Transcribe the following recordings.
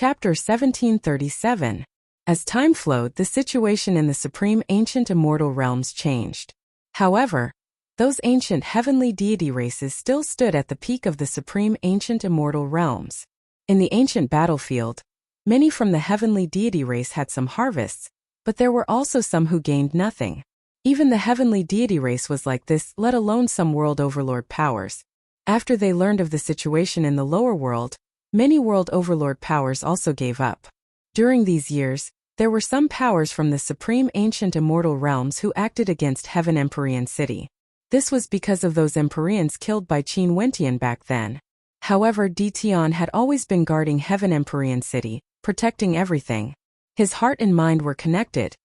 Chapter 1737. As time flowed, the situation in the supreme ancient immortal realms changed. However, those ancient heavenly deity races still stood at the peak of the supreme ancient immortal realms. In the ancient battlefield, many from the heavenly deity race had some harvests, but there were also some who gained nothing. Even the heavenly deity race was like this, let alone some world overlord powers. After they learned of the situation in the lower world, many world overlord powers also gave up. During these years, there were some powers from the supreme ancient immortal realms who acted against Heaven Empyrean City. This was because of those Empyreans killed by Qin Wentian back then. However, Tian had always been guarding Heaven Empyrean City, protecting everything. His heart and mind were connected.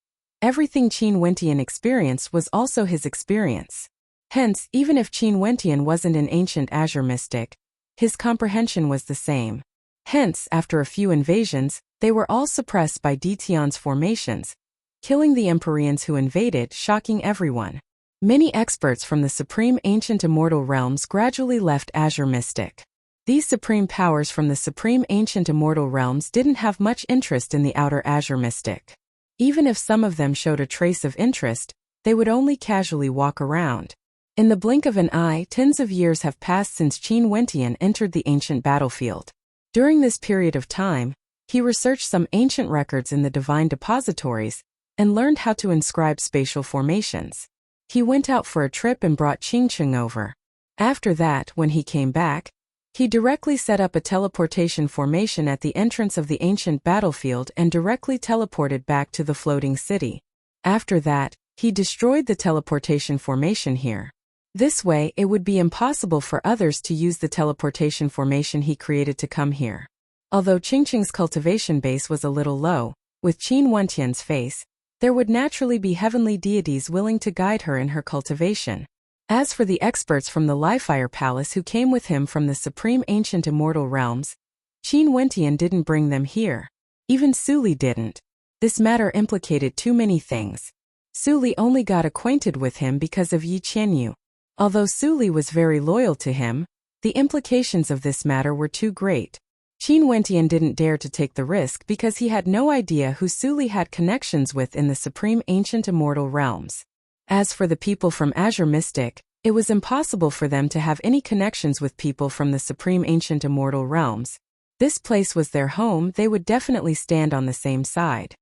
Everything Qin Wentian experienced was also his experience. Hence, even if Qin Wentian wasn't an ancient azure mystic, his comprehension was the same. Hence, after a few invasions, they were all suppressed by Tian's formations, killing the Empyreans who invaded, shocking everyone. Many experts from the supreme ancient immortal realms gradually left Azure Mystic. These supreme powers from the supreme ancient immortal realms didn't have much interest in the outer Azure Mystic. Even if some of them showed a trace of interest, they would only casually walk around. In the blink of an eye, tens of years have passed since Qin Wentian entered the ancient battlefield. During this period of time, he researched some ancient records in the divine depositories and learned how to inscribe spatial formations. He went out for a trip and brought Qingqing over. After that, when he came back, he directly set up a teleportation formation at the entrance of the ancient battlefield and directly teleported back to the floating city. After that, he destroyed the teleportation formation here. This way, it would be impossible for others to use the teleportation formation he created to come here. Although Qingqing's cultivation base was a little low, with Qin Wentian's face, there would naturally be heavenly deities willing to guide her in her cultivation. As for the experts from the Li-Fire Palace who came with him from the supreme ancient immortal realms, Qin Wentian didn't bring them here. Even Su Li didn't. This matter implicated too many things. Su Li only got acquainted with him because of Yi Qianyu. Although Su Li was very loyal to him, the implications of this matter were too great. Qin Wentian didn't dare to take the risk because he had no idea who Su Li had connections with in the supreme ancient immortal realms. As for the people from Azure Mystic, it was impossible for them to have any connections with people from the supreme ancient immortal realms. This place was their home, they would definitely stand on the same side.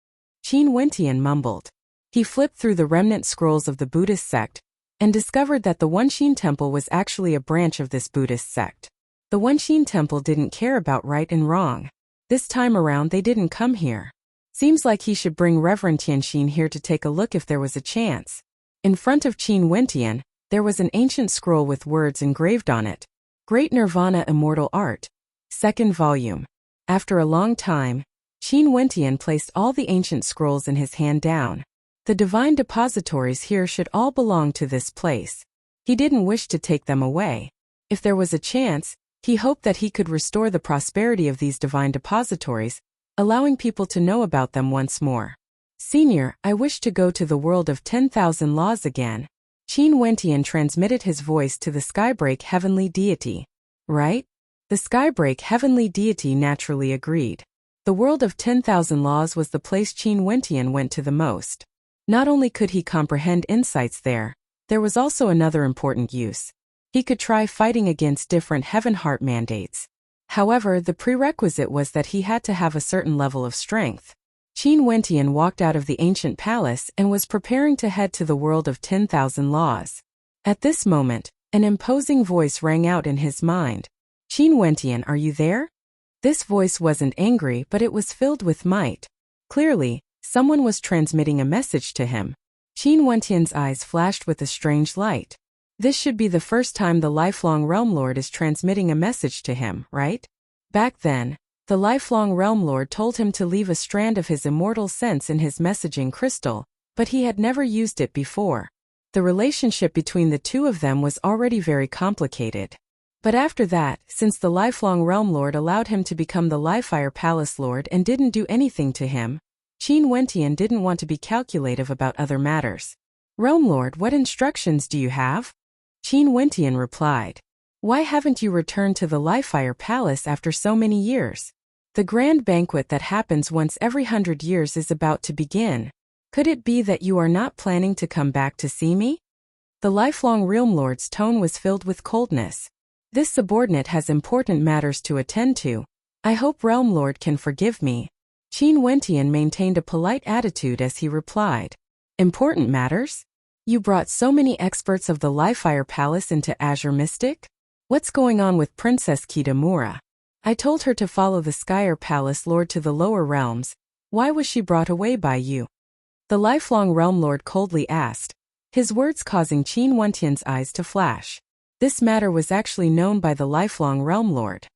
Qin Wentian mumbled. He flipped through the remnant scrolls of the Buddhist sect and discovered that the Wenshin Temple was actually a branch of this Buddhist sect. The Wenshin Temple didn't care about right and wrong. This time around they didn't come here. Seems like he should bring Reverend Tianxin here to take a look if there was a chance. In front of Qin Wentian, there was an ancient scroll with words engraved on it. Great Nirvana Immortal Art. 2nd volume. After a long time, Qin Wentian placed all the ancient scrolls in his hand down. The divine depositories here should all belong to this place. He didn't wish to take them away. If there was a chance, he hoped that he could restore the prosperity of these divine depositories, allowing people to know about them once more. Senior, I wish to go to the world of 10,000 laws again. Qin Wentian transmitted his voice to the Skybreak heavenly deity. Right? The Skybreak heavenly deity naturally agreed. The world of 10,000 laws was the place Qin Wentian went to the most. Not only could he comprehend insights there was also another important use. He could try fighting against different heaven heart mandates. However, the prerequisite was that he had to have a certain level of strength. Qin Wentian walked out of the ancient palace and was preparing to head to the world of 10,000 laws. At this moment, an imposing voice rang out in his mind. Qin Wentian, are you there? This voice wasn't angry, but it was filled with might. Clearly, someone was transmitting a message to him. Qin Wentian's eyes flashed with a strange light. This should be the first time the lifelong Realm Lord is transmitting a message to him, right? Back then, the lifelong Realm Lord told him to leave a strand of his immortal sense in his messaging crystal, but he had never used it before. The relationship between the two of them was already very complicated. But after that, since the lifelong Realm Lord allowed him to become the Li-Fire Palace Lord and didn't do anything to him, Qin Wentian didn't want to be calculative about other matters. Realm Lord, what instructions do you have? Qin Wentian replied. Why haven't you returned to the Li-Fire Palace after so many years? The grand banquet that happens once every 100 years is about to begin. Could it be that you are not planning to come back to see me? The lifelong realm lord's tone was filled with coldness. This subordinate has important matters to attend to. I hope Realm Lord can forgive me. Qin Wentian maintained a polite attitude as he replied. Important matters? You brought so many experts of the Livefire Palace into Azure Mystic? What's going on with Princess Kitamura? I told her to follow the Skyer Palace Lord to the lower realms. Why was she brought away by you? The lifelong Realm Lord coldly asked, his words causing Qin Wentian's eyes to flash. This matter was actually known by the lifelong Realm Lord.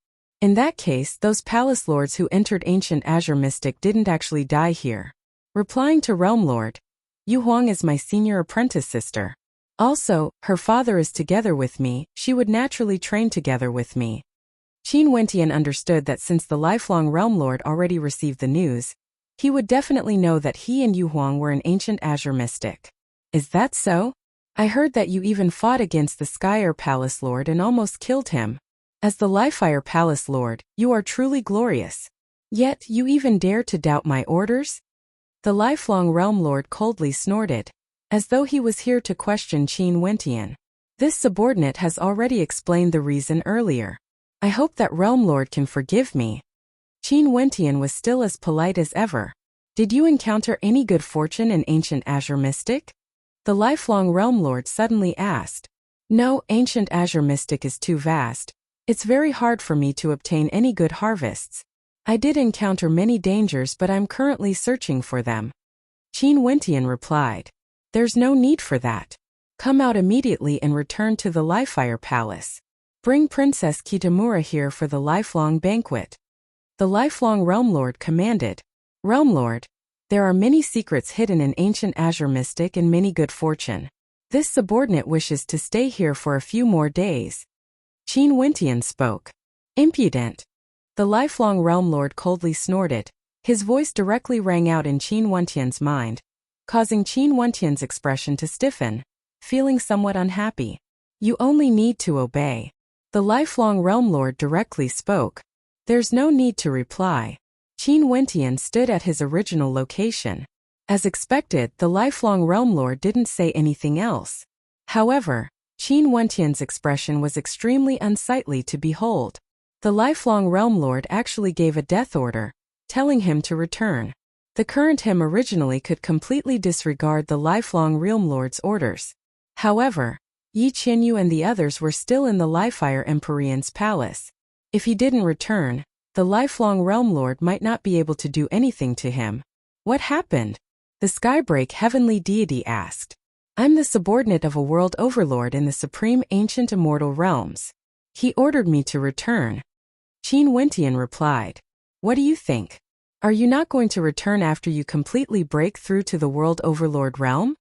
In that case, those palace lords who entered ancient Azure Mystic didn't actually die here. Replying to Realm Lord, Yu Huang is my senior apprentice sister. Also, her father is together with me, she would naturally train together with me. Qin Wentian understood that since the lifelong Realm Lord already received the news, he would definitely know that he and Yu Huang were an ancient Azure Mystic. Is that so? I heard that you even fought against the Skyer Palace Lord and almost killed him. As the Livefire Palace Lord, you are truly glorious. Yet, you even dare to doubt my orders? The lifelong Realm Lord coldly snorted, as though he was here to question Qin Wentian. This subordinate has already explained the reason earlier. I hope that Realm Lord can forgive me. Qin Wentian was still as polite as ever. Did you encounter any good fortune in ancient Azure Mystic? The lifelong Realm Lord suddenly asked. No, ancient Azure Mystic is too vast. It's very hard for me to obtain any good harvests. I did encounter many dangers, but I'm currently searching for them. Qin Wentian replied. There's no need for that. Come out immediately and return to the Livefire Palace. Bring Princess Kitamura here for the lifelong banquet. The lifelong Realm Lord commanded. Realm Lord, there are many secrets hidden in ancient Azure Mystic and many good fortune. This subordinate wishes to stay here for a few more days. Qin Wentian spoke. Impudent. The lifelong Realm Lord coldly snorted. His voice directly rang out in Qin Wentian's mind, causing Qin Wentian's expression to stiffen, feeling somewhat unhappy. You only need to obey. The lifelong Realm Lord directly spoke. There's no need to reply. Qin Wentian stood at his original location. As expected, the lifelong Realm Lord didn't say anything else. However, Qin Wentian's expression was extremely unsightly to behold. The lifelong Realm Lord actually gave a death order, telling him to return. The current him originally could completely disregard the lifelong Realm Lord's orders. However, Yi Qinyu and the others were still in the Livefire Empyrean's palace. If he didn't return, the lifelong Realm Lord might not be able to do anything to him. What happened? The Skybreak Heavenly Deity asked. I'm the subordinate of a world overlord in the supreme ancient immortal realms. He ordered me to return. Qin Wentian replied. What do you think? Are you not going to return after you completely break through to the world overlord realm?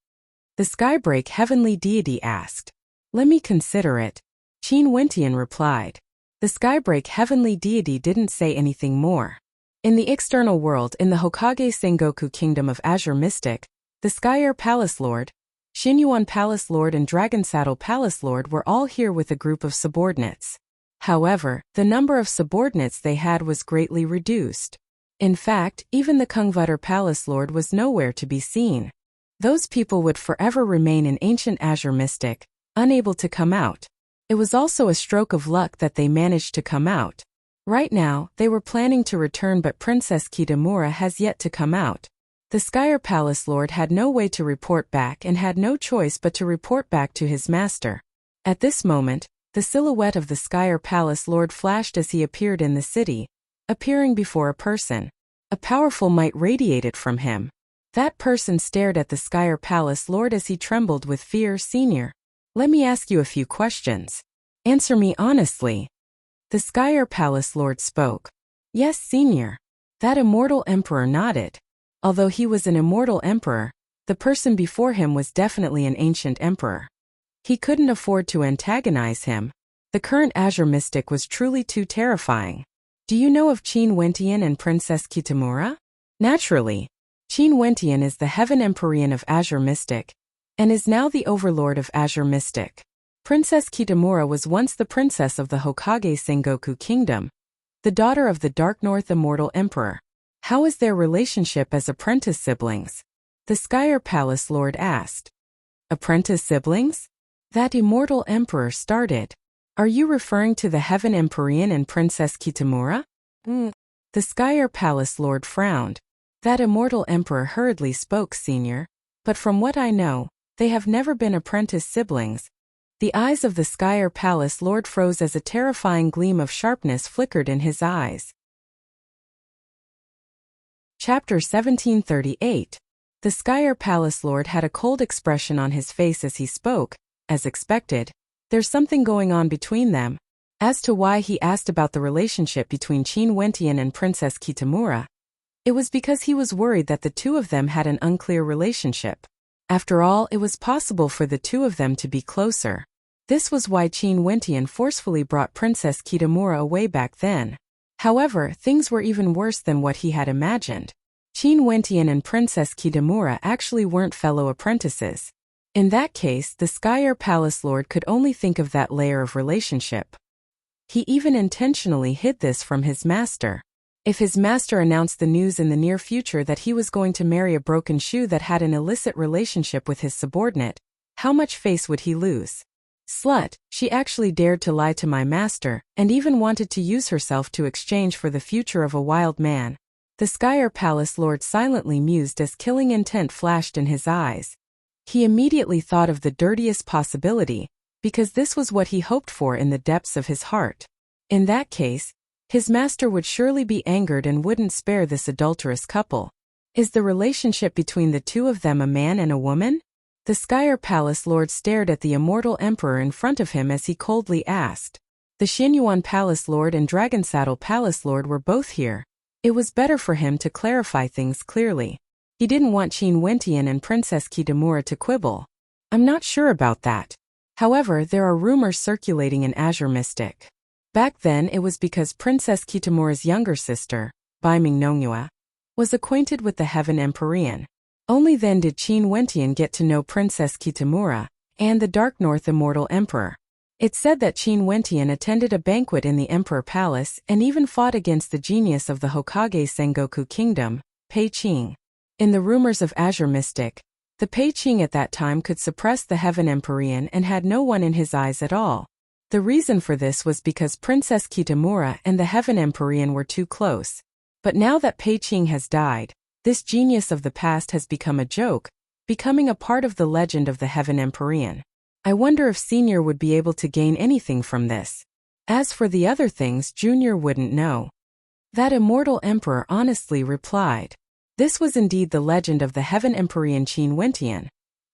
The Skybreak Heavenly Deity asked. Let me consider it. Qin Wentian replied. The Skybreak Heavenly Deity didn't say anything more. In the external world in the Hokage Sengoku Kingdom of Azure Mystic, the Skyer Palace Lord, Xinyuan Palace Lord and Dragon Saddle Palace Lord were all here with a group of subordinates. However, the number of subordinates they had was greatly reduced. In fact, even the Kungvutter Palace Lord was nowhere to be seen. Those people would forever remain in ancient Azure Mystic, unable to come out. It was also a stroke of luck that they managed to come out. Right now, they were planning to return, but Princess Kitamura has yet to come out. The Skyer Palace Lord had no way to report back and had no choice but to report back to his master. At this moment, the silhouette of the Skyer Palace Lord flashed as he appeared in the city, appearing before a person. A powerful might radiated from him. That person stared at the Skyer Palace Lord as he trembled with fear. Senior, let me ask you a few questions. Answer me honestly. The Skyer Palace Lord spoke. Yes, Senior. That immortal emperor nodded. Although he was an immortal emperor, the person before him was definitely an ancient emperor. He couldn't afford to antagonize him. The current Azure Mystic was truly too terrifying. Do you know of Qin Wentian and Princess Kitamura? Naturally. Qin Wentian is the Heaven Empyrean of Azure Mystic, and is now the Overlord of Azure Mystic. Princess Kitamura was once the princess of the Hokage Sengoku Kingdom. the daughter of the Dark North Immortal Emperor. How is their relationship as apprentice siblings? The Skyer Palace Lord asked. Apprentice siblings? That Immortal Emperor started. Are you referring to the Heaven Empyrean and Princess Kitamura? The Skyer Palace Lord frowned. That Immortal Emperor hurriedly spoke, Senior. But from what I know, they have never been apprentice siblings. The eyes of the Skyer Palace Lord froze as a terrifying gleam of sharpness flickered in his eyes. Chapter 1738. The Skyer Palace Lord had a cold expression on his face as he spoke, as expected. There's something going on between them. As to why he asked about the relationship between Qin Wentian and Princess Kitamura, it was because he was worried that the two of them had an unclear relationship. After all, it was possible for the two of them to be closer. This was why Qin Wentian forcefully brought Princess Kitamura away back then. However, things were even worse than what he had imagined. Qin Wentian and Princess Kitamura actually weren't fellow apprentices. In that case, the Skyer Palace Lord could only think of that layer of relationship. He even intentionally hid this from his master. If his master announced the news in the near future that he was going to marry a broken shoe that had an illicit relationship with his subordinate, how much face would he lose? Slut, she actually dared to lie to my master, and even wanted to use herself to exchange for the future of a wild man. The Skyer Palace Lord silently mused as killing intent flashed in his eyes. He immediately thought of the dirtiest possibility, because this was what he hoped for in the depths of his heart. In that case, his master would surely be angered and wouldn't spare this adulterous couple. Is the relationship between the two of them a man and a woman? The Skyer Palace Lord stared at the Immortal Emperor in front of him as he coldly asked. The Xianyuan Palace Lord and Dragonsaddle Palace Lord were both here. It was better for him to clarify things clearly. He didn't want Qin Wentian and Princess Kitamura to quibble. I'm not sure about that. However, there are rumors circulating in Azure Mystic. Back then it was because Princess Kitamura's younger sister, Baiming Nongyua, was acquainted with the Heaven Empyrean. Only then did Qin Wentian get to know Princess Kitamura and the Dark North Immortal Emperor. It's said that Qin Wentian attended a banquet in the Emperor Palace and even fought against the genius of the Hokage Sengoku Kingdom, Pei Qing. In the rumors of Azure Mystic, the Pei Qing at that time could suppress the Heaven Empyrean and had no one in his eyes at all. The reason for this was because Princess Kitamura and the Heaven Empyrean were too close. But now that Pei Qing has died, this genius of the past has become a joke, becoming a part of the legend of the Heaven Empyrean. I wonder if Senior would be able to gain anything from this. As for the other things, Junior wouldn't know. That Immortal Emperor honestly replied. This was indeed the legend of the Heaven Empyrean Qin Wentian.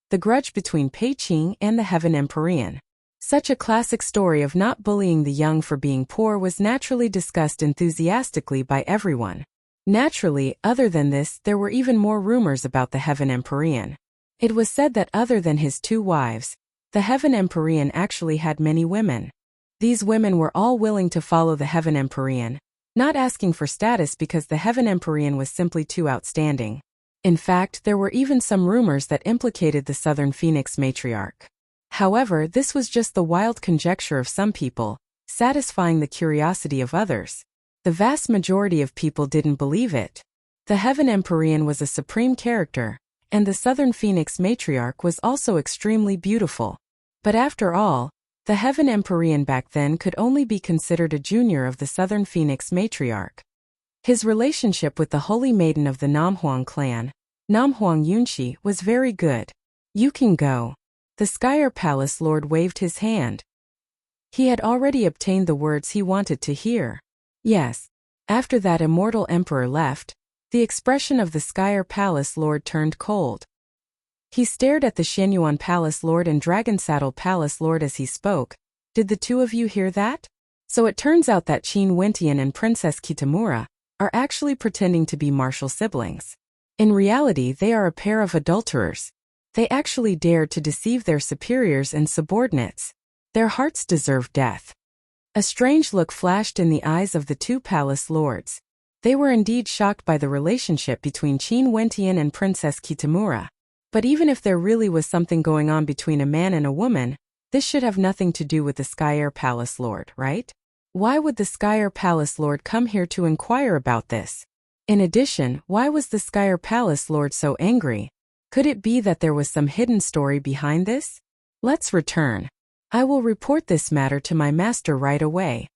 The grudge between Pei Qing and the Heaven Empyrean. Such a classic story of not bullying the young for being poor was naturally discussed enthusiastically by everyone. Naturally, other than this, there were even more rumors about the Heaven Empyrean. It was said that other than his two wives, the Heaven Empyrean actually had many women. These women were all willing to follow the Heaven Empyrean, not asking for status because the Heaven Empyrean was simply too outstanding. In fact, there were even some rumors that implicated the Southern Phoenix matriarch. However, this was just the wild conjecture of some people, satisfying the curiosity of others. The vast majority of people didn't believe it. The Heaven Empyrean was a supreme character, and the Southern Phoenix matriarch was also extremely beautiful. But after all, the Heaven Empyrean back then could only be considered a junior of the Southern Phoenix matriarch. His relationship with the Holy Maiden of the Namhuang clan, Namhuang Yunshi, was very good. You can go. The Skyer Palace Lord waved his hand. He had already obtained the words he wanted to hear. Yes. After that Immortal Emperor left, the expression of the Skyer Palace Lord turned cold. He stared at the Xianyuan Palace Lord and Dragonsaddle Palace Lord as he spoke. Did the two of you hear that? So it turns out that Qin Wentian and Princess Kitamura are actually pretending to be martial siblings. In reality, they are a pair of adulterers. They actually dared to deceive their superiors and subordinates. Their hearts deserve death. A strange look flashed in the eyes of the two palace lords. They were indeed shocked by the relationship between Qin Wentian and Princess Kitamura. But even if there really was something going on between a man and a woman, this should have nothing to do with the Skyer Palace Lord, right? Why would the Skyer Palace Lord come here to inquire about this? In addition, why was the Skyer Palace Lord so angry? Could it be that there was some hidden story behind this? Let's return. I will report this matter to my master right away.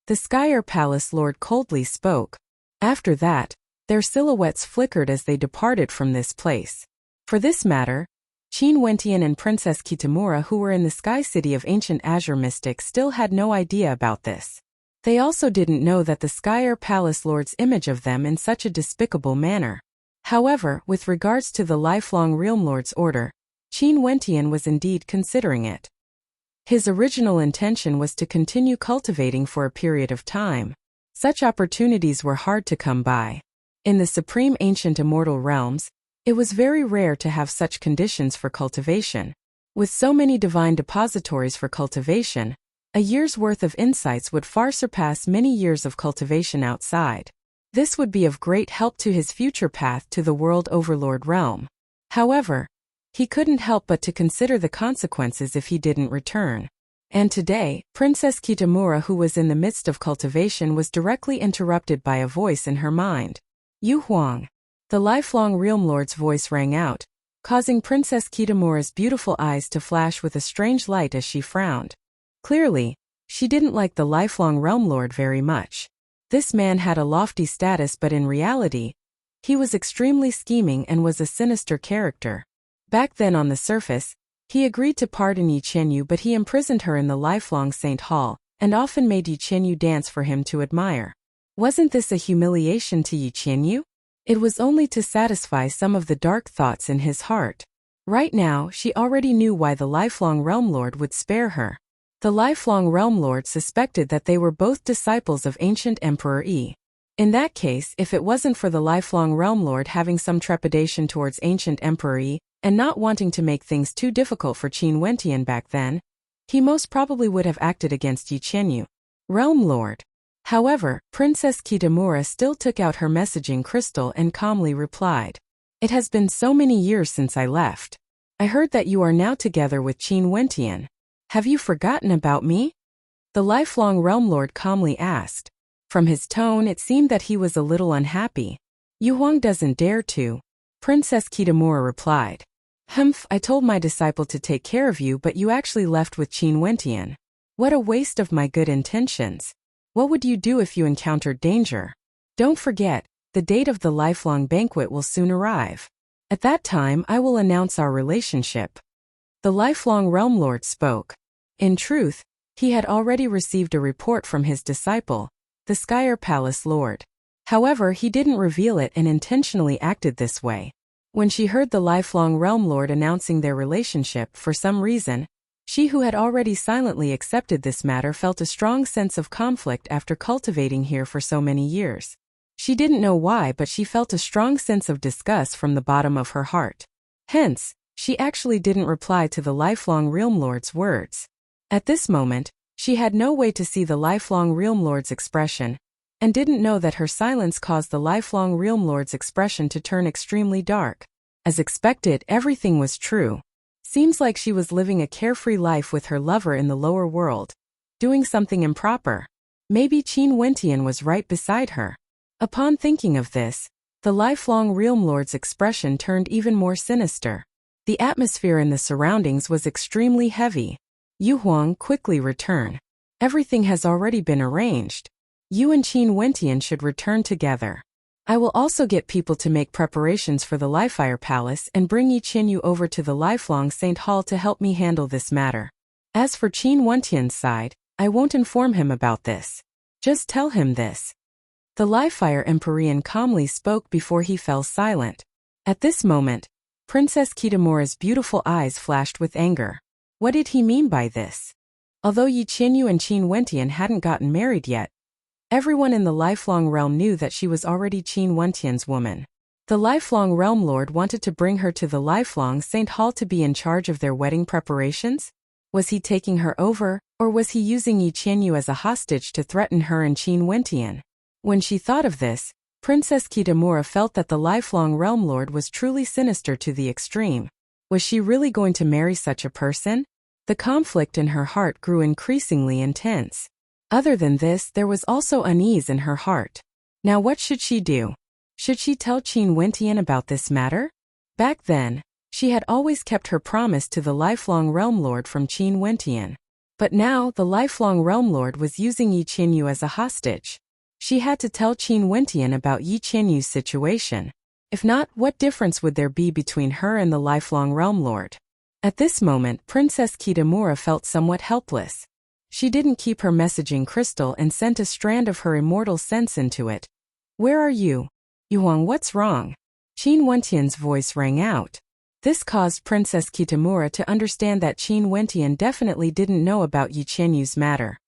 The Skyer Palace Lord coldly spoke. After that, their silhouettes flickered as they departed from this place. For this matter, Qin Wentian and Princess Kitamura, who were in the sky city of ancient azure mystics, still had no idea about this. They also didn't know that the Skyer Palace Lord's image of them in such a despicable manner. However, with regards to the lifelong Realm Lord's order, Qin Wentian was indeed considering it. His original intention was to continue cultivating for a period of time. Such opportunities were hard to come by. In the supreme ancient immortal realms, it was very rare to have such conditions for cultivation. With so many divine depositories for cultivation, a year's worth of insights would far surpass many years of cultivation outside. This would be of great help to his future path to the World Overlord realm. However, he couldn't help but to consider the consequences if he didn't return. And today, Princess Kitamura, who was in the midst of cultivation, was directly interrupted by a voice in her mind. Yu Huang. The lifelong Realm Lord's voice rang out, causing Princess Kitamura's beautiful eyes to flash with a strange light as she frowned. Clearly, she didn't like the lifelong Realm Lord very much. This man had a lofty status, but in reality, he was extremely scheming and was a sinister character. Back then on the surface, he agreed to pardon Yi Qianyu, but he imprisoned her in the lifelong Saint Hall, and often made Yi Qianyu dance for him to admire. Wasn't this a humiliation to Yi Qianyu? It was only to satisfy some of the dark thoughts in his heart. Right now, she already knew why the lifelong Realm Lord would spare her. The lifelong Realm Lord suspected that they were both disciples of ancient Emperor Yi. In that case, if it wasn't for the lifelong Realm Lord having some trepidation towards ancient Emperor Yi, and not wanting to make things too difficult for Qin Wentian back then, he most probably would have acted against Yi Qianyu. Realm Lord. However, Princess Kitamura still took out her messaging crystal and calmly replied. It has been so many years since I left. I heard that you are now together with Qin Wentian. Have you forgotten about me? The lifelong Realm Lord calmly asked. From his tone, it seemed that he was a little unhappy. Yu Huang doesn't dare to. Princess Kitamura replied. Humph, I told my disciple to take care of you, but you actually left with Qin Wentian. What a waste of my good intentions. What would you do if you encountered danger? Don't forget, the date of the lifelong banquet will soon arrive. At that time, I will announce our relationship. The lifelong Realm Lord spoke. In truth, he had already received a report from his disciple, the Skyer Palace Lord. However, he didn't reveal it and intentionally acted this way. When she heard the lifelong Realm Lord announcing their relationship, for some reason, she who had already silently accepted this matter felt a strong sense of conflict after cultivating here for so many years. She didn't know why, but she felt a strong sense of disgust from the bottom of her heart. Hence, she actually didn't reply to the lifelong Realm Lord's words. At this moment, she had no way to see the lifelong Realm Lord's expression, and didn't know that her silence caused the lifelong Realm Lord's expression to turn extremely dark. As expected, everything was true. Seems like she was living a carefree life with her lover in the lower world, doing something improper. Maybe Qin Wentian was right beside her. Upon thinking of this, the lifelong Realm Lord's expression turned even more sinister. The atmosphere in the surroundings was extremely heavy. Yu Huang, quickly return. Everything has already been arranged. You and Qin Wentian should return together. I will also get people to make preparations for the Lifefire Palace and bring Yi Qianyu over to the lifelong Saint Hall to help me handle this matter. As for Qin Wentian's side, I won't inform him about this. Just tell him this. The Lifefire Empyrean calmly spoke before he fell silent. At this moment, Princess Kitamura's beautiful eyes flashed with anger. What did he mean by this? Although Yi Qianyu and Qin Wentian hadn't gotten married yet, everyone in the lifelong realm knew that she was already Qin Wentian's woman. The lifelong Realm Lord wanted to bring her to the lifelong Saint Hall to be in charge of their wedding preparations? Was he taking her over, or was he using Yi Qianyu as a hostage to threaten her and Qin Wentian? When she thought of this, Princess Kitamura felt that the lifelong Realm Lord was truly sinister to the extreme. Was she really going to marry such a person? The conflict in her heart grew increasingly intense. Other than this, there was also unease in her heart. Now what should she do? Should she tell Qin Wentian about this matter? Back then, she had always kept her promise to the lifelong Realm Lord from Qin Wentian. But now, the lifelong Realm Lord was using Yi Qianyu as a hostage. She had to tell Qin Wentian about Yi Qianyu's situation. If not, what difference would there be between her and the lifelong Realm Lord? At this moment, Princess Kitamura felt somewhat helpless. She didn't keep her messaging crystal and sent a strand of her immortal sense into it. Where are you? Yuang, what's wrong? Qin Wentian's voice rang out. This caused Princess Kitamura to understand that Qin Wentian definitely didn't know about Yi Qianyu's matter.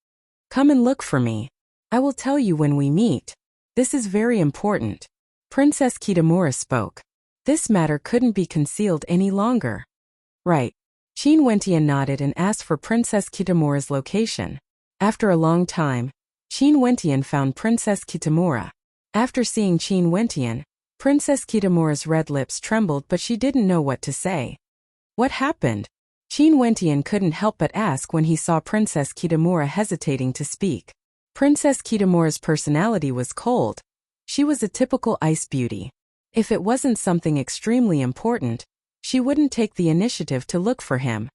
Come and look for me. I will tell you when we meet. This is very important. Princess Kitamura spoke. This matter couldn't be concealed any longer. Right. Qin Wentian nodded and asked for Princess Kitamura's location. After a long time, Qin Wentian found Princess Kitamura. After seeing Qin Wentian, Princess Kitamura's red lips trembled, but she didn't know what to say. What happened? Qin Wentian couldn't help but ask when he saw Princess Kitamura hesitating to speak. Princess Kitamura's personality was cold. She was a typical ice beauty. If it wasn't something extremely important, she wouldn't take the initiative to look for him.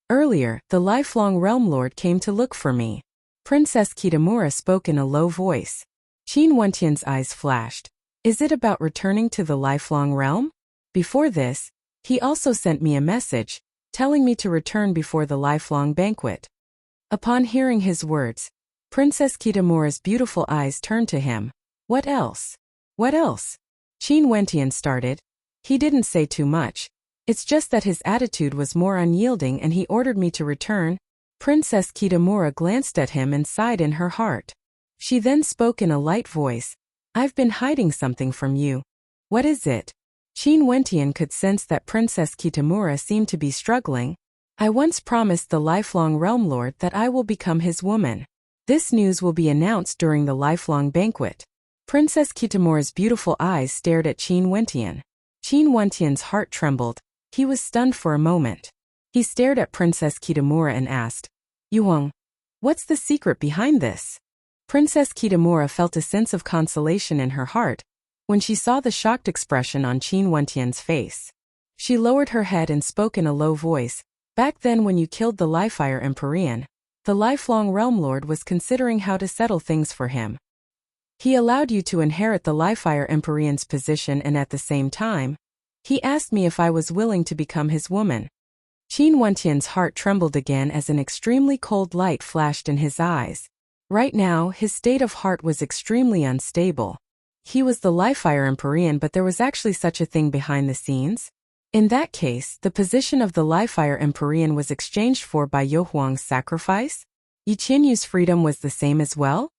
Earlier, the lifelong Realm Lord came to look for me. Princess Kitamura spoke in a low voice. Qin Wentian's eyes flashed. Is it about returning to the lifelong realm? Before this, he also sent me a message, telling me to return before the lifelong banquet. Upon hearing his words, Princess Kitamura's beautiful eyes turned to him. What else? What else? Qin Wentian started. He didn't say too much. It's just that his attitude was more unyielding and he ordered me to return. Princess Kitamura glanced at him and sighed in her heart. She then spoke in a light voice. I've been hiding something from you. What is it? Qin Wentian could sense that Princess Kitamura seemed to be struggling. I once promised the lifelong Realm Lord that I will become his woman. This news will be announced during the lifelong banquet. Princess Kitamura's beautiful eyes stared at Qin Wentian. Qin Wentian's heart trembled. He was stunned for a moment. He stared at Princess Kitamura and asked, Yuang, what's the secret behind this? Princess Kitamura felt a sense of consolation in her heart when she saw the shocked expression on Qin Wentian's face. She lowered her head and spoke in a low voice. Back then when you killed the Lifefire Empyrean, the lifelong Realm Lord was considering how to settle things for him. He allowed you to inherit the Lifefire Empyrean's position and at the same time, he asked me if I was willing to become his woman. Qin Wentian's heart trembled again as an extremely cold light flashed in his eyes. Right now, his state of heart was extremely unstable. He was the Lifefire Empyrean, but there was actually such a thing behind the scenes. In that case, the position of the Lifefire Empyrean was exchanged for by Youhuang's sacrifice? Yi Qianyu's freedom was the same as well?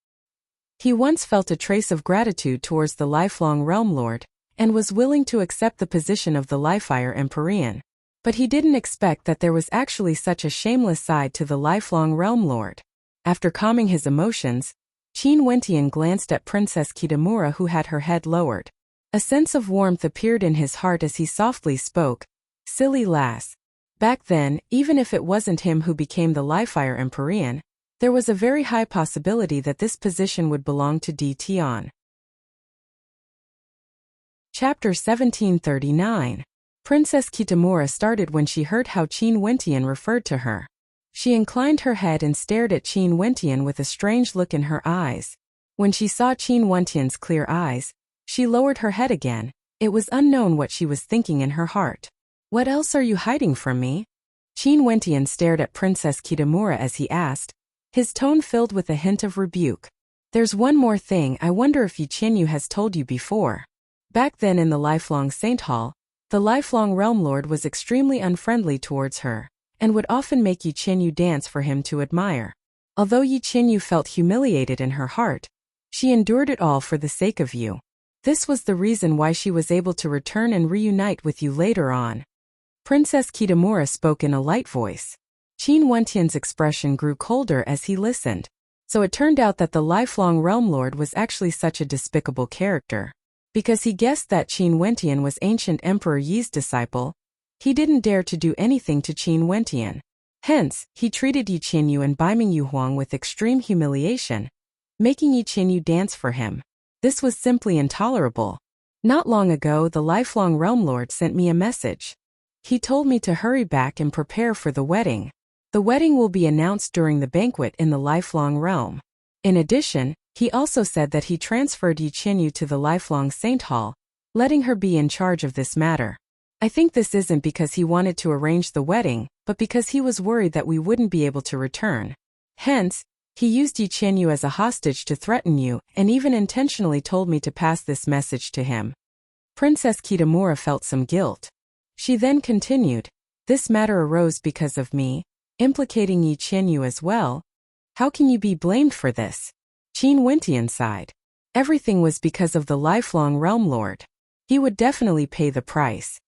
He once felt a trace of gratitude towards the lifelong Realm Lord, and was willing to accept the position of the Lifefire Empyrean. But he didn't expect that there was actually such a shameless side to the lifelong Realm Lord. After calming his emotions, Qin Wentian glanced at Princess Kitamura, who had her head lowered. A sense of warmth appeared in his heart as he softly spoke. Silly lass. Back then, even if it wasn't him who became the Lifefire Empyrean, there was a very high possibility that this position would belong to Di Tian. Chapter 1739. Princess Kitamura started when she heard how Qin Wentian referred to her. She inclined her head and stared at Qin Wentian with a strange look in her eyes. When she saw Qin Wentian's clear eyes, she lowered her head again. It was unknown what she was thinking in her heart. What else are you hiding from me? Qin Wentian stared at Princess Kitamura as he asked, his tone filled with a hint of rebuke. There's one more thing. I wonder if Yi Qianyu has told you before. Back then in the Lifelong Saint Hall, the lifelong Realm Lord was extremely unfriendly towards her, and would often make Yi Qianyu dance for him to admire. Although Yi Qianyu felt humiliated in her heart, she endured it all for the sake of you. This was the reason why she was able to return and reunite with you later on. Princess Kitamura spoke in a light voice. Qin Wentian's expression grew colder as he listened. So it turned out that the lifelong Realm Lord was actually such a despicable character. Because he guessed that Qin Wentian was ancient Emperor Yi's disciple, he didn't dare to do anything to Qin Wentian. Hence, he treated Yi Qinyu and Baiming Yu Huang with extreme humiliation, making Yi Qinyu dance for him. This was simply intolerable. Not long ago, the lifelong Realm Lord sent me a message. He told me to hurry back and prepare for the wedding. The wedding will be announced during the banquet in the lifelong realm. In addition, he also said that he transferred Yi Qinyu to the lifelong Saint Hall, letting her be in charge of this matter. I think this isn't because he wanted to arrange the wedding, but because he was worried that we wouldn't be able to return. Hence, he used Yi Qinyu as a hostage to threaten you and even intentionally told me to pass this message to him. Princess Kitamura felt some guilt. She then continued, "This matter arose because of me, implicating Yi Qinyu as well. How can you be blamed for this?" Qin Wentian sighed. Everything was because of the lifelong Realm Lord. He would definitely pay the price.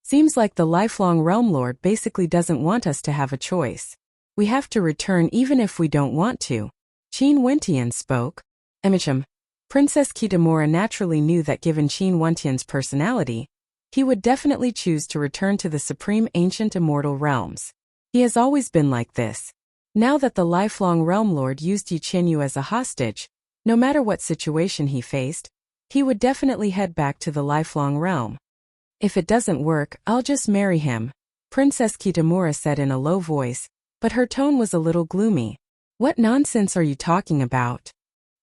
Seems like the lifelong Realm Lord basically doesn't want us to have a choice. We have to return even if we don't want to. Qin Wentian spoke. Princess Kitamura naturally knew that given Qin Wentian's personality, he would definitely choose to return to the supreme ancient immortal realms. He has always been like this. Now that the lifelong Realm Lord used Yi Qinyu as a hostage, no matter what situation he faced, he would definitely head back to the lifelong realm. "If it doesn't work, I'll just marry him," Princess Kitamura said in a low voice, but her tone was a little gloomy. "What nonsense are you talking about?"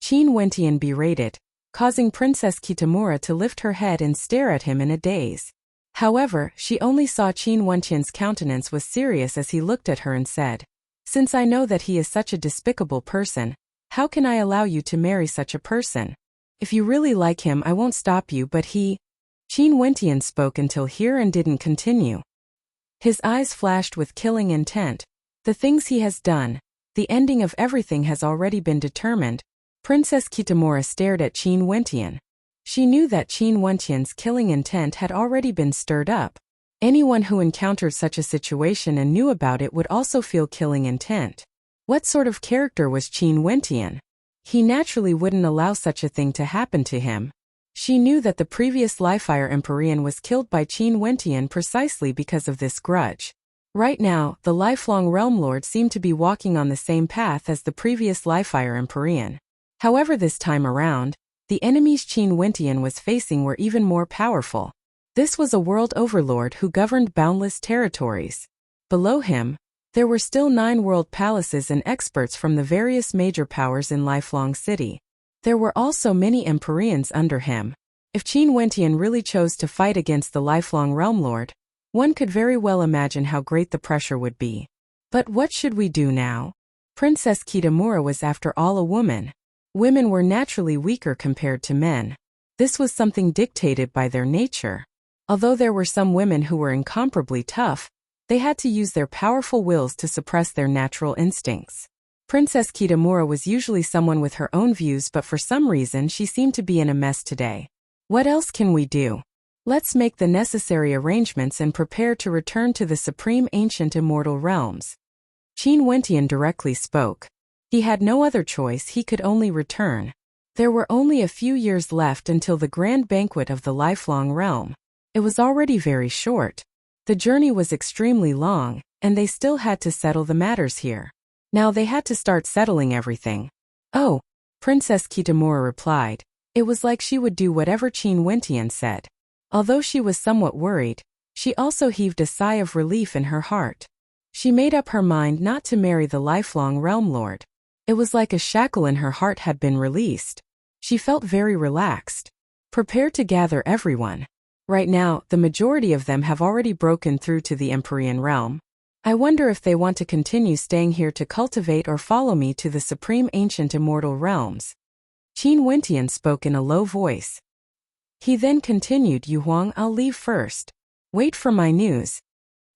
Qin Wentian berated, causing Princess Kitamura to lift her head and stare at him in a daze. However, she only saw Qin Wentian's countenance was serious as he looked at her and said, "Since I know that he is such a despicable person, how can I allow you to marry such a person? If you really like him, I won't stop you, but he..." Qin Wentian spoke until here and didn't continue. His eyes flashed with killing intent. The things he has done, the ending of everything has already been determined. Princess Kitamura stared at Qin Wentian. She knew that Qin Wentian's killing intent had already been stirred up. Anyone who encountered such a situation and knew about it would also feel killing intent. What sort of character was Qin Wentian? He naturally wouldn't allow such a thing to happen to him. She knew that the previous Lifire Empyrean was killed by Qin Wentian precisely because of this grudge. Right now, the lifelong Realm Lord seemed to be walking on the same path as the previous Lifire Empyrean. However, this time around, the enemies Qin Wentian was facing were even more powerful. This was a world overlord who governed boundless territories. Below him, there were still 9 world palaces and experts from the various major powers in Lifelong City. There were also many Empyreans under him. If Qin Wentian really chose to fight against the lifelong Realm Lord, one could very well imagine how great the pressure would be. But what should we do now? Princess Kitamura was after all a woman. Women were naturally weaker compared to men. This was something dictated by their nature. Although there were some women who were incomparably tough, they had to use their powerful wills to suppress their natural instincts. Princess Kitamura was usually someone with her own views, but for some reason she seemed to be in a mess today. What else can we do? Let's make the necessary arrangements and prepare to return to the supreme ancient immortal realms. Qin Wentian directly spoke. He had no other choice, he could only return. There were only a few years left until the grand banquet of the lifelong realm. It was already very short. The journey was extremely long, and they still had to settle the matters here. Now they had to start settling everything. "Oh," Princess Kitamura replied. It was like she would do whatever Qin Wentian said. Although she was somewhat worried, she also heaved a sigh of relief in her heart. She made up her mind not to marry the lifelong Realm Lord. It was like a shackle in her heart had been released. She felt very relaxed. Prepare to gather everyone. Right now, the majority of them have already broken through to the Empyrean realm. I wonder if they want to continue staying here to cultivate or follow me to the supreme ancient immortal realms. Qin Wentian spoke in a low voice. He then continued, "Yu Huang, I'll leave first. Wait for my news."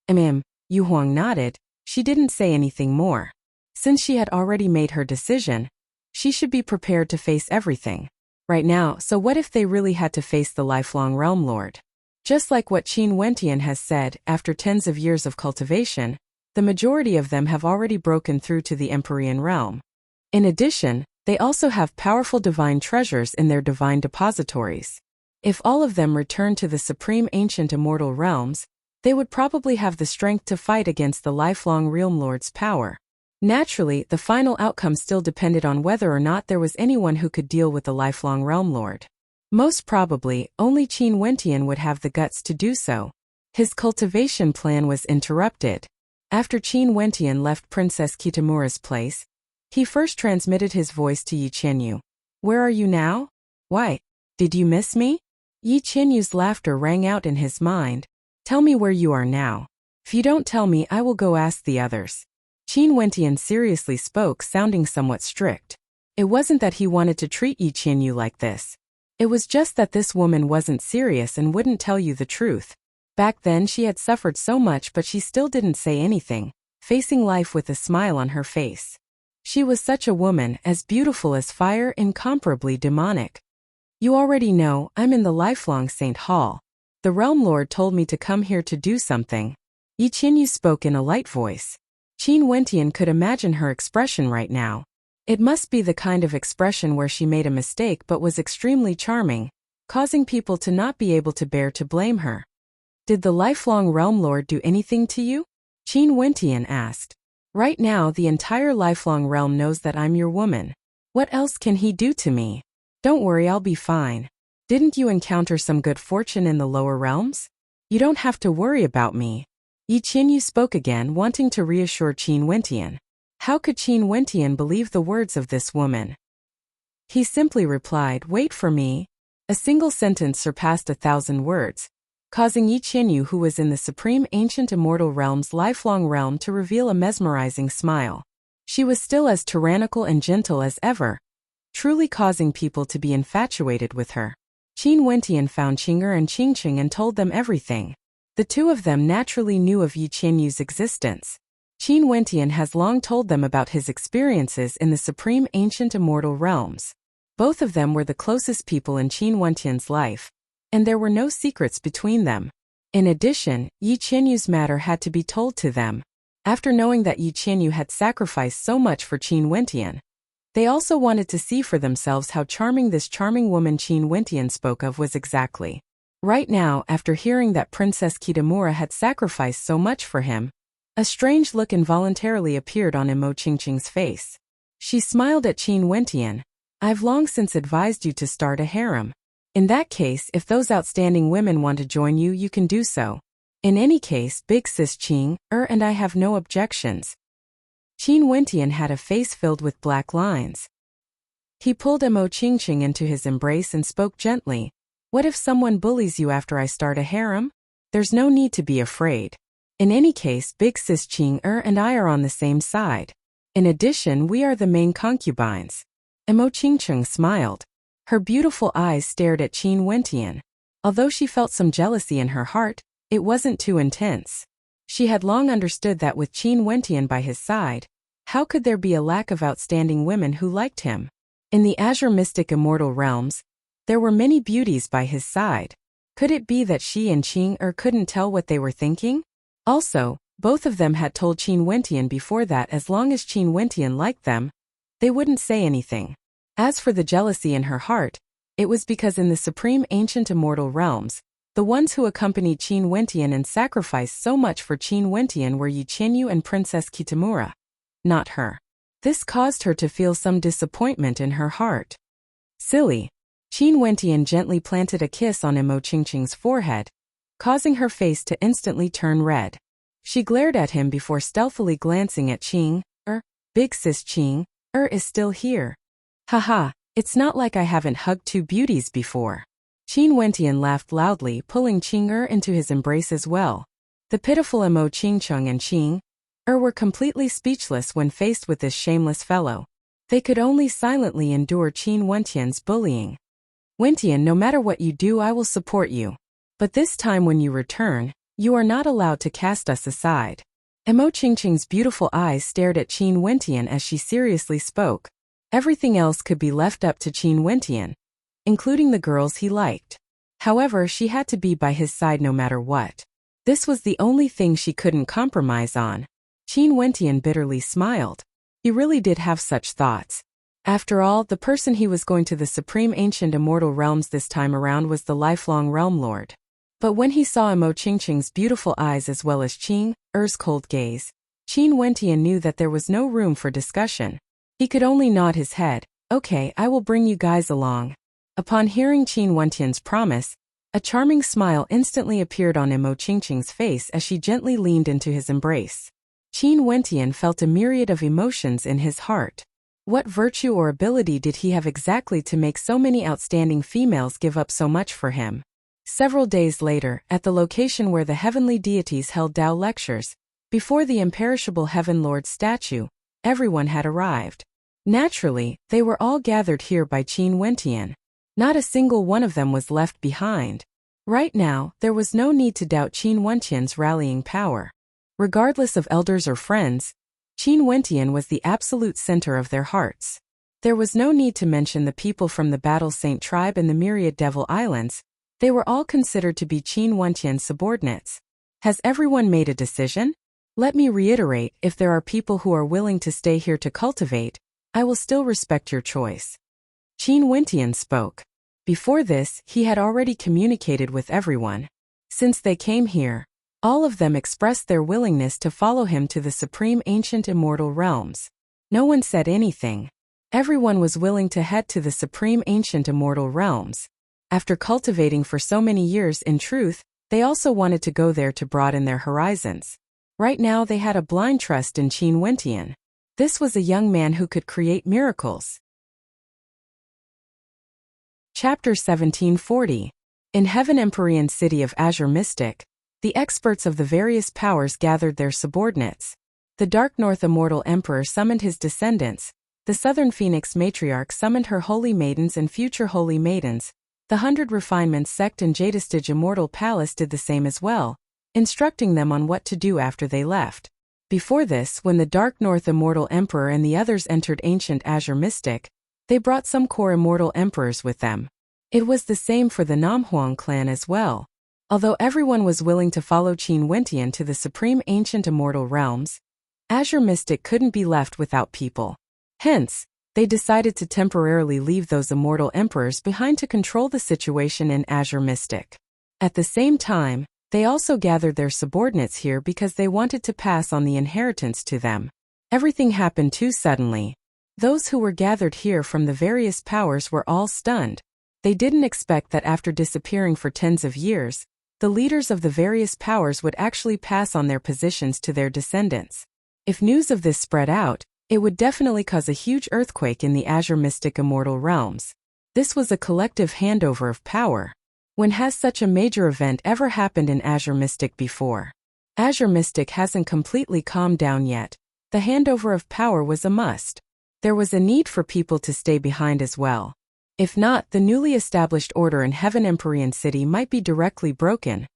Yu Huang nodded. She didn't say anything more. Since she had already made her decision, she should be prepared to face everything. Right now, so what if they really had to face the lifelong Realm Lord? Just like what Qin Wentian has said, after tens of years of cultivation, the majority of them have already broken through to the Empyrean realm. In addition, they also have powerful divine treasures in their divine depositories. If all of them return to the supreme ancient immortal realms, they would probably have the strength to fight against the lifelong Realm Lord's power. Naturally, the final outcome still depended on whether or not there was anyone who could deal with the lifelong Realm Lord. Most probably, only Qin Wentian would have the guts to do so. His cultivation plan was interrupted. After Qin Wentian left Princess Kitamura's place, he first transmitted his voice to Yi Qianyu. "Where are you now? Why? Did you miss me?" Yi Qianyu's laughter rang out in his mind. "Tell me where you are now. If you don't tell me, I will go ask the others." Qin Wentian seriously spoke, sounding somewhat strict. It wasn't that he wanted to treat Yi Qianyu like this. It was just that this woman wasn't serious and wouldn't tell you the truth. Back then she had suffered so much, but she still didn't say anything, facing life with a smile on her face. She was such a woman, as beautiful as fire, incomparably demonic. "You already know, I'm in the lifelong Saint Hall. The Realm Lord told me to come here to do something." Yi Qianyu spoke in a light voice. Qin Wentian could imagine her expression right now. It must be the kind of expression where she made a mistake but was extremely charming, causing people to not be able to bear to blame her. "Did the lifelong Realm Lord do anything to you?" Qin Wentian asked. "Right now the entire lifelong realm knows that I'm your woman. What else can he do to me? Don't worry, I'll be fine. Didn't you encounter some good fortune in the lower realms? You don't have to worry about me." Yi Qianyu spoke again, wanting to reassure Qin Wentian. How could Qin Wentian believe the words of this woman? He simply replied, "Wait for me." A single sentence surpassed 1,000 words, causing Yi Qianyu, who was in the supreme ancient immortal realm's lifelong realm, to reveal a mesmerizing smile. She was still as tyrannical and gentle as ever, truly causing people to be infatuated with her. Qin Wentian found Qing'er and Qingqing and told them everything. The two of them naturally knew of Yi Qianyu's existence. Qin Wentian has long told them about his experiences in the supreme ancient immortal realms. Both of them were the closest people in Qin Wentian's life, and there were no secrets between them. In addition, Yi Qianyu's matter had to be told to them. After knowing that Yi Qianyu had sacrificed so much for Qin Wentian, they also wanted to see for themselves how charming this charming woman Qin Wentian spoke of was exactly. Right now, after hearing that Princess Kitamura had sacrificed so much for him, a strange look involuntarily appeared on Imo Qingqing's face. She smiled at Qin Wentian. "I've long since advised you to start a harem. In that case, if those outstanding women want to join you, you can do so. In any case, big sis Qing'er and I have no objections." Qin Wentian had a face filled with black lines. He pulled Imo Qingqing into his embrace and spoke gently. "What if someone bullies you after I start a harem? There's no need to be afraid. In any case, big sis Qing'er and I are on the same side. In addition, we are the main concubines." Imo Qingqing smiled. Her beautiful eyes stared at Qin Wentian. Although she felt some jealousy in her heart, it wasn't too intense. She had long understood that with Qin Wentian by his side, how could there be a lack of outstanding women who liked him? In the Azure Mystic Immortal Realms, there were many beauties by his side. Could it be that she and Qing'er couldn't tell what they were thinking? Also, both of them had told Qin Wentian before that as long as Qin Wentian liked them, they wouldn't say anything. As for the jealousy in her heart, it was because in the supreme ancient immortal realms, the ones who accompanied Qin Wentian and sacrificed so much for Qin Wentian were Yi Qianyu and Princess Kitamura, not her. This caused her to feel some disappointment in her heart. "Silly." Qin Wentian gently planted a kiss on Imo Qingqing's forehead, causing her face to instantly turn red. She glared at him before stealthily glancing at Qing'er. "Big sis Qing'er is still here. Haha, it's not like I haven't hugged two beauties before." Qin Wentian laughed loudly, pulling Qing'er into his embrace as well. The pitiful Imo Qingqing and Qing'er were completely speechless when faced with this shameless fellow. They could only silently endure Qin Wentian's bullying. "Wentian, no matter what you do, I will support you. But this time when you return, you are not allowed to cast us aside." Imo Qingqing's beautiful eyes stared at Qin Wentian as she seriously spoke. Everything else could be left up to Qin Wentian, including the girls he liked. However, she had to be by his side no matter what. This was the only thing she couldn't compromise on. Qin Wentian bitterly smiled. He really did have such thoughts. After all, the person he was going to the supreme ancient immortal realms this time around was the lifelong Realm Lord. But when he saw Imo Qingqing's beautiful eyes as well as Qing Er's cold gaze, Qin Wentian knew that there was no room for discussion. He could only nod his head. Okay, I will bring you guys along. Upon hearing Qin Wentian's promise, a charming smile instantly appeared on Imo Qingqing's face as she gently leaned into his embrace. Qin Wentian felt a myriad of emotions in his heart. What virtue or ability did he have exactly to make so many outstanding females give up so much for him? Several days later, at the location where the heavenly deities held Tao lectures, before the imperishable Heaven Lord's statue, everyone had arrived. Naturally, they were all gathered here by Qin Wentian. Not a single one of them was left behind. Right now, there was no need to doubt Qin Wentian's rallying power. Regardless of elders or friends, Qin Wentian was the absolute center of their hearts. There was no need to mention the people from the Battle Saint tribe and the myriad Devil Islands. They were all considered to be Qin Wentian's subordinates. Has everyone made a decision? Let me reiterate, if there are people who are willing to stay here to cultivate, I will still respect your choice. Qin Wentian spoke. Before this, he had already communicated with everyone. Since they came here, all of them expressed their willingness to follow him to the supreme ancient immortal realms. No one said anything. Everyone was willing to head to the supreme ancient immortal realms. After cultivating for so many years, in truth, they also wanted to go there to broaden their horizons. Right now they had a blind trust in Qin Wentian. This was a young man who could create miracles. Chapter 1740. In Heaven Empyrean City of Azure Mystic, the experts of the various powers gathered their subordinates. The Dark North Immortal Emperor summoned his descendants. The Southern Phoenix Matriarch summoned her holy maidens and future holy maidens. The 100 Refinements Sect and Jadestige Immortal Palace did the same as well, instructing them on what to do after they left. Before this, when the Dark North Immortal Emperor and the others entered ancient Azure Mystic, they brought some core immortal emperors with them. It was the same for the Namhuang clan as well. Although everyone was willing to follow Qin Wentian to the supreme ancient immortal realms, Azure Mystic couldn't be left without people. Hence, they decided to temporarily leave those immortal emperors behind to control the situation in Azure Mystic. At the same time, they also gathered their subordinates here because they wanted to pass on the inheritance to them. Everything happened too suddenly. Those who were gathered here from the various powers were all stunned. They didn't expect that after disappearing for tens of years, the leaders of the various powers would actually pass on their positions to their descendants. If news of this spread out, it would definitely cause a huge earthquake in the Azure Mystic Immortal Realms. This was a collective handover of power. When has such a major event ever happened in Azure Mystic before? Azure Mystic hasn't completely calmed down yet. The handover of power was a must. There was a need for people to stay behind as well. If not, the newly established order in Heaven Empyrean City might be directly broken,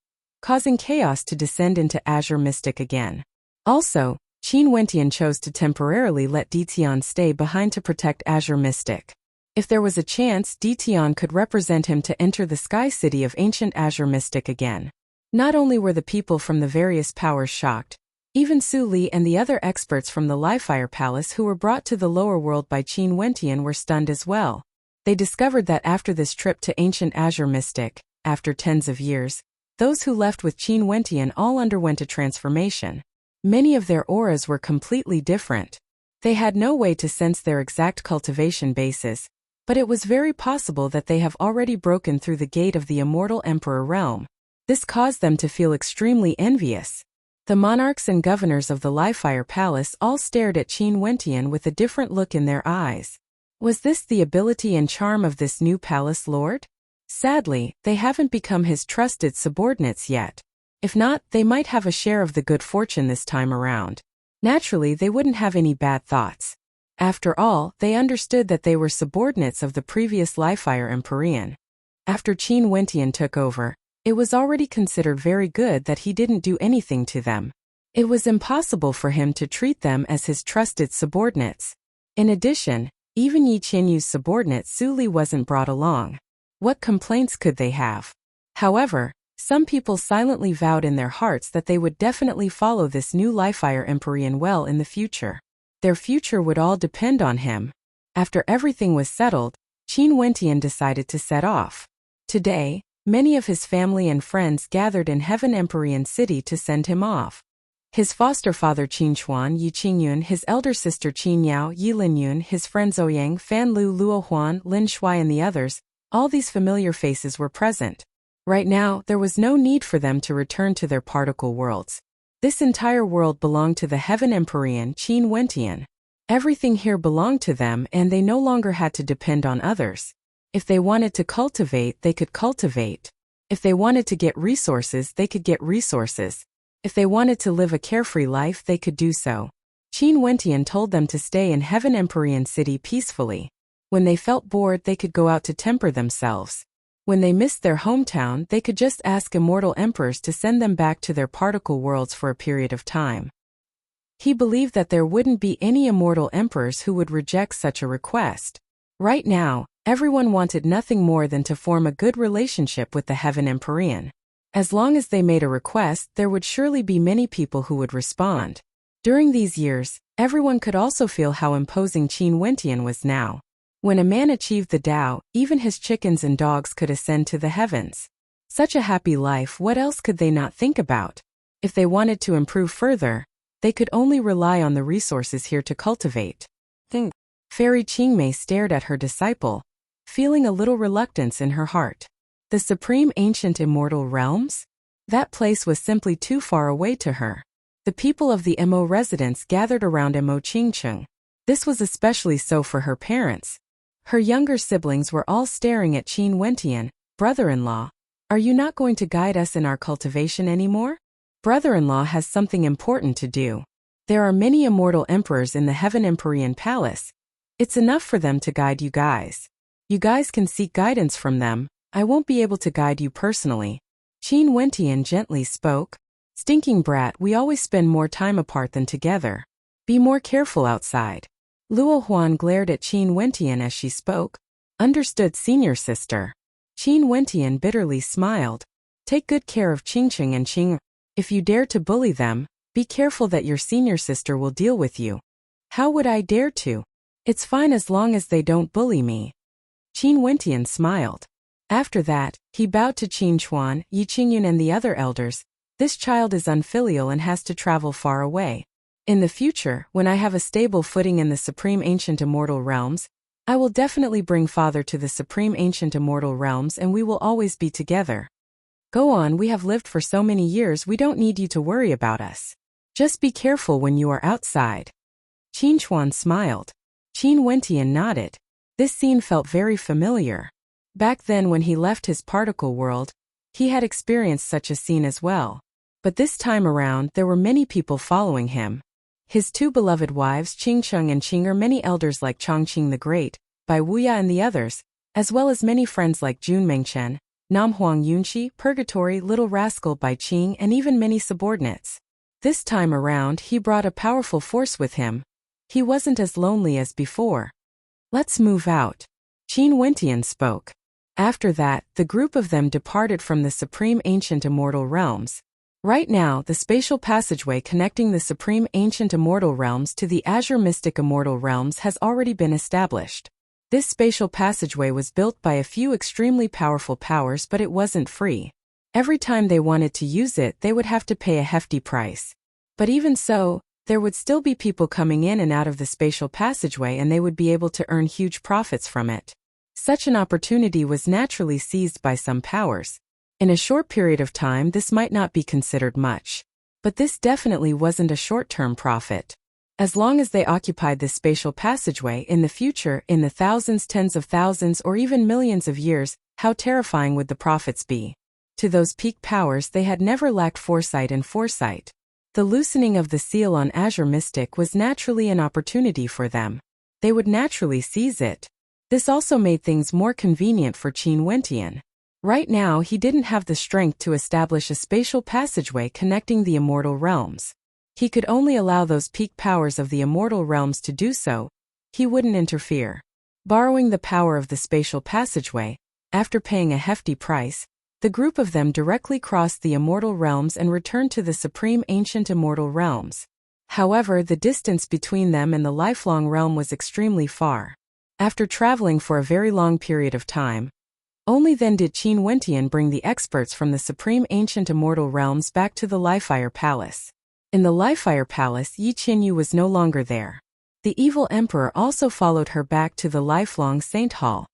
causing chaos to descend into Azure Mystic again. Also, Qin Wentian chose to temporarily let Ditian stay behind to protect Azure Mystic. If there was a chance, Ditian could represent him to enter the Sky City of ancient Azure Mystic again. Not only were the people from the various powers shocked, even Su Li and the other experts from the Livefire Palace who were brought to the lower world by Qin Wentian were stunned as well. They discovered that after this trip to ancient Azure Mystic, after tens of years, those who left with Qin Wentian all underwent a transformation. Many of their auras were completely different. They had no way to sense their exact cultivation bases, but it was very possible that they have already broken through the gate of the Immortal Emperor realm. This caused them to feel extremely envious. The monarchs and governors of the Livefire Palace all stared at Qin Wentian with a different look in their eyes. Was this the ability and charm of this new palace lord? Sadly, they haven't become his trusted subordinates yet. If not, they might have a share of the good fortune this time around. Naturally, they wouldn't have any bad thoughts. After all, they understood that they were subordinates of the previous Livefire Empyrean. After Qin Wentian took over, it was already considered very good that he didn't do anything to them. It was impossible for him to treat them as his trusted subordinates. In addition, even Yi Qianyu's subordinate Su Li wasn't brought along. What complaints could they have? However, some people silently vowed in their hearts that they would definitely follow this new Livefire Empyrean well in the future. Their future would all depend on him. After everything was settled, Qin Wentian decided to set off. Today, Many of his family and friends gathered in Heaven Empyrean City to send him off. His foster father Qinchuan Yi Qingyun, his elder sister Qinyao Yi Linyun, his friends Ouyang, Fan Lu, Luo Huan, Lin Shuai and the others, all these familiar faces were present. Right now, there was no need for them to return to their particle worlds. This entire world belonged to the Heaven Empyrean Qin Wentian. Everything here belonged to them and they no longer had to depend on others. If they wanted to cultivate, they could cultivate. If they wanted to get resources, they could get resources. If they wanted to live a carefree life, they could do so. Qin Wentian told them to stay in Heaven Empyrean City peacefully. When they felt bored, they could go out to temper themselves. When they missed their hometown, they could just ask immortal emperors to send them back to their particle worlds for a period of time. He believed that there wouldn't be any immortal emperors who would reject such a request. Right now, everyone wanted nothing more than to form a good relationship with the Heaven Empyrean. As long as they made a request, there would surely be many people who would respond. During these years, everyone could also feel how imposing Qin Wentian was now. When a man achieved the Tao, even his chickens and dogs could ascend to the heavens. Such a happy life, what else could they not think about? If they wanted to improve further, they could only rely on the resources here to cultivate. Think. Fairy Qingmei stared at her disciple, feeling a little reluctance in her heart. The supreme ancient immortal realms? That place was simply too far away to her. The people of the Mo residence gathered around Mo Qingcheng. This was especially so for her parents. Her younger siblings were all staring at Qin Wentian. Brother-in-law, are you not going to guide us in our cultivation anymore? Brother-in-law has something important to do. There are many immortal emperors in the Heaven Empyrean Palace. It's enough for them to guide you guys. You guys can seek guidance from them. I won't be able to guide you personally. Qin Wentian gently spoke. Stinking brat, we always spend more time apart than together. Be more careful outside. Luo Huan glared at Qin Wentian as she spoke. Understood, senior sister. Qin Wentian bitterly smiled. Take good care of Qingcheng and Qing. If you dare to bully them, be careful that your senior sister will deal with you. How would I dare to? It's fine as long as they don't bully me. Qin Wentian smiled. After that, he bowed to Qinchuan, Yi Qingyun and the other elders. This child is unfilial and has to travel far away. In the future, when I have a stable footing in the Supreme Ancient Immortal Realms, I will definitely bring father to the Supreme Ancient Immortal Realms and we will always be together. Go on, we have lived for so many years, we don't need you to worry about us. Just be careful when you are outside. Qinchuan smiled. Qin Wentian nodded. This scene felt very familiar. Back then when he left his particle world, he had experienced such a scene as well. But this time around there were many people following him. His two beloved wives Qingcheng and Qing'er, many elders like Chongqing the Great, Bai Wuya and the others, as well as many friends like Jun Mengchen, Namhuang Yunqi, Purgatory, Little Rascal Bai Qing and even many subordinates. This time around he brought a powerful force with him. He wasn't as lonely as before. Let's move out. Qin Wentian spoke. After that, the group of them departed from the Supreme Ancient Immortal Realms. Right now, the spatial passageway connecting the Supreme Ancient Immortal Realms to the Azure Mystic Immortal Realms has already been established. This spatial passageway was built by a few extremely powerful powers, but it wasn't free. Every time they wanted to use it, they would have to pay a hefty price. But even so, there would still be people coming in and out of the spatial passageway and they would be able to earn huge profits from it. Such an opportunity was naturally seized by some powers. In a short period of time this might not be considered much. But this definitely wasn't a short-term profit. As long as they occupied this spatial passageway in the future, in the thousands, tens of thousands, or even millions of years, how terrifying would the profits be? To those peak powers they had never lacked foresight and foresight. The loosening of the seal on Azure Mystic was naturally an opportunity for them. They would naturally seize it. This also made things more convenient for Qin Wentian. Right now he didn't have the strength to establish a spatial passageway connecting the immortal realms. He could only allow those peak powers of the immortal realms to do so. He wouldn't interfere. Borrowing the power of the spatial passageway, after paying a hefty price, the group of them directly crossed the immortal realms and returned to the Supreme Ancient Immortal Realms. However, the distance between them and the lifelong realm was extremely far. After traveling for a very long period of time, Only then did Qin Wentian bring the experts from the supreme ancient immortal realms back to the Lifefire Palace. In the Lifefire Palace, Yi Qinyu was no longer there. The evil emperor also followed her back to the lifelong Saint Hall.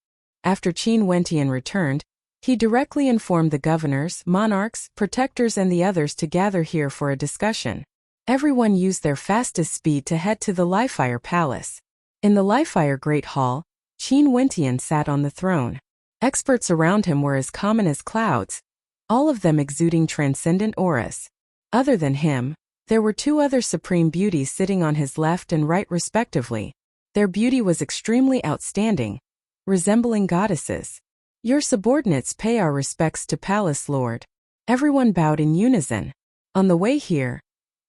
After Qin Wentian returned, he directly informed the governors, monarchs, protectors and the others to gather here for a discussion. Everyone used their fastest speed to head to the Lifefire Palace. In the Lifefire Great Hall, Qin Wentian sat on the throne. Experts around him were as common as clouds, all of them exuding transcendent auras. Other than him, there were two other supreme beauties sitting on his left and right respectively. Their beauty was extremely outstanding, resembling goddesses. Your subordinates pay our respects to Palace Lord. Everyone bowed in unison. On the way here,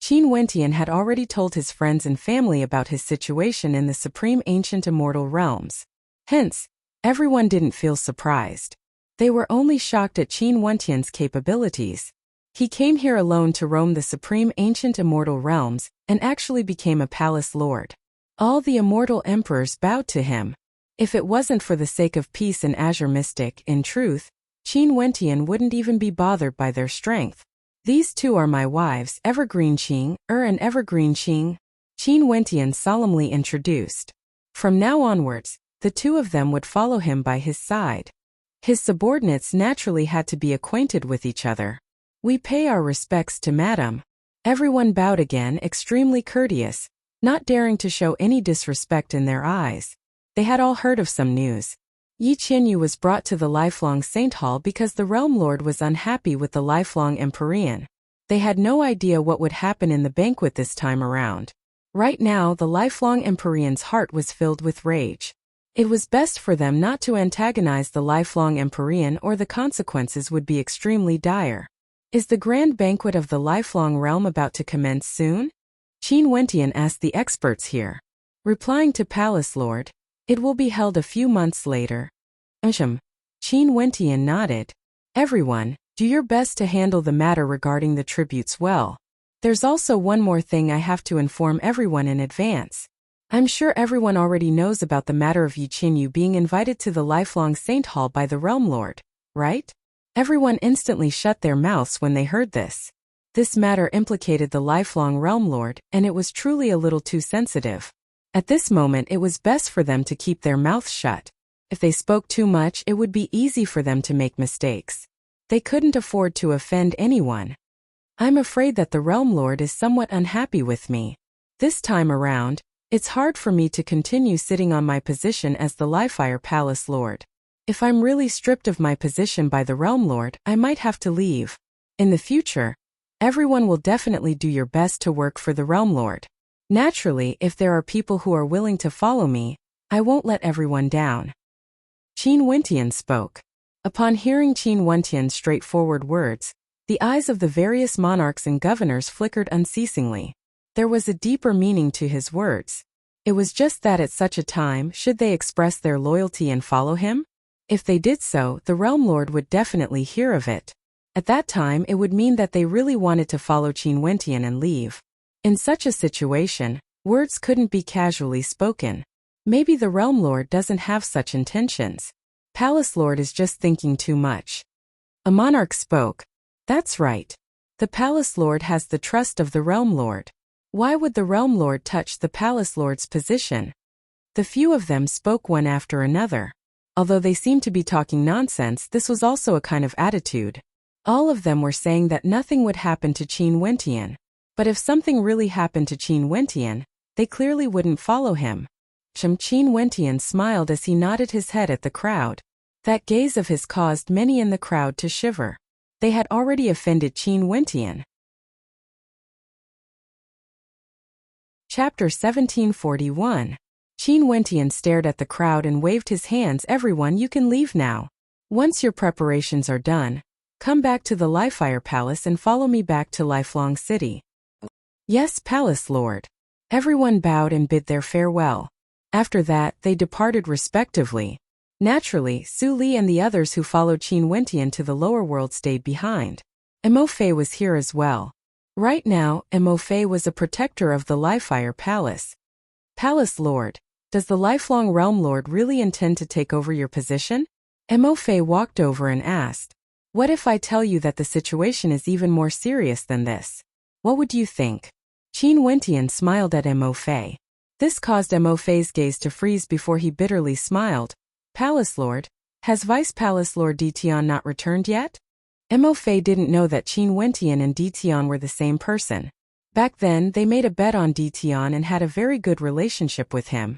Qin Wentian had already told his friends and family about his situation in the supreme ancient immortal realms. Hence, everyone didn't feel surprised. They were only shocked at Qin Wentian's capabilities. He came here alone to roam the supreme ancient immortal realms and actually became a palace lord. All the immortal emperors bowed to him. If it wasn't for the sake of peace and Azure Mystic, in truth, Qin Wentian wouldn't even be bothered by their strength. These two are my wives, Evergreen Qing, and Evergreen Qing, Qin Wentian solemnly introduced. From now onwards, the two of them would follow him by his side. His subordinates naturally had to be acquainted with each other. We pay our respects to Madam. Everyone bowed again, extremely courteous, not daring to show any disrespect in their eyes. They had all heard of some news. Yi Qinyu was brought to the lifelong Saint Hall because the Realm Lord was unhappy with the lifelong Empyrean. They had no idea what would happen in the banquet this time around. Right now, the lifelong Empyrean's heart was filled with rage. It was best for them not to antagonize the lifelong Empyrean or the consequences would be extremely dire. Is the grand banquet of the lifelong realm about to commence soon? Qin Wentian asked the experts here. Replying to Palace Lord, it will be held a few months later. Qin Wentian nodded. Everyone, do your best to handle the matter regarding the tributes well. There's also one more thing I have to inform everyone in advance. I'm sure everyone already knows about the matter of Yi Qinyu being invited to the lifelong Saint Hall by the Realm Lord, right? Everyone instantly shut their mouths when they heard this. This matter implicated the lifelong Realm Lord, and it was truly a little too sensitive. At this moment it was best for them to keep their mouths shut. If they spoke too much, it would be easy for them to make mistakes. They couldn't afford to offend anyone. I'm afraid that the Realm Lord is somewhat unhappy with me. This time around, it's hard for me to continue sitting on my position as the Lifefire Palace Lord. If I'm really stripped of my position by the Realm Lord, I might have to leave. In the future, everyone will definitely do your best to work for the Realm Lord. Naturally, if there are people who are willing to follow me, I won't let everyone down. Qin Wentian spoke. Upon hearing Qin Wentian's straightforward words, the eyes of the various monarchs and governors flickered unceasingly. There was a deeper meaning to his words. It was just that at such a time, should they express their loyalty and follow him? If they did so, the Realm Lord would definitely hear of it. At that time, it would mean that they really wanted to follow Qin Wentian and leave. In such a situation, words couldn't be casually spoken. Maybe the Realm Lord doesn't have such intentions. Palace Lord is just thinking too much. A monarch spoke. That's right. The Palace Lord has the trust of the Realm Lord. Why would the Realm Lord touch the Palace Lord's position? The few of them spoke one after another. Although they seemed to be talking nonsense, this was also a kind of attitude. All of them were saying that nothing would happen to Qin Wentian. But if something really happened to Qin Wentian, they clearly wouldn't follow him. Qin Wentian smiled as he nodded his head at the crowd. That gaze of his caused many in the crowd to shiver. They had already offended Qin Wentian. Chapter 1741. Qin Wentian stared at the crowd and waved his hands. Everyone, you can leave now. Once your preparations are done, come back to the Lifefire Palace and follow me back to Lifelong City. Yes, Palace Lord. Everyone bowed and bid their farewell. After that, they departed respectively. Naturally, Su Li and the others who followed Qin Wentian to the lower world stayed behind. Mo Fei was here as well. Right now, Mo Fei was a protector of the Lifefire Palace. Palace Lord, does the lifelong Realm Lord really intend to take over your position? Mo walked over and asked, "What if I tell you that the situation is even more serious than this? What would you think?" Qin Wentian smiled at Mo. This caused Mo's gaze to freeze before he bitterly smiled. "Palace Lord, has Vice Palace Lord Ditian not returned yet?" Mo didn't know that Qin Wentian and Ditian were the same person. Back then, they made a bet on Ditian and had a very good relationship with him.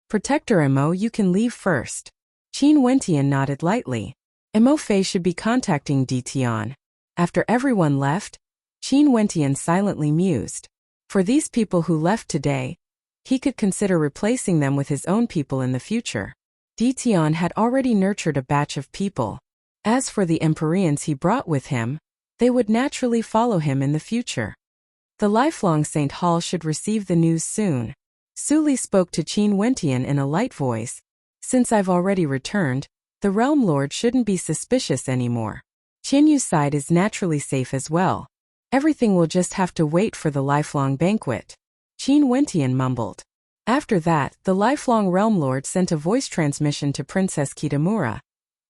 "Protector Mo, you can leave first." Qin Wentian nodded lightly. Mo should be contacting Ditian. After everyone left, Qin Wentian silently mused. For these people who left today, he could consider replacing them with his own people in the future. Ditian had already nurtured a batch of people. As for the Empyreans he brought with him, they would naturally follow him in the future. The lifelong Saint Hall should receive the news soon. Suli spoke to Qin Wentian in a light voice. "Since I've already returned, the Realm Lord shouldn't be suspicious anymore. Qin Yu's side is naturally safe as well. Everything will just have to wait for the lifelong banquet." Qin Wentian mumbled. After that, the lifelong Realm Lord sent a voice transmission to Princess Kitamura,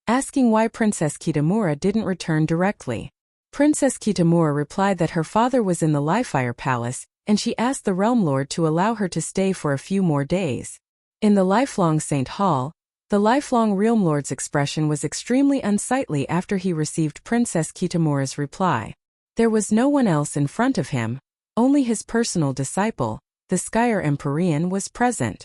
asking why Princess Kitamura didn't return directly. Princess Kitamura replied that her father was in the Lifefire Palace, and she asked the Realm Lord to allow her to stay for a few more days. In the lifelong Saint Hall, the lifelong Realm Lord's expression was extremely unsightly after he received Princess Kitamura's reply. There was no one else in front of him, only his personal disciple, the Skyer Empyrean, was present.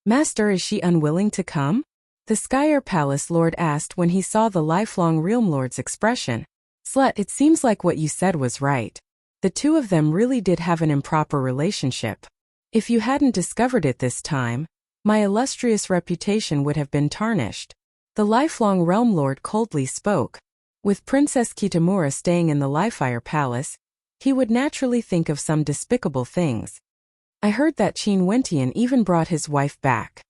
"Master, is she unwilling to come?" the Skyer Palace Lord asked when he saw the lifelong Realm Lord's expression. "Slut, it seems like what you said was right. The two of them really did have an improper relationship. If you hadn't discovered it this time, my illustrious reputation would have been tarnished." The lifelong Realm Lord coldly spoke. With Princess Kitamura staying in the Lifefire Palace, he would naturally think of some despicable things. "I heard that Qin Wentian even brought his wife back.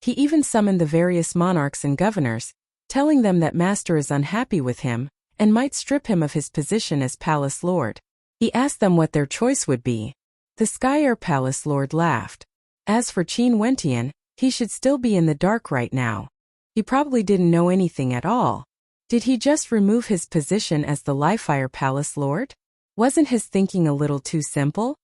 He even summoned the various monarchs and governors, telling them that Master is unhappy with him and might strip him of his position as Palace Lord. He asked them what their choice would be." The Skyer Palace Lord laughed. As for Qin Wentian, he should still be in the dark right now. He probably didn't know anything at all. Did he just remove his position as the Lifefire Palace Lord? Wasn't his thinking a little too simple?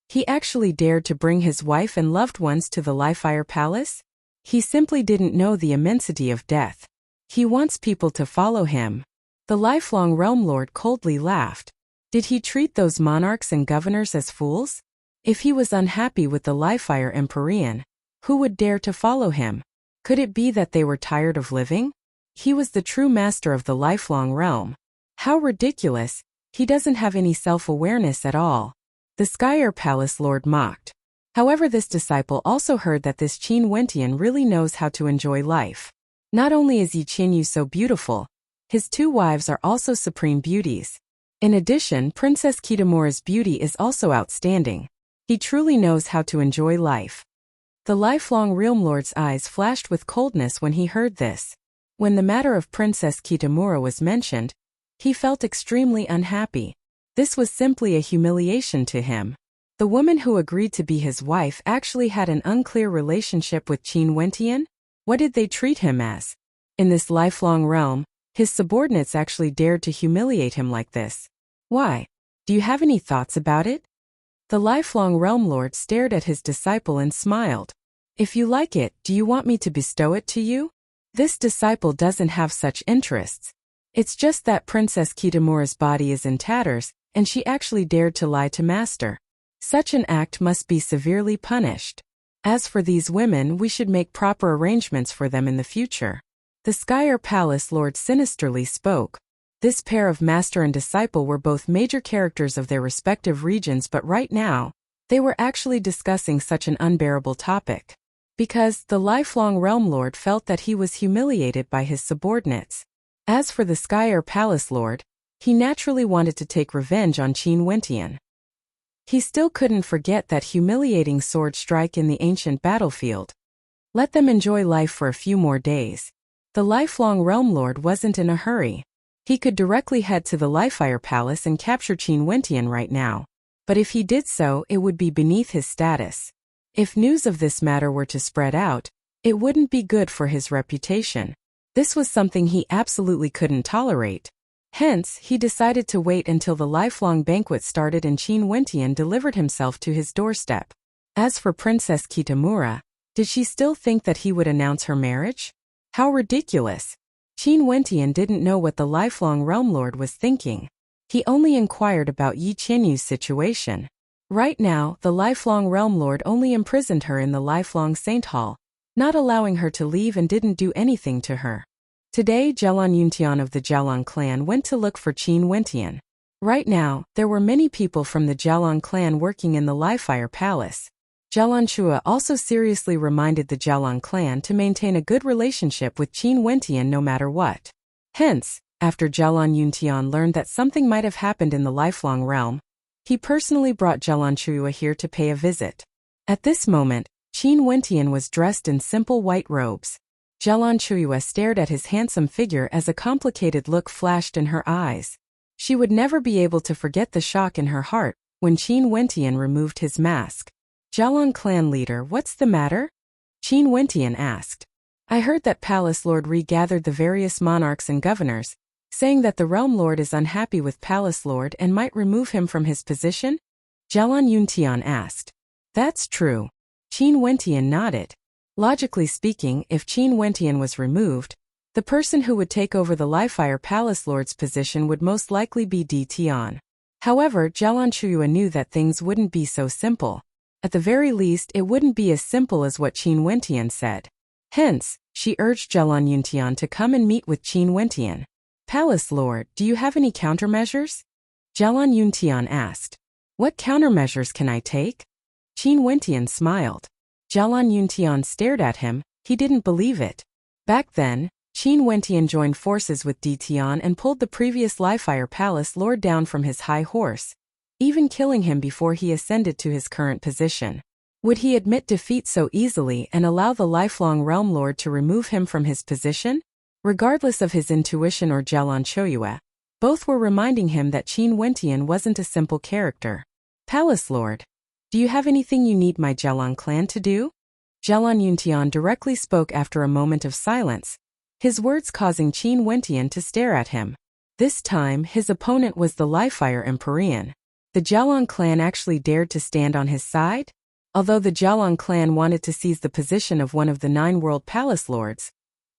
He actually dared to bring his wife and loved ones to the Lifefire Palace? He simply didn't know the immensity of death. He wants people to follow him. The lifelong Realm Lord coldly laughed. Did he treat those monarchs and governors as fools? If he was unhappy with the Lifefire Empyrean, who would dare to follow him? Could it be that they were tired of living? He was the true master of the lifelong realm. How ridiculous, he doesn't have any self-awareness at all. The Skyer Palace Lord mocked. However, this disciple also heard that this Qin Wentian really knows how to enjoy life. Not only is Qin Yu so beautiful, his two wives are also supreme beauties. In addition, Princess Kitamura's beauty is also outstanding. He truly knows how to enjoy life. The lifelong Realm Lord's eyes flashed with coldness when he heard this. When the matter of Princess Kitamura was mentioned, he felt extremely unhappy. This was simply a humiliation to him. The woman who agreed to be his wife actually had an unclear relationship with Qin Wentian? What did they treat him as? In this lifelong realm, his subordinates actually dared to humiliate him like this. Why? Do you have any thoughts about it? The lifelong Realm Lord stared at his disciple and smiled. If you like it, do you want me to bestow it to you? This disciple doesn't have such interests. It's just that Princess Kitamura's body is in tatters, and she actually dared to lie to Master. Such an act must be severely punished. As for these women, we should make proper arrangements for them in the future. The Skyer Palace Lord sinisterly spoke. This pair of master and disciple were both major characters of their respective regions, but right now, they were actually discussing such an unbearable topic. Because the lifelong Realm Lord felt that he was humiliated by his subordinates. As for the Skyer Palace Lord, he naturally wanted to take revenge on Qin Wentian. He still couldn't forget that humiliating sword strike in the ancient battlefield. Let them enjoy life for a few more days. The lifelong Realm Lord wasn't in a hurry. He could directly head to the Lifefire Palace and capture Qin Wentian right now. But if he did so, it would be beneath his status. If news of this matter were to spread out, it wouldn't be good for his reputation. This was something he absolutely couldn't tolerate. Hence, he decided to wait until the lifelong banquet started and Qin Wentian delivered himself to his doorstep. As for Princess Kitamura, did she still think that he would announce her marriage? How ridiculous! Qin Wentian didn't know what the lifelong realm lord was thinking. He only inquired about Yi Qianyu's situation. Right now, the lifelong realm lord only imprisoned her in the lifelong saint hall, not allowing her to leave, and didn't do anything to her. Today, Jialan Yuntian of the Jialan clan went to look for Qin Wentian. Right now, there were many people from the Jialan clan working in the Livefire Palace. Jialan Chua also seriously reminded the Jialan clan to maintain a good relationship with Qin Wentian no matter what. Hence, after Jialan Yuntian learned that something might have happened in the lifelong realm, he personally brought Jialan Chua here to pay a visit. At this moment, Qin Wentian was dressed in simple white robes. Jialan Chua stared at his handsome figure as a complicated look flashed in her eyes. She would never be able to forget the shock in her heart when Qin Wentian removed his mask. Jialan clan leader, what's the matter? Qin Wentian asked. I heard that Palace Lord regathered the various monarchs and governors, saying that the Realm Lord is unhappy with Palace Lord and might remove him from his position? Jialan Yuntian asked. That's true. Qin Wentian nodded. Logically speaking, if Qin Wentian was removed, the person who would take over the Livefire Palace Lord's position would most likely be Di Tian. However, Jialan Chua knew that things wouldn't be so simple. At the very least, it wouldn't be as simple as what Qin Wentian said. Hence, she urged Jialan Yuntian to come and meet with Qin Wentian. Palace Lord, do you have any countermeasures? Jialan Yuntian asked. What countermeasures can I take? Qin Wentian smiled. Jialan Yuntian stared at him. He didn't believe it. Back then, Qin Wentian joined forces with Di Tian and pulled the previous Livefire Palace Lord down from his high horse, even killing him before he ascended to his current position. Would he admit defeat so easily and allow the lifelong Realm Lord to remove him from his position? Regardless of his intuition or Jialan Chua, both were reminding him that Qin Wentian wasn't a simple character. Palace Lord, do you have anything you need my Jialan clan to do? Jialan Yuntian directly spoke after a moment of silence, his words causing Qin Wentian to stare at him. This time, his opponent was the Livefire Empyrean. The Jialan clan actually dared to stand on his side? Although the Jialan clan wanted to seize the position of one of the 9 world palace lords,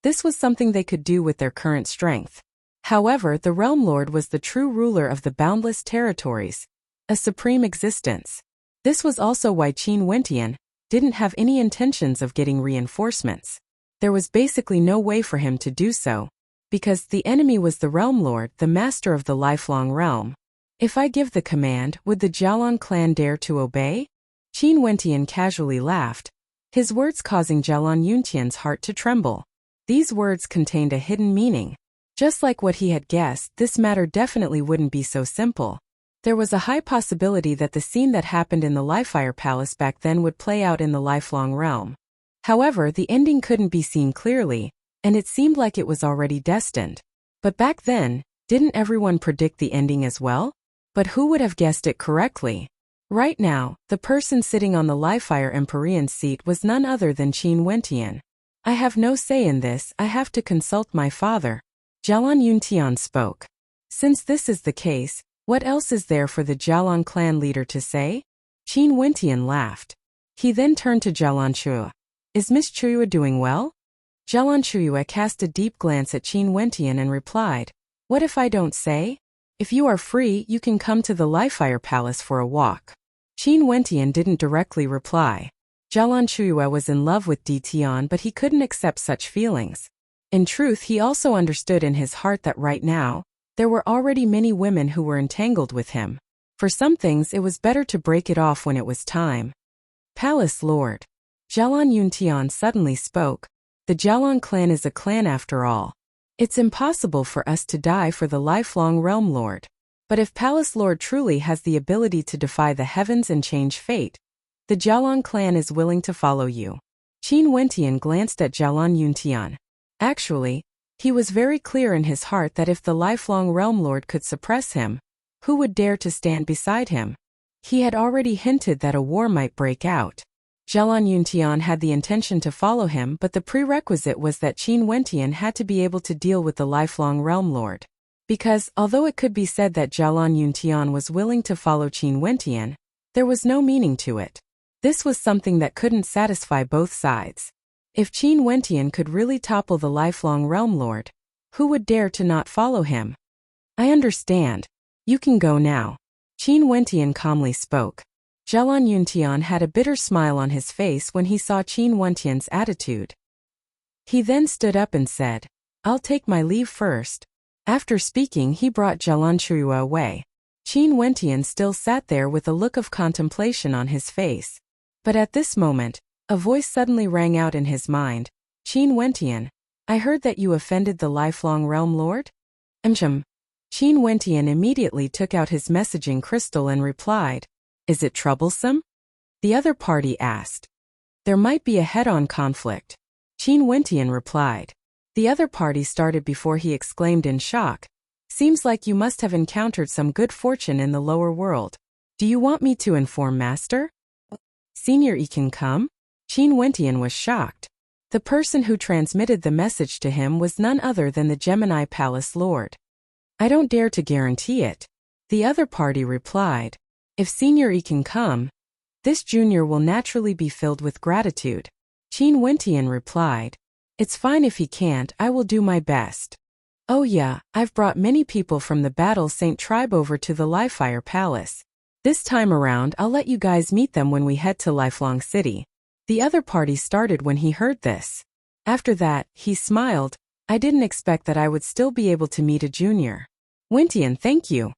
this was something they could do with their current strength. However, the Realm Lord was the true ruler of the boundless territories, a supreme existence. This was also why Qin Wentian didn't have any intentions of getting reinforcements. There was basically no way for him to do so, because the enemy was the Realm Lord, the master of the lifelong realm. If I give the command, would the Jialan clan dare to obey? Qin Wentian casually laughed, his words causing Jialan Yuntian's heart to tremble. These words contained a hidden meaning. Just like what he had guessed, this matter definitely wouldn't be so simple. There was a high possibility that the scene that happened in the Livefire Palace back then would play out in the lifelong realm. However, the ending couldn't be seen clearly, and it seemed like it was already destined. But back then, didn't everyone predict the ending as well? But who would have guessed it correctly? Right now, the person sitting on the Livefire Empyrean seat was none other than Qin Wentian. I have no say in this, I have to consult my father. Jialan Yuntian spoke. Since this is the case, what else is there for the Jialan clan leader to say? Qin Wentian laughed. He then turned to Jialan Chua. Is Miss Chua doing well? Jialan Chua cast a deep glance at Qin Wentian and replied, What if I don't say? If you are free, you can come to the Livefire Palace for a walk. Qin Wentian didn't directly reply. Jialan Chua was in love with Di Tian, but he couldn't accept such feelings. In truth, he also understood in his heart that right now, there were already many women who were entangled with him. For some things, it was better to break it off when it was time. Palace Lord. Jialan Yuntian suddenly spoke. The Jialan clan is a clan after all. It's impossible for us to die for the lifelong Realm Lord. But if Palace Lord truly has the ability to defy the heavens and change fate, the Jialan clan is willing to follow you. Qin Wentian glanced at Jialan Yuntian. Actually, he was very clear in his heart that if the lifelong Realm Lord could suppress him, who would dare to stand beside him? He had already hinted that a war might break out. Zhelan Yuntian had the intention to follow him, but the prerequisite was that Qin Wentian had to be able to deal with the lifelong Realm Lord. Because, although it could be said that Zhelan Yuntian was willing to follow Qin Wentian, there was no meaning to it. This was something that couldn't satisfy both sides. If Qin Wentian could really topple the lifelong Realm Lord, who would dare to not follow him? I understand. You can go now. Qin Wentian calmly spoke. Zhelan Yuntian had a bitter smile on his face when he saw Qin Wentian's attitude. He then stood up and said, "I'll take my leave first." After speaking, he brought Zhelan Chuya away. Qin Wentian still sat there with a look of contemplation on his face. But at this moment, a voice suddenly rang out in his mind. "Qin Wentian, I heard that you offended the lifelong Realm Lord?" Qin Wentian immediately took out his messaging crystal and replied, "Is it troublesome?" The other party asked. "There might be a head-on conflict." Qin Wentian replied. The other party started before he exclaimed in shock, "Seems like you must have encountered some good fortune in the lower world. Do you want me to inform Master? Senior Yi can come?" Qin Wentian was shocked. The person who transmitted the message to him was none other than the Gemini Palace Lord. "I don't dare to guarantee it." The other party replied. "If Senior Yi can come, this junior will naturally be filled with gratitude." Qin Wentian replied, "It's fine if he can't, I will do my best." "Oh yeah, I've brought many people from the Battle Saint tribe over to the Livefire Palace. This time around I'll let you guys meet them when we head to Lifelong City." The other party started when he heard this. After that, he smiled. "I didn't expect that I would still be able to meet a junior. Wentian, thank you."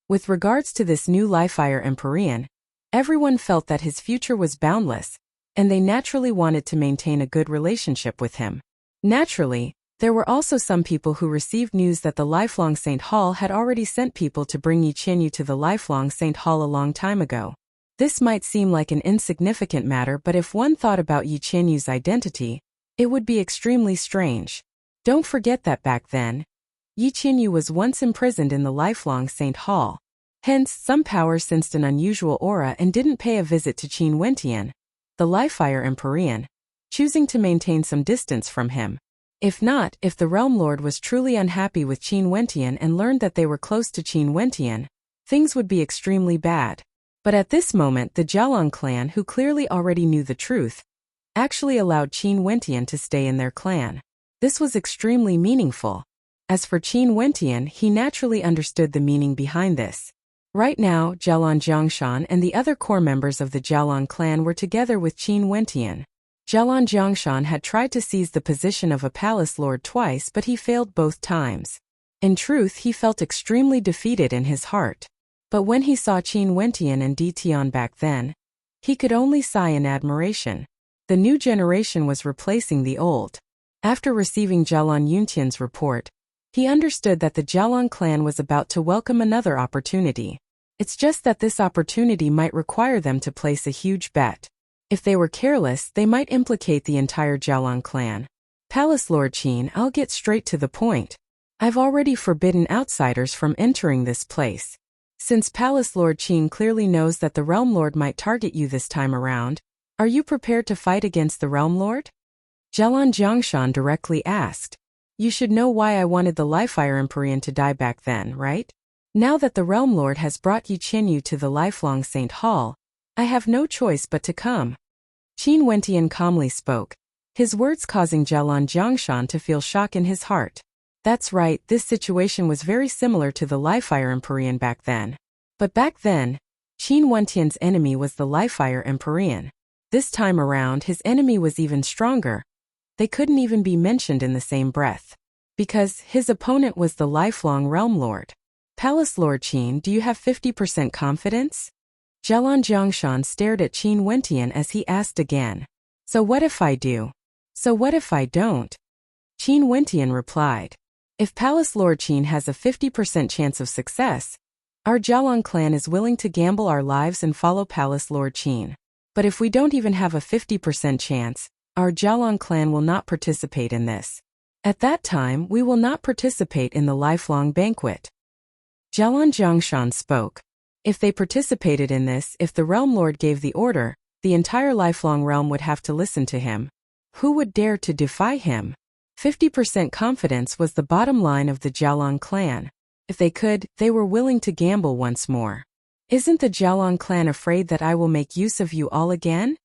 With regards to this new Livefire Empyrean, everyone felt that his future was boundless, and they naturally wanted to maintain a good relationship with him. Naturally, there were also some people who received news that the Lifelong Saint Hall had already sent people to bring Yi Qianyu to the Lifelong Saint Hall a long time ago. This might seem like an insignificant matter, but if one thought about Yi Qianyu's identity, it would be extremely strange. Don't forget that back then, Yi Qianyu was once imprisoned in the Lifelong Saint Hall. Hence, some power sensed an unusual aura and didn't pay a visit to Qin Wentian, the Livefire Empyrean, choosing to maintain some distance from him. If not, if the Realm Lord was truly unhappy with Qin Wentian and learned that they were close to Qin Wentian, things would be extremely bad. But at this moment, the Jialang clan, who clearly already knew the truth, actually allowed Qin Wentian to stay in their clan. This was extremely meaningful. As for Qin Wentian, he naturally understood the meaning behind this. Right now, Jialan Jiangshan and the other core members of the Jialang clan were together with Qin Wentian. Jialan Jiangshan had tried to seize the position of a palace lord twice, but he failed both times. In truth, he felt extremely defeated in his heart. But when he saw Qin Wentian and Di Tian back then, he could only sigh in admiration. The new generation was replacing the old. After receiving Jialan Yuntian's report, he understood that the Jialang clan was about to welcome another opportunity. It's just that this opportunity might require them to place a huge bet. If they were careless, they might implicate the entire Jialang clan. Palace Lord Qin, I'll get straight to the point. I've already forbidden outsiders from entering this place. Since Palace Lord Qin clearly knows that the Realm Lord might target you this time around, are you prepared to fight against the Realm Lord? Jialan Jiangshan directly asked. You should know why I wanted the Livefire Empyrean to die back then, right? Now that the Realm Lord has brought Yi Qianyu to the Lifelong Saint Hall, I have no choice but to come. Qin Wentian calmly spoke, his words causing Jialan Jiangshan to feel shock in his heart. That's right, this situation was very similar to the Livefire Empyrean back then. But back then, Qin Wentian's enemy was the Livefire Empyrean. This time around, his enemy was even stronger. They couldn't even be mentioned in the same breath. Because his opponent was the lifelong Realm Lord. Palace Lord Qin, do you have 50% confidence? Jialan Jiangshan stared at Qin Wentian as he asked again. So what if I do? So what if I don't? Qin Wentian replied. If Palace Lord Qin has a 50% chance of success, our Jialang clan is willing to gamble our lives and follow Palace Lord Qin. But if we don't even have a 50% chance, our Jialang clan will not participate in this. At that time, we will not participate in the lifelong banquet. Jialan Jiangshan spoke. If they participated in this, if the Realm Lord gave the order, the entire lifelong realm would have to listen to him. Who would dare to defy him? 50% confidence was the bottom line of the Jiaolong clan. If they could, they were willing to gamble once more. Isn't the Jiaolong clan afraid that I will make use of you all again?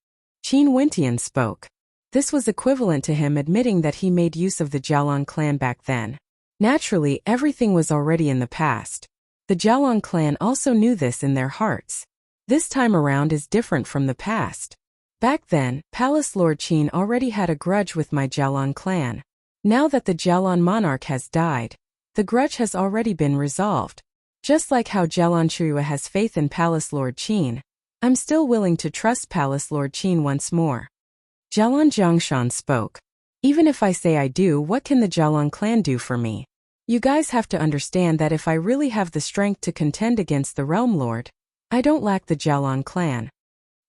Qin Wentian spoke. This was equivalent to him admitting that he made use of the Jiaolong clan back then. Naturally, everything was already in the past. The Jiaolong clan also knew this in their hearts. This time around is different from the past. Back then, Palace Lord Qin already had a grudge with my Jiaolong clan. Now that the Jiaolong monarch has died, the grudge has already been resolved. Just like how Jiaolong Chiyue has faith in Palace Lord Qin, I'm still willing to trust Palace Lord Qin once more. Jiaolong Zhongshan spoke. Even if I say I do, what can the Jiaolong clan do for me? You guys have to understand that if I really have the strength to contend against the Realm Lord, I don't lack the Jiaolong clan.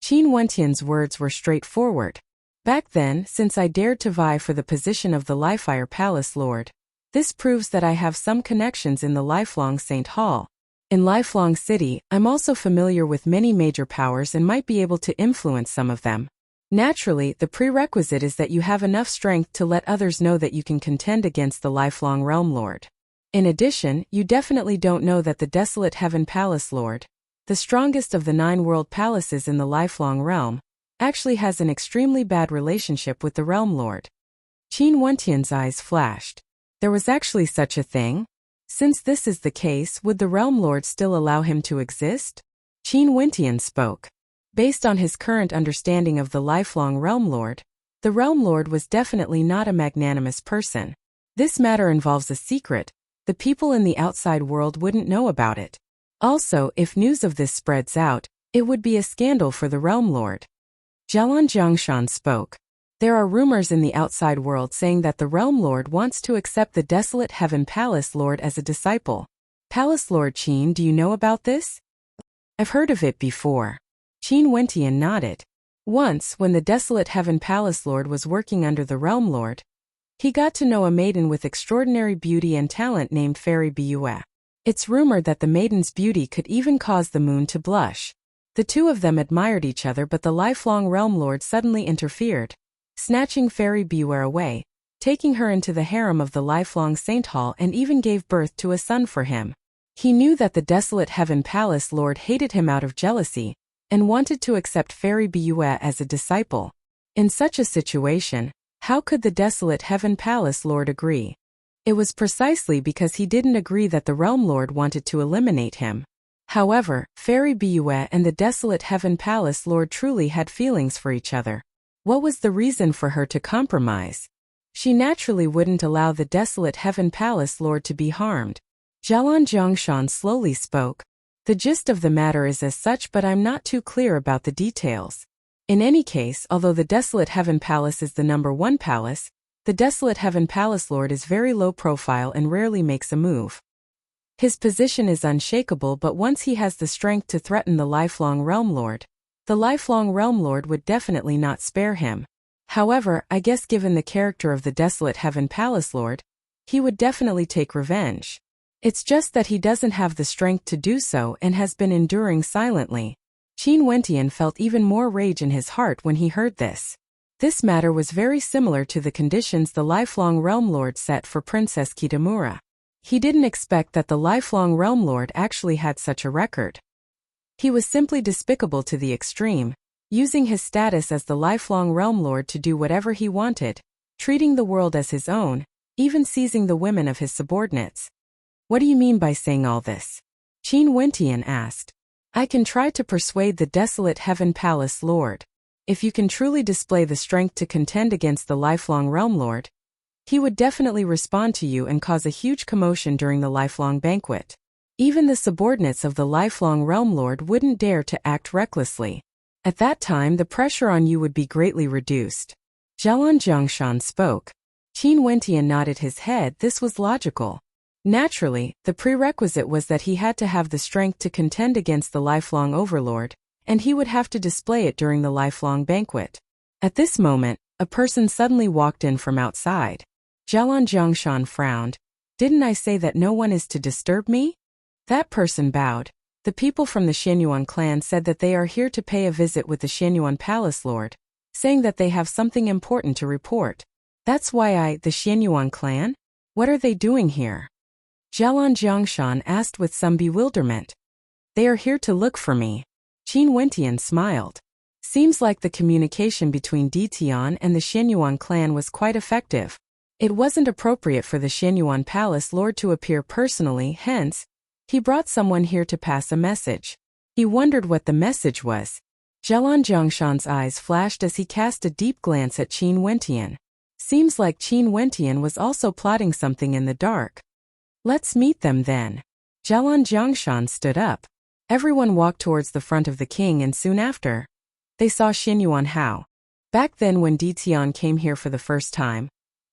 Qin Wentian's words were straightforward. Back then, since I dared to vie for the position of the Lifeire Palace Lord, this proves that I have some connections in the Lifelong Saint Hall. In Lifelong City, I'm also familiar with many major powers and might be able to influence some of them. Naturally, the prerequisite is that you have enough strength to let others know that you can contend against the Lifelong Realm Lord. In addition, you definitely don't know that the Desolate Heaven Palace Lord, the strongest of the 9 world palaces in the Lifelong Realm, actually has an extremely bad relationship with the Realm Lord. Qin Wentian's eyes flashed. There was actually such a thing? Since this is the case, would the Realm Lord still allow him to exist? Qin Wentian spoke. Based on his current understanding of the lifelong Realm Lord, the Realm Lord was definitely not a magnanimous person. This matter involves a secret. The people in the outside world wouldn't know about it. Also, if news of this spreads out, it would be a scandal for the Realm Lord. Jiaolong Zhongshan spoke. There are rumors in the outside world saying that the Realm Lord wants to accept the Desolate Heaven Palace Lord as a disciple. Palace Lord Qin, do you know about this? I've heard of it before. Qin Wentian nodded. Once, when the Desolate Heaven Palace Lord was working under the Realm Lord, he got to know a maiden with extraordinary beauty and talent named Fairy Biyue. It's rumored that the maiden's beauty could even cause the moon to blush. The two of them admired each other, but the lifelong Realm Lord suddenly interfered, snatching Fairy Biyue away, taking her into the harem of the lifelong Saint Hall, and even gave birth to a son for him. He knew that the Desolate Heaven Palace Lord hated him out of jealousy, and wanted to accept Fairy Biyue as a disciple. In such a situation, how could the Desolate Heaven Palace Lord agree? It was precisely because he didn't agree that the Realm Lord wanted to eliminate him. However, Fairy Biyue and the Desolate Heaven Palace Lord truly had feelings for each other. What was the reason for her to compromise? She naturally wouldn't allow the Desolate Heaven Palace Lord to be harmed. Jiaolong Zhongshan slowly spoke. The gist of the matter is as such, but I'm not too clear about the details. In any case, although the Desolate Heaven Palace is the #1 palace, the Desolate Heaven Palace Lord is very low profile and rarely makes a move. His position is unshakable, but once he has the strength to threaten the lifelong Realm Lord, the lifelong Realm Lord would definitely not spare him. However, I guess given the character of the Desolate Heaven Palace Lord, he would definitely take revenge. It's just that he doesn't have the strength to do so and has been enduring silently. Qin Wentian felt even more rage in his heart when he heard this. This matter was very similar to the conditions the lifelong Realm Lord set for Princess Kitamura. He didn't expect that the lifelong Realm Lord actually had such a record. He was simply despicable to the extreme, using his status as the lifelong Realm Lord to do whatever he wanted, treating the world as his own, even seizing the women of his subordinates. What do you mean by saying all this? Qin Wentian asked. I can try to persuade the Desolate Heaven Palace Lord. If you can truly display the strength to contend against the lifelong Realm Lord, he would definitely respond to you and cause a huge commotion during the lifelong banquet. Even the subordinates of the lifelong Realm Lord wouldn't dare to act recklessly. At that time, the pressure on you would be greatly reduced. Jiaolong Zhongshan spoke. Qin Wentian nodded his head. This was logical. Naturally, the prerequisite was that he had to have the strength to contend against the lifelong Overlord, and he would have to display it during the lifelong banquet. At this moment, a person suddenly walked in from outside. Jiaolong Zhongshan frowned. Didn't I say that no one is to disturb me? That person bowed. The people from the Xianyuan clan said that they are here to pay a visit with the Xianyuan palace lord, saying that they have something important to report. That's why the Xianyuan clan? What are they doing here? Jialan Jiangshan asked with some bewilderment. They are here to look for me. Qin Wentian smiled. Seems like the communication between Ditian and the Xianyuan clan was quite effective. It wasn't appropriate for the Xianyuan palace lord to appear personally, hence, he brought someone here to pass a message. He wondered what the message was. Jialan Jiangshan's eyes flashed as he cast a deep glance at Qin Wentian. Seems like Qin Wentian was also plotting something in the dark. Let's meet them then. Jialan Jiangshan stood up. Everyone walked towards the front of the king and soon after, they saw Xianyuan Hao. Back then when Ditian came here for the first time,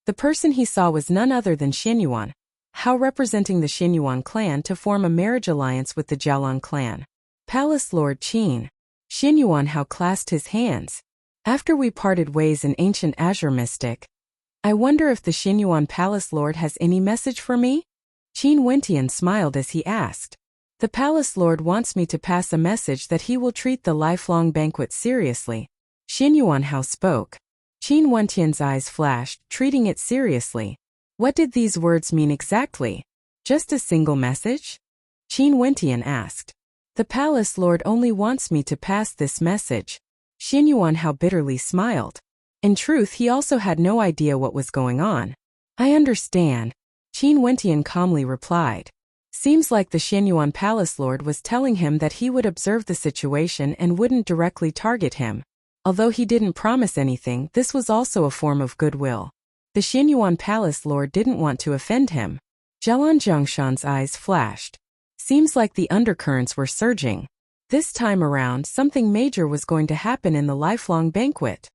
the person he saw was none other than Xianyuan Hao, representing the Xianyuan clan to form a marriage alliance with the Jialan clan. Palace Lord Qin. Xianyuan Hao clasped his hands. After we parted ways in ancient Azure Mystic, I wonder if the Xianyuan palace lord has any message for me? Qin Wentian smiled as he asked. The palace lord wants me to pass a message that he will treat the lifelong banquet seriously. Xianyuan Hao spoke. Qin Wentian's eyes flashed, treating it seriously. What did these words mean exactly? Just a single message? Qin Wentian asked. The palace lord only wants me to pass this message. Xianyuan Hao bitterly smiled. In truth, he also had no idea what was going on. I understand. Qin Wentian calmly replied. Seems like the Xianyuan palace lord was telling him that he would observe the situation and wouldn't directly target him. Although he didn't promise anything, this was also a form of goodwill. The Xianyuan palace lord didn't want to offend him. Jialan Jiangshan's eyes flashed. Seems like the undercurrents were surging. This time around, something major was going to happen in the lifelong banquet.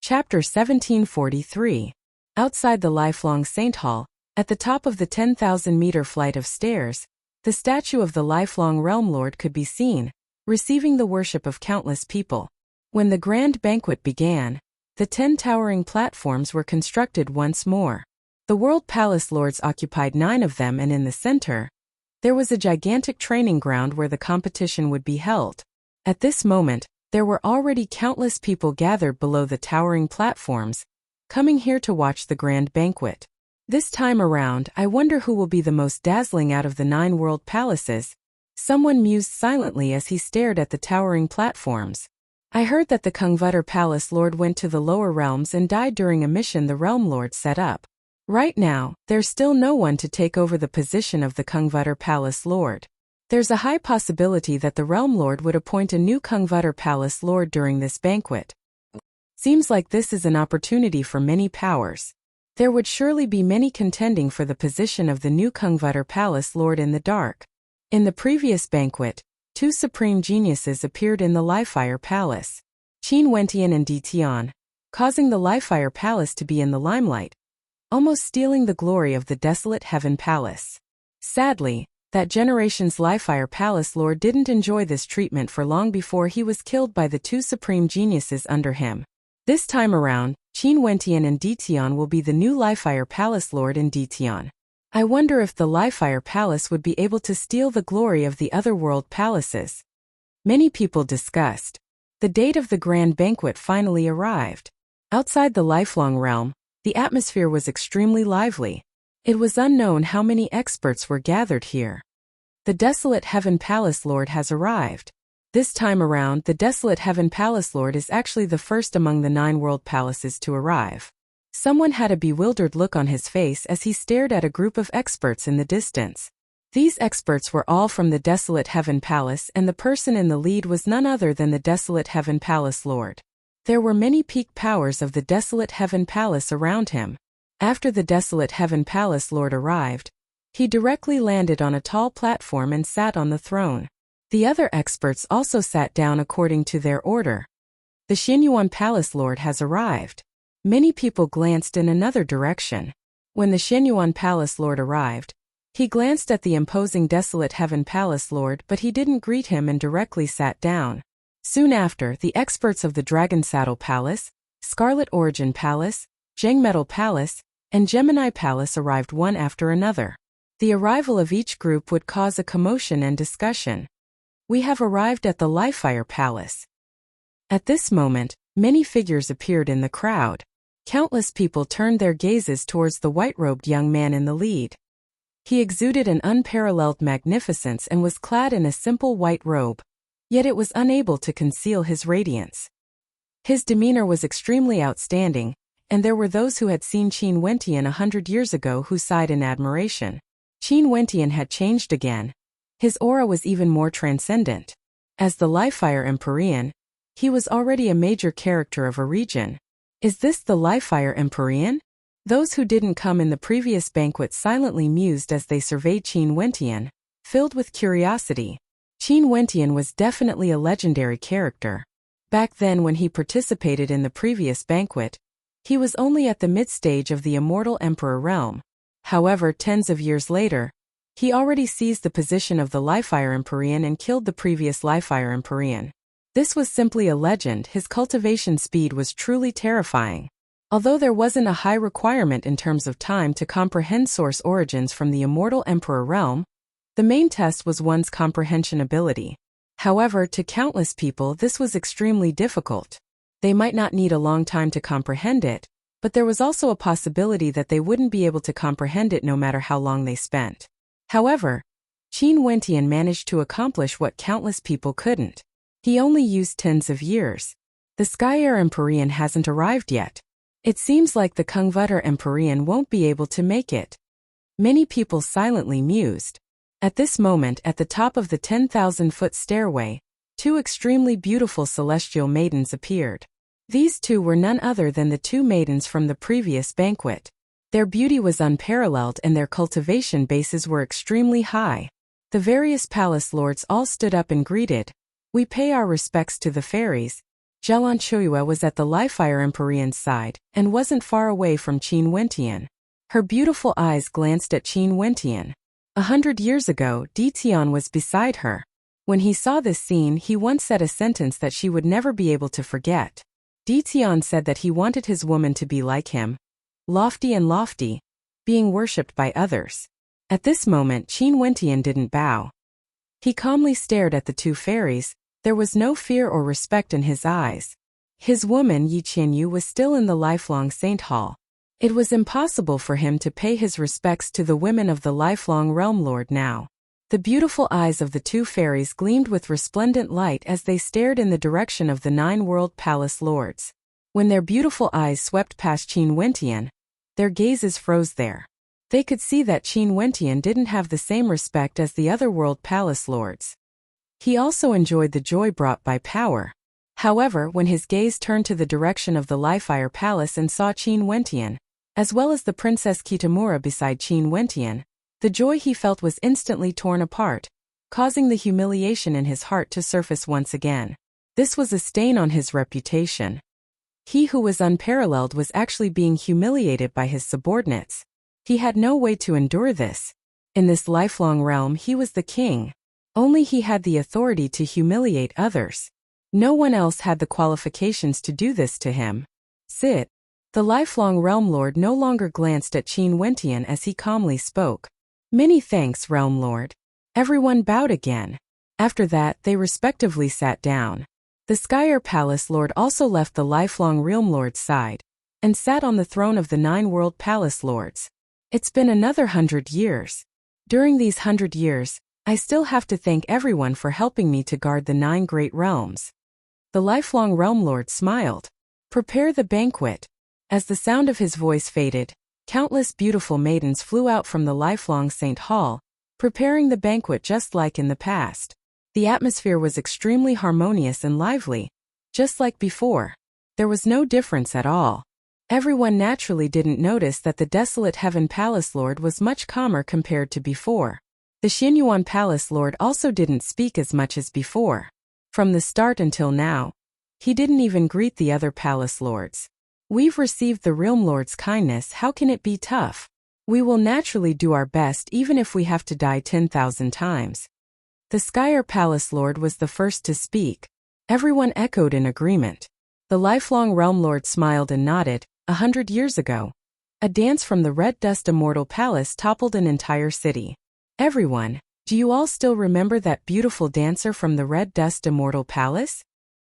Chapter 1743. Outside the lifelong Saint Hall, at the top of the 10,000-meter flight of stairs, the statue of the lifelong Realm Lord could be seen, receiving the worship of countless people. When the grand banquet began, the 10 towering platforms were constructed once more. The World Palace Lords occupied 9 of them, and in the center, there was a gigantic training ground where the competition would be held. At this moment, there were already countless people gathered below the towering platforms, coming here to watch the grand banquet. This time around, I wonder who will be the most dazzling out of the 9 world palaces. Someone mused silently as he stared at the towering platforms. I heard that the Kungvutter Palace Lord went to the lower realms and died during a mission the Realm Lord set up. Right now, there's still no one to take over the position of the Kungvutter Palace Lord. There's a high possibility that the Realm Lord would appoint a new Kungvutter Palace Lord during this banquet. Seems like this is an opportunity for many powers. There would surely be many contending for the position of the new Kungvutter Palace Lord in the dark. In the previous banquet, 2 supreme geniuses appeared in the Lifefire Palace, Qin Wentian and Ditian, causing the Lifefire Palace to be in the limelight, almost stealing the glory of the desolate Heaven Palace. Sadly, that generation's Lifefire Palace Lord didn't enjoy this treatment for long before he was killed by the 2 supreme geniuses under him. This time around, Qin Wentian and Ditian will be the new Lifefire Palace Lord in Ditian. I wonder if the Lifefire Palace would be able to steal the glory of the other world palaces. Many people discussed. The date of the grand banquet finally arrived. Outside the lifelong realm, the atmosphere was extremely lively. It was unknown how many experts were gathered here. The desolate Heaven Palace Lord has arrived. This time around, the desolate Heaven Palace Lord is actually the first among the 9 world palaces to arrive. Someone had a bewildered look on his face as he stared at a group of experts in the distance. These experts were all from the desolate Heaven Palace, and the person in the lead was none other than the desolate Heaven Palace Lord. There were many peak powers of the desolate Heaven Palace around him. After the desolate Heaven Palace Lord arrived, he directly landed on a tall platform and sat on the throne. The other experts also sat down according to their order. The Xianyuan Palace Lord has arrived. Many people glanced in another direction. When the Xianyuan Palace Lord arrived, he glanced at the imposing desolate Heaven Palace Lord, but he didn't greet him and directly sat down. Soon after, the experts of the Dragon Saddle Palace, Scarlet Origin Palace, Jang Metal Palace, and Gemini Palace arrived one after another. The arrival of each group would cause a commotion and discussion. We have arrived at the Livefire Palace. At this moment, many figures appeared in the crowd. Countless people turned their gazes towards the white-robed young man in the lead. He exuded an unparalleled magnificence and was clad in a simple white robe, yet it was unable to conceal his radiance. His demeanor was extremely outstanding, and there were those who had seen Qin Wentian 100 years ago who sighed in admiration. Qin Wentian had changed again. His aura was even more transcendent. As the Livefire Empyrean, he was already a major character of a region. Is this the Livefire Empyrean? Those who didn't come in the previous banquet silently mused as they surveyed Qin Wentian, filled with curiosity. Qin Wentian was definitely a legendary character. Back then when he participated in the previous banquet, he was only at the mid-stage of the immortal Emperor realm. However, tens of years later, he already seized the position of the Livefire Empyrean and killed the previous Livefire Empyrean. This was simply a legend. His cultivation speed was truly terrifying. Although there wasn't a high requirement in terms of time to comprehend source origins from the immortal Emperor realm, the main test was one's comprehension ability. However, to countless people this was extremely difficult. They might not need a long time to comprehend it, but there was also a possibility that they wouldn't be able to comprehend it no matter how long they spent. However, Qin Wentian managed to accomplish what countless people couldn't. He only used tens of years. The Sky-Air Empyrean hasn't arrived yet. It seems like the Kungvutter Empyrean won't be able to make it. Many people silently mused. At this moment, at the top of the 10,000-foot stairway, two extremely beautiful celestial maidens appeared. These two were none other than the two maidens from the previous banquet. Their beauty was unparalleled and their cultivation bases were extremely high. The various palace lords all stood up and greeted. We pay our respects to the fairies. Zhelan Chuiyue was at the Livefire Empyrean's side and wasn't far away from Qin Wentian. Her beautiful eyes glanced at Qin Wentian. 100 years ago, Di Tian was beside her. When he saw this scene, he once said a sentence that she would never be able to forget. Di Tian said that he wanted his woman to be like him, lofty, being worshipped by others. At this moment, Qin Wentian didn't bow. He calmly stared at the two fairies. There was no fear or respect in his eyes. His woman Yi Qianyu was still in the lifelong Saint Hall. It was impossible for him to pay his respects to the women of the lifelong Realm Lord now. The beautiful eyes of the two fairies gleamed with resplendent light as they stared in the direction of the 9 World Palace Lords. When their beautiful eyes swept past Qin Wentian, their gazes froze there. They could see that Qin Wentian didn't have the same respect as the other World Palace Lords. He also enjoyed the joy brought by power. However, when his gaze turned to the direction of the Livefire Palace and saw Qin Wentian, as well as the Princess Kitamura beside Qin Wentian, the joy he felt was instantly torn apart, causing the humiliation in his heart to surface once again. This was a stain on his reputation. He who was unparalleled was actually being humiliated by his subordinates. He had no way to endure this. In this lifelong realm he was the king. Only he had the authority to humiliate others. No one else had the qualifications to do this to him. Sit. The lifelong Realm Lord no longer glanced at Qin Wentian as he calmly spoke. Many thanks, Realm Lord. Everyone bowed again. After that, they respectively sat down. The Sky-Air Palace Lord also left the lifelong Realm Lord's side and sat on the throne of the 9 World Palace Lords. It's been another 100 years. During these 100 years, I still have to thank everyone for helping me to guard the 9 great realms. The lifelong Realm Lord smiled. Prepare the banquet. As the sound of his voice faded, countless beautiful maidens flew out from the lifelong Saint Hall, preparing the banquet just like in the past. The atmosphere was extremely harmonious and lively, just like before. There was no difference at all. Everyone naturally didn't notice that the desolate Heaven Palace Lord was much calmer compared to before. The Xinyuan Palace Lord also didn't speak as much as before. From the start until now, he didn't even greet the other Palace Lords. We've received the Realm Lord's kindness, how can it be tough? We will naturally do our best even if we have to die 10,000 times. The Sky-Air Palace Lord was the first to speak. Everyone echoed in agreement. The lifelong Realm Lord smiled and nodded. 100 years ago, A dance from the red dust immortal palace toppled an entire city. Everyone, do you all still remember that beautiful dancer from the red dust immortal palace?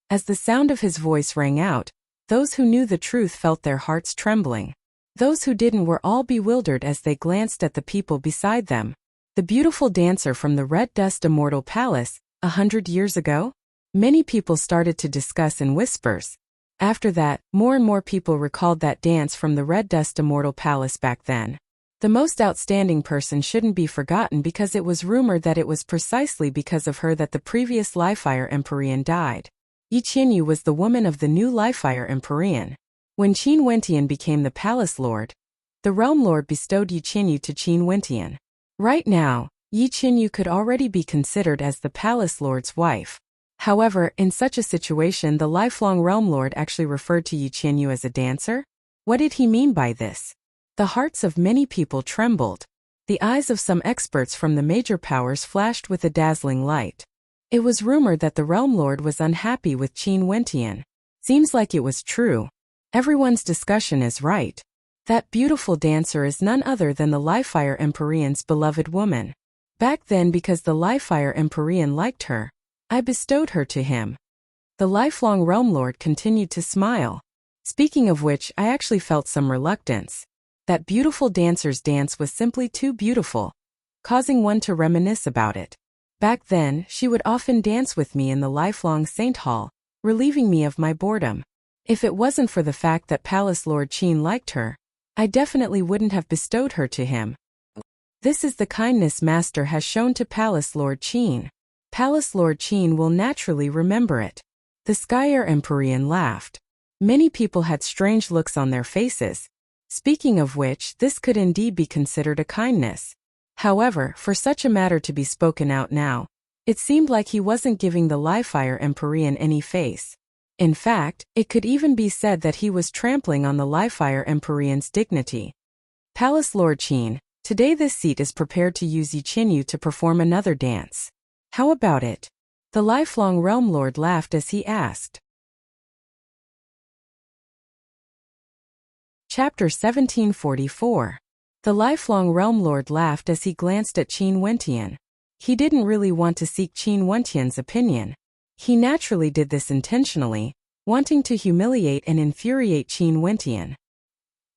As the sound of his voice rang out, those who knew the truth felt their hearts trembling. Those who didn't were all bewildered as they glanced at the people beside them. The beautiful dancer from the red dust immortal palace, 100 years ago? Many people started to discuss in whispers. After that, more and more people recalled that dance from the red dust immortal palace back then. The most outstanding person shouldn't be forgotten because it was rumored that it was precisely because of her that the previous Lifefire Empyrean died. Yi Qianyu was the woman of the new Lifefire Empyrean. When Qin Wentian became the palace lord, the realm lord bestowed Yi Qianyu to Qin Wentian. Right now, Yi Qianyu could already be considered as the palace lord's wife. However, in such a situation the lifelong realm lord actually referred to Yi Qianyu as a dancer? What did he mean by this? The hearts of many people trembled. The eyes of some experts from the major powers flashed with a dazzling light. It was rumored that the realm lord was unhappy with Qin Wentian. Seems like it was true. Everyone's discussion is right. That beautiful dancer is none other than the Lifefire Empyrean's beloved woman. Back then, because the Lifefire Empyrean liked her, I bestowed her to him. The lifelong realm lord continued to smile. Speaking of which, I actually felt some reluctance. That beautiful dancer's dance was simply too beautiful, causing one to reminisce about it. Back then, she would often dance with me in the lifelong Saint Hall, relieving me of my boredom. If it wasn't for the fact that Palace Lord Qin liked her, I definitely wouldn't have bestowed her to him. This is the kindness Master has shown to Palace Lord Qin. Palace Lord Qin will naturally remember it. The Skyer Empyrean laughed. Many people had strange looks on their faces. Speaking of which, this could indeed be considered a kindness. However, for such a matter to be spoken out now, it seemed like he wasn't giving the Lifefire Empyrean any face. In fact, it could even be said that he was trampling on the Lifefire Empyrean's dignity. Palace Lord Qin, today this seat is prepared to use Yi Qianyu to perform another dance. How about it? The lifelong realm lord laughed as he asked. Chapter 1744. The lifelong realm lord laughed as he glanced at Qin Wentian. He didn't really want to seek Qin Wentian's opinion. He naturally did this intentionally, wanting to humiliate and infuriate Qin Wentian.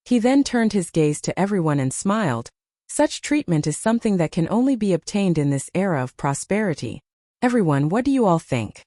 He then turned his gaze to everyone and smiled. Such treatment is something that can only be obtained in this era of prosperity. Everyone, what do you all think?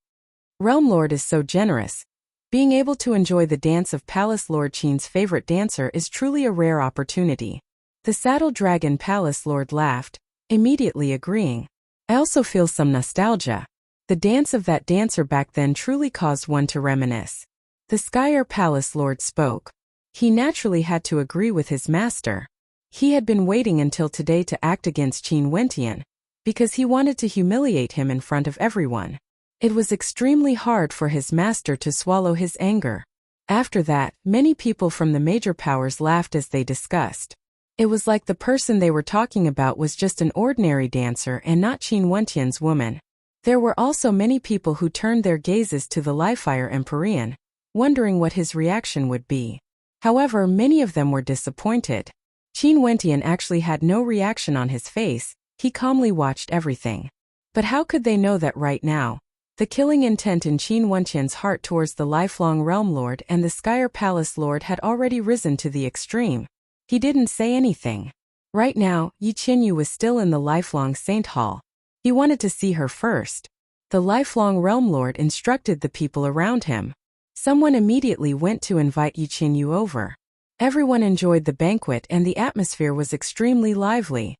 Realm Lord is so generous. Being able to enjoy the dance of Palace Lord Qin's favorite dancer is truly a rare opportunity. The Saddle Dragon Palace Lord laughed, immediately agreeing. I also feel some nostalgia. The dance of that dancer back then truly caused one to reminisce. The Skyer Palace Lord spoke. He naturally had to agree with his master. He had been waiting until today to act against Qin Wentian, because he wanted to humiliate him in front of everyone. It was extremely hard for his master to swallow his anger. After that, many people from the major powers laughed as they discussed. It was like the person they were talking about was just an ordinary dancer and not Qin Wentian's woman. There were also many people who turned their gazes to the Lifefire Empyrean, wondering what his reaction would be. However, many of them were disappointed. Qin Wentian actually had no reaction on his face. He calmly watched everything. But how could they know that right now? The killing intent in Qin Wentian's heart towards the lifelong realm lord and the Skyer Palace Lord had already risen to the extreme. He didn't say anything. Right now, Yi Qianyu was still in the lifelong Saint Hall. He wanted to see her first. The lifelong realm lord instructed the people around him. Someone immediately went to invite Yi Qianyu over. Everyone enjoyed the banquet and the atmosphere was extremely lively.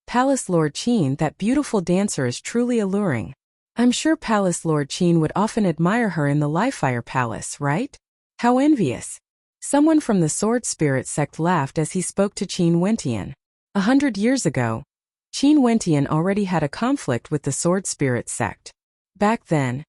Palace Lord Qin, that beautiful dancer is truly alluring. I'm sure Palace Lord Qin would often admire her in the Lifefire Palace, right? How envious. Someone from the Sword Spirit sect laughed as he spoke to Qin Wentian. 100 years ago, Qin Wentian already had a conflict with the Sword Spirit sect. Back then,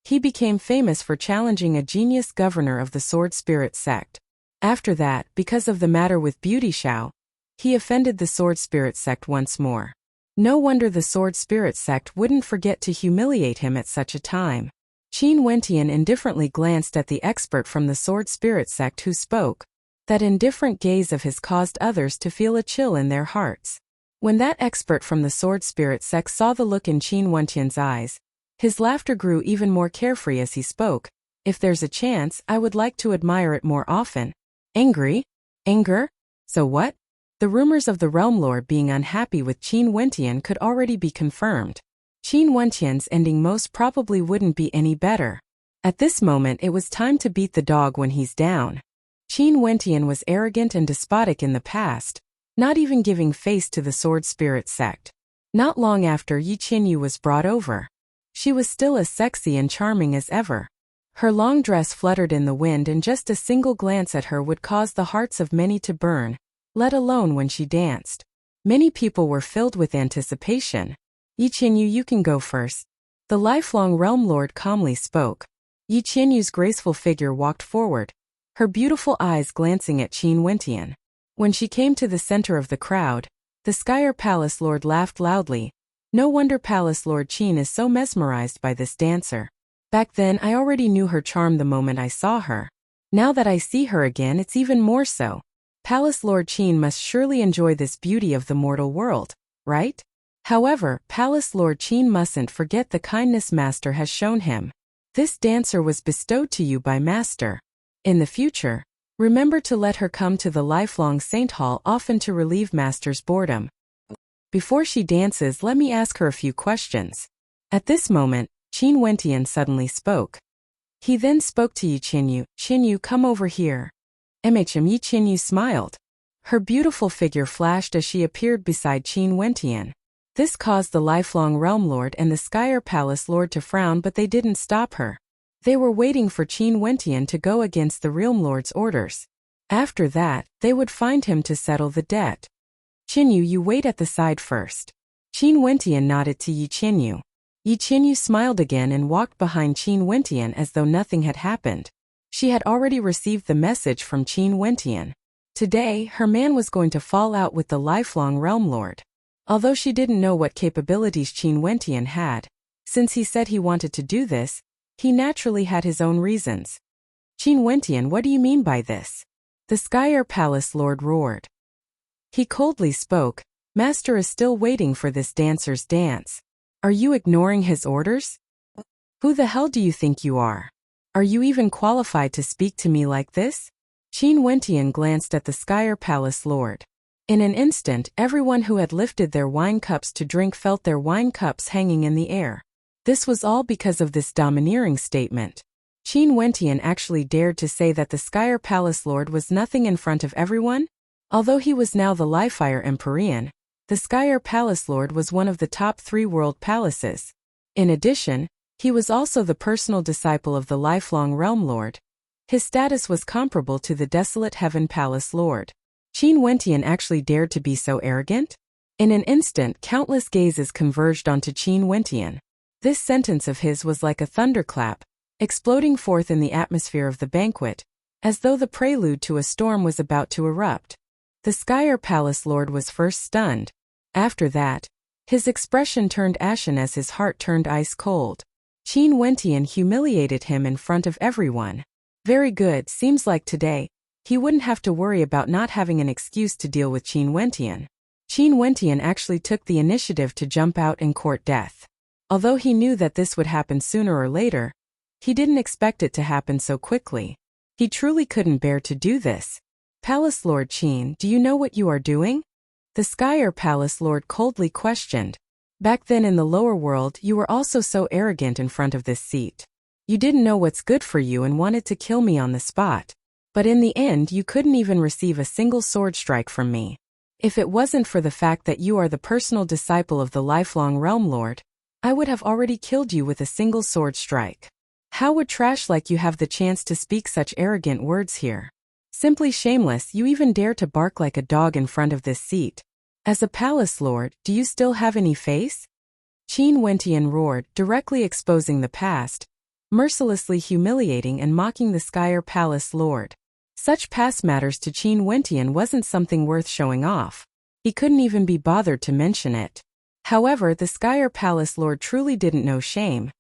he became famous for challenging a genius governor of the Sword Spirit sect. After that, because of the matter with Beauty Xiao, he offended the Sword Spirit sect once more. No wonder the Sword Spirit sect wouldn't forget to humiliate him at such a time. Qin Wentian indifferently glanced at the expert from the Sword Spirit sect who spoke. That indifferent gaze of his caused others to feel a chill in their hearts. When that expert from the sword spirit sect saw the look in Qin Wentian's eyes, his laughter grew even more carefree as he spoke. If there's a chance, I would like to admire it more often. Angry? Anger? So what? The rumors of the Realm Lord being unhappy with Qin Wentian could already be confirmed. Qin Wentian's ending most probably wouldn't be any better. At this moment it was time to beat the dog when he's down. Qin Wentian was arrogant and despotic in the past, not even giving face to the sword spirit sect. Not long after Yi Qinyu was brought over. She was still as sexy and charming as ever. Her long dress fluttered in the wind and just a single glance at her would cause the hearts of many to burn, let alone when she danced. Many people were filled with anticipation. Yi Qinyu, you can go first. The lifelong Realm Lord calmly spoke. Yi Qinyu's graceful figure walked forward, her beautiful eyes glancing at Qin Wentian. When she came to the center of the crowd, the Skyer Palace Lord laughed loudly. No wonder Palace Lord Qin is so mesmerized by this dancer. Back then I already knew her charm the moment I saw her. Now that I see her again, it's even more so. Palace Lord Qin must surely enjoy this beauty of the mortal world, right? However, Palace Lord Qin mustn't forget the kindness Master has shown him. This dancer was bestowed to you by Master. In the future, remember to let her come to the lifelong Saint Hall often to relieve Master's boredom. Before she dances, let me ask her a few questions. At this moment, Qin Wentian suddenly spoke. He then spoke to Yi Qinyu. Qinyu, come over here. Yi Qinyu smiled. Her beautiful figure flashed as she appeared beside Qin Wentian. This caused the lifelong Realm Lord and the Skyer Palace Lord to frown, but they didn't stop her. They were waiting for Qin Wentian to go against the Realm Lord's orders. After that, they would find him to settle the debt. Qinyu, you wait at the side first. Qin Wentian nodded to Yi Qinyu. Yi Qinyu smiled again and walked behind Qin Wentian as though nothing had happened. She had already received the message from Qin Wentian. Today, her man was going to fall out with the lifelong Realm Lord. Although she didn't know what capabilities Qin Wentian had, since he said he wanted to do this, he naturally had his own reasons. Qin Wentian, what do you mean by this? The Skyer Palace Lord roared. He coldly spoke, Master is still waiting for this dancer's dance. Are you ignoring his orders? Who the hell do you think you are? Are you even qualified to speak to me like this? Qin Wentian glanced at the Skyer Palace Lord. In an instant, everyone who had lifted their wine cups to drink felt their wine cups hanging in the air. This was all because of this domineering statement. Qin Wentian actually dared to say that the Skyer Palace Lord was nothing in front of everyone? Although he was now the Lifire Empyrean, the Skyer Palace Lord was one of the top 3 world palaces. In addition, he was also the personal disciple of the lifelong Realm Lord. His status was comparable to the desolate Heaven Palace Lord. Qin Wentian actually dared to be so arrogant? In an instant, countless gazes converged onto Qin Wentian. This sentence of his was like a thunderclap, exploding forth in the atmosphere of the banquet, as though the prelude to a storm was about to erupt. The Skyer Palace Lord was first stunned. After that, his expression turned ashen as his heart turned ice cold. Qin Wentian humiliated him in front of everyone. Very good, seems like today, he wouldn't have to worry about not having an excuse to deal with Qin Wentian. Qin Wentian actually took the initiative to jump out and court death. Although he knew that this would happen sooner or later, he didn't expect it to happen so quickly. He truly couldn't bear to do this. Palace Lord Qin, do you know what you are doing? The Skyer Palace Lord coldly questioned. Back then in the lower world you were also so arrogant in front of this seat. You didn't know what's good for you and wanted to kill me on the spot. But in the end you couldn't even receive a single sword strike from me. If it wasn't for the fact that you are the personal disciple of the lifelong Realm Lord, I would have already killed you with a single sword strike. How would trash like you have the chance to speak such arrogant words here? Simply shameless, you even dare to bark like a dog in front of this seat. As a palace lord, do you still have any face? Qin Wentian roared, directly exposing the past, mercilessly humiliating and mocking the Skyer Palace Lord. Such past matters to Qin Wentian wasn't something worth showing off. He couldn't even be bothered to mention it. However, the Skyer Palace Lord truly didn't know shame.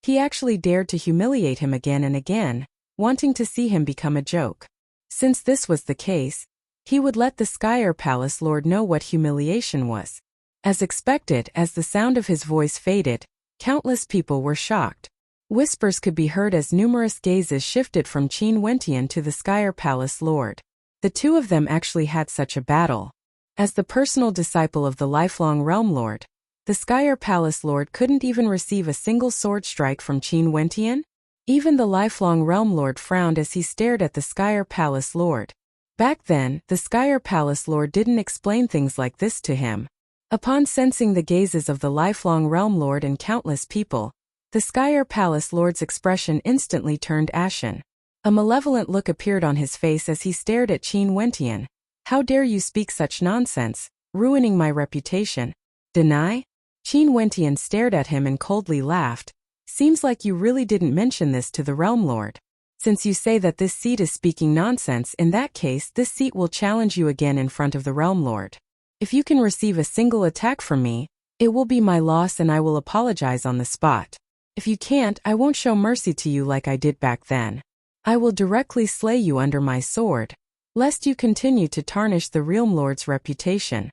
He actually dared to humiliate him again and again, wanting to see him become a joke. Since this was the case, he would let the Skyer Palace Lord know what humiliation was. As expected, as the sound of his voice faded, countless people were shocked. Whispers could be heard as numerous gazes shifted from Qin Wentian to the Skyer Palace Lord. The two of them actually had such a battle. As the personal disciple of the lifelong Realm Lord, the Skyer Palace Lord couldn't even receive a single sword strike from Qin Wentian. Even the lifelong Realm Lord frowned as he stared at the Skyer Palace Lord. Back then, the Skyer Palace Lord didn't explain things like this to him. Upon sensing the gazes of the lifelong Realm Lord and countless people, the Skyer Palace Lord's expression instantly turned ashen. A malevolent look appeared on his face as he stared at Qin Wentian. "How dare you speak such nonsense, ruining my reputation? Deny?" Qin Wentian stared at him and coldly laughed. "Seems like you really didn't mention this to the Realm Lord. Since you say that this seat is speaking nonsense, in that case this seat will challenge you again in front of the Realm Lord. If you can receive a single attack from me, it will be my loss and I will apologize on the spot. If you can't, I won't show mercy to you like I did back then. I will directly slay you under my sword, lest you continue to tarnish the Realm Lord's reputation."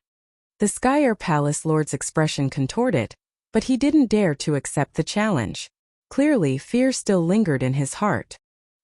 The Skyer Palace Lord's expression contorted, but he didn't dare to accept the challenge. Clearly, fear still lingered in his heart.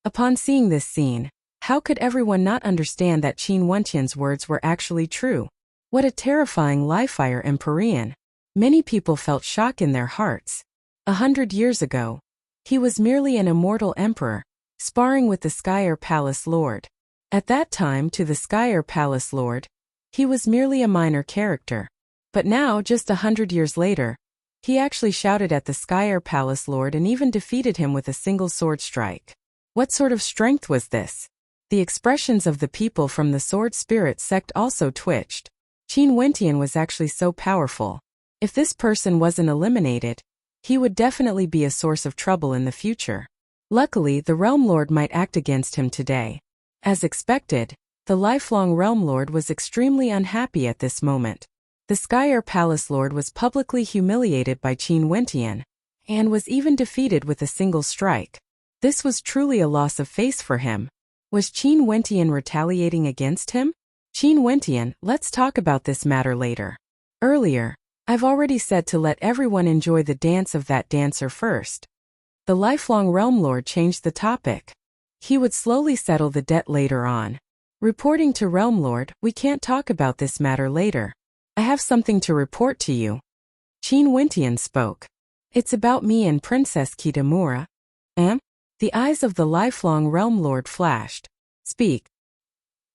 Upon seeing this scene, how could everyone not understand that Qin Wentian's words were actually true? What a terrifying liefire Empyrean! Many people felt shock in their hearts. 100 years ago, he was merely an immortal emperor, sparring with the Skyer Palace Lord. At that time, to the Skyer Palace Lord, he was merely a minor character. But now, just 100 years later, he actually shouted at the Skyer Palace Lord and even defeated him with a single sword strike. What sort of strength was this? The expressions of the people from the Sword Spirit sect also twitched. Qin Wentian was actually so powerful. If this person wasn't eliminated, he would definitely be a source of trouble in the future. Luckily, the Realm Lord might act against him today. As expected, the lifelong Realm Lord was extremely unhappy at this moment. The Skyer Palace Lord was publicly humiliated by Qin Wentian, and was even defeated with a single strike. This was truly a loss of face for him. Was Qin Wentian retaliating against him? Qin Wentian, let's talk about this matter later. Earlier, I've already said to let everyone enjoy the dance of that dancer first. The lifelong Realm Lord changed the topic. He would slowly settle the debt later on. Reporting to Realm Lord, we can't talk about this matter later. I have something to report to you. Qin Wentian spoke. It's about me and Princess Kitamura. The eyes of the lifelong Realm Lord flashed. Speak.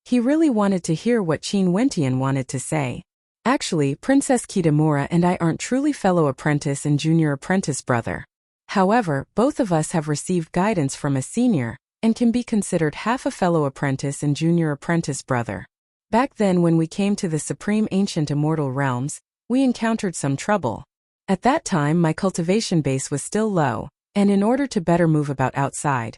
He really wanted to hear what Qin Wentian wanted to say. Actually, Princess Kitamura and I aren't truly fellow apprentice and junior apprentice brother. However, both of us have received guidance from a senior, and can be considered half a fellow apprentice and junior apprentice brother. Back then when we came to the Supreme Ancient Immortal Realms, we encountered some trouble. At that time my cultivation base was still low, and in order to better move about outside,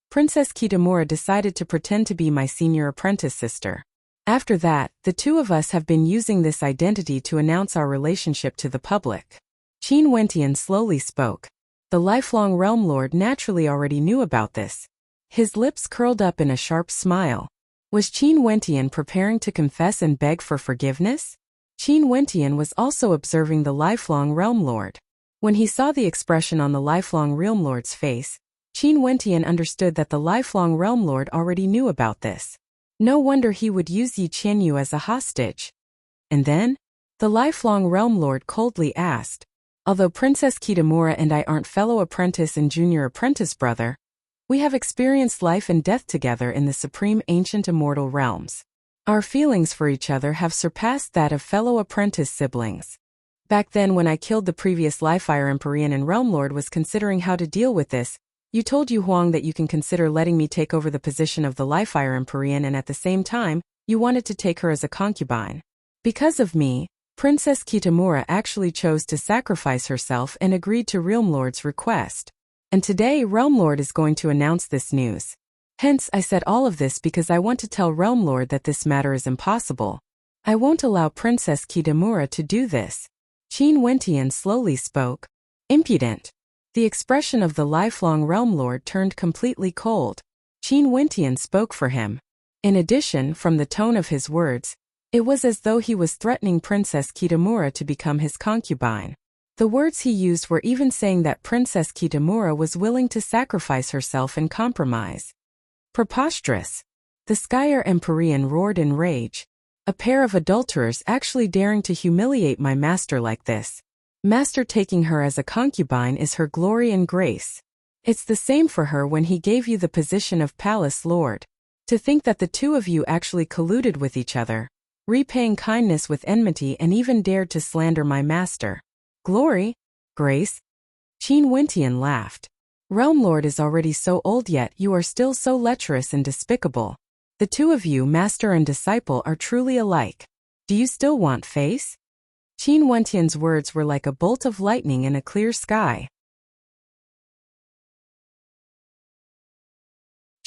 Princess Kitamura decided to pretend to be my senior apprentice sister. After that, the two of us have been using this identity to announce our relationship to the public. Qin Wentian slowly spoke. The lifelong Realm Lord naturally already knew about this. His lips curled up in a sharp smile. Was Qin Wentian preparing to confess and beg for forgiveness? Qin Wentian was also observing the lifelong Realm Lord. When he saw the expression on the lifelong Realm Lord's face, Qin Wentian understood that the lifelong Realm Lord already knew about this. No wonder he would use Yi Qianyu as a hostage. And then? The lifelong Realm Lord coldly asked. Although Princess Kitamura and I aren't fellow apprentice and junior apprentice brother, we have experienced life and death together in the Supreme Ancient Immortal Realms. Our feelings for each other have surpassed that of fellow apprentice siblings. Back then when I killed the previous Liefire Empyrean and Realm Lord was considering how to deal with this, you told Yu Huang that you can consider letting me take over the position of the Liefire Empyrean, and at the same time, you wanted to take her as a concubine. Because of me, Princess Kitamura actually chose to sacrifice herself and agreed to Realm Lord's request. And today Realm Lord is going to announce this news. Hence, I said all of this because I want to tell Realm Lord that this matter is impossible. I won't allow Princess Kitamura to do this. Qin Wentian slowly spoke. Impudent. The expression of the lifelong Realm Lord turned completely cold. Qin Wentian spoke for him. In addition, from the tone of his words, it was as though he was threatening Princess Kitamura to become his concubine. The words he used were even saying that Princess Kitamura was willing to sacrifice herself in compromise. Preposterous! The Skyr Empyrean roared in rage. A pair of adulterers actually daring to humiliate my master like this. Master taking her as a concubine is her glory and grace. It's the same for her when he gave you the position of palace lord. To think that the two of you actually colluded with each other, repaying kindness with enmity and even dared to slander my master. Glory? Grace? Qin Wentian laughed. Realm Lord is already so old yet you are still so lecherous and despicable. The two of you, master and disciple, are truly alike. Do you still want face? Qin Wentian's words were like a bolt of lightning in a clear sky.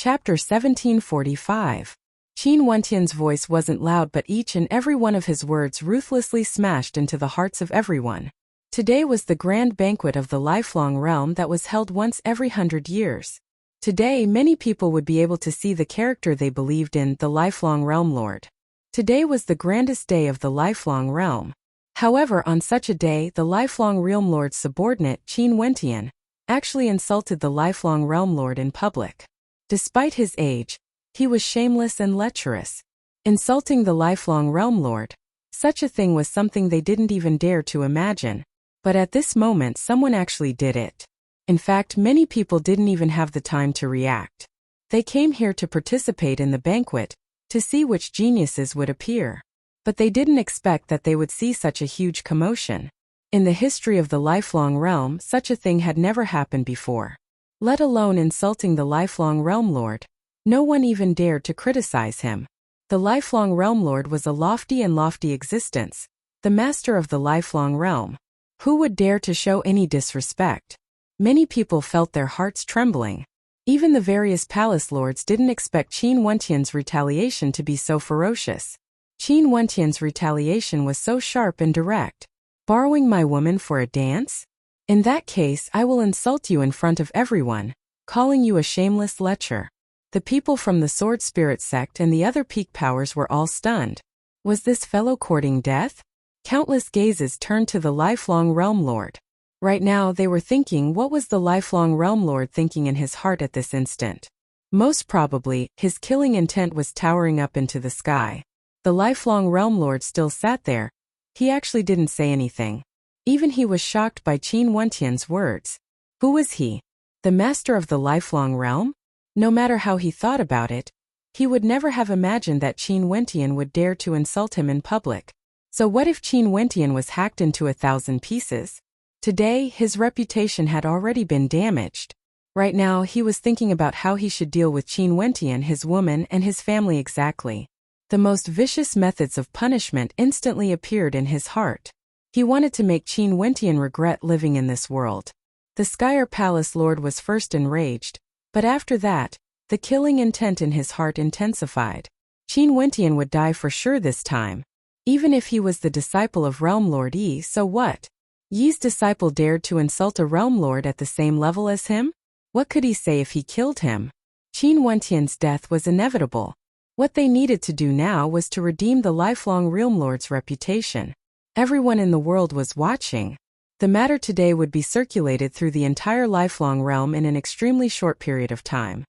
Chapter 1745. Qin Wentian's voice wasn't loud, but each and every one of his words ruthlessly smashed into the hearts of everyone. Today was the grand banquet of the lifelong realm that was held once every 100 years. Today, many people would be able to see the character they believed in, the lifelong realm lord. Today was the grandest day of the lifelong realm. However, on such a day, the lifelong realm lord's subordinate, Qin Wentian, actually insulted the lifelong realm lord in public. Despite his age, he was shameless and lecherous. Insulting the lifelong realm lord, such a thing was something they didn't even dare to imagine. But at this moment someone actually did it. In fact, many people didn't even have the time to react. They came here to participate in the banquet, to see which geniuses would appear. But they didn't expect that they would see such a huge commotion. In the history of the lifelong realm, such a thing had never happened before. Let alone insulting the lifelong realm lord. No one even dared to criticize him. The lifelong realm lord was a lofty existence, the master of the lifelong realm. Who would dare to show any disrespect? Many people felt their hearts trembling. Even the various palace lords didn't expect Qin Wentian's retaliation to be so ferocious. Qin Wentian's retaliation was so sharp and direct. Borrowing my woman for a dance? In that case, I will insult you in front of everyone, calling you a shameless lecher. The people from the Sword Spirit sect and the other peak powers were all stunned. Was this fellow courting death? Countless gazes turned to the lifelong realm lord. Right now they were thinking, what was the lifelong realm lord thinking in his heart at this instant? Most probably, his killing intent was towering up into the sky. The lifelong realm lord still sat there. He actually didn't say anything. Even he was shocked by Qin Wentian's words. Who was he? The master of the lifelong realm? No matter how he thought about it, he would never have imagined that Qin Wentian would dare to insult him in public. So what if Qin Wentian was hacked into 1,000 pieces? Today, his reputation had already been damaged. Right now, he was thinking about how he should deal with Qin Wentian, his woman, and his family exactly. The most vicious methods of punishment instantly appeared in his heart. He wanted to make Qin Wentian regret living in this world. The Skyr Palace Lord was first enraged, but after that, the killing intent in his heart intensified. Qin Wentian would die for sure this time. Even if he was the disciple of Realm Lord Yi, so what? Yi's disciple dared to insult a Realm Lord at the same level as him? What could he say if he killed him? Qin Wentian's death was inevitable. What they needed to do now was to redeem the lifelong Realm Lord's reputation. Everyone in the world was watching. The matter today would be circulated through the entire lifelong realm in an extremely short period of time.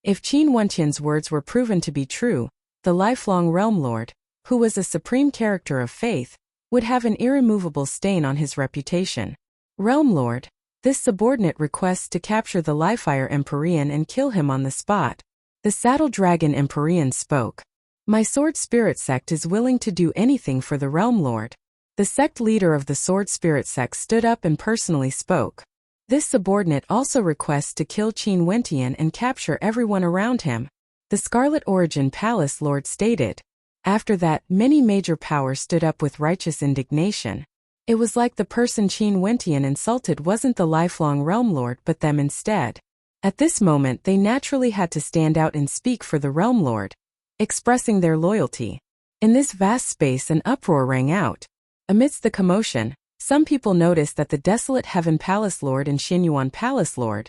If Qin Wentian's words were proven to be true, the lifelong Realm Lord, who was a supreme character of faith, would have an irremovable stain on his reputation. Realm Lord, this subordinate requests to capture the Lifire Empyrean and kill him on the spot. The Saddle Dragon Empyrean spoke. My Sword Spirit sect is willing to do anything for the Realm Lord. The sect leader of the Sword Spirit sect stood up and personally spoke. This subordinate also requests to kill Qin Wentian and capture everyone around him. The Scarlet Origin Palace Lord stated. After that, many major powers stood up with righteous indignation. It was like the person Qin Wentian insulted wasn't the lifelong Realm Lord but them instead. At this moment they naturally had to stand out and speak for the Realm Lord, expressing their loyalty. In this vast space an uproar rang out. Amidst the commotion, some people noticed that the Desolate Heaven Palace Lord and Xinyuan Palace Lord,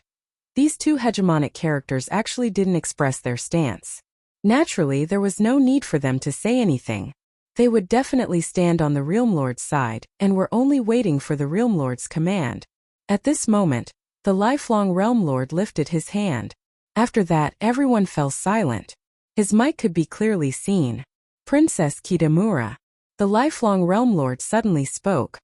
these two hegemonic characters actually didn't express their stance. Naturally, there was no need for them to say anything. They would definitely stand on the Realm Lord's side, and were only waiting for the Realm Lord's command. At this moment, the lifelong Realm Lord lifted his hand. After that, everyone fell silent. His might could be clearly seen. Princess Kitamura. The lifelong Realm Lord suddenly spoke.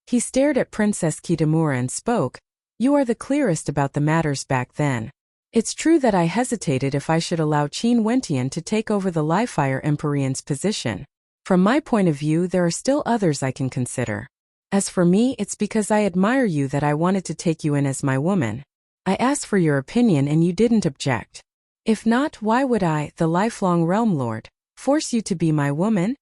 He stared at Princess Kitamura and spoke, "You are the clearest about the matters back then. It's true that I hesitated if I should allow Qin Wentian to take over the Livefire Empyrean's position. From my point of view, there are still others I can consider. As for me, it's because I admire you that I wanted to take you in as my woman. I asked for your opinion and you didn't object. If not, why would I, the lifelong Realm Lord, force you to be my woman?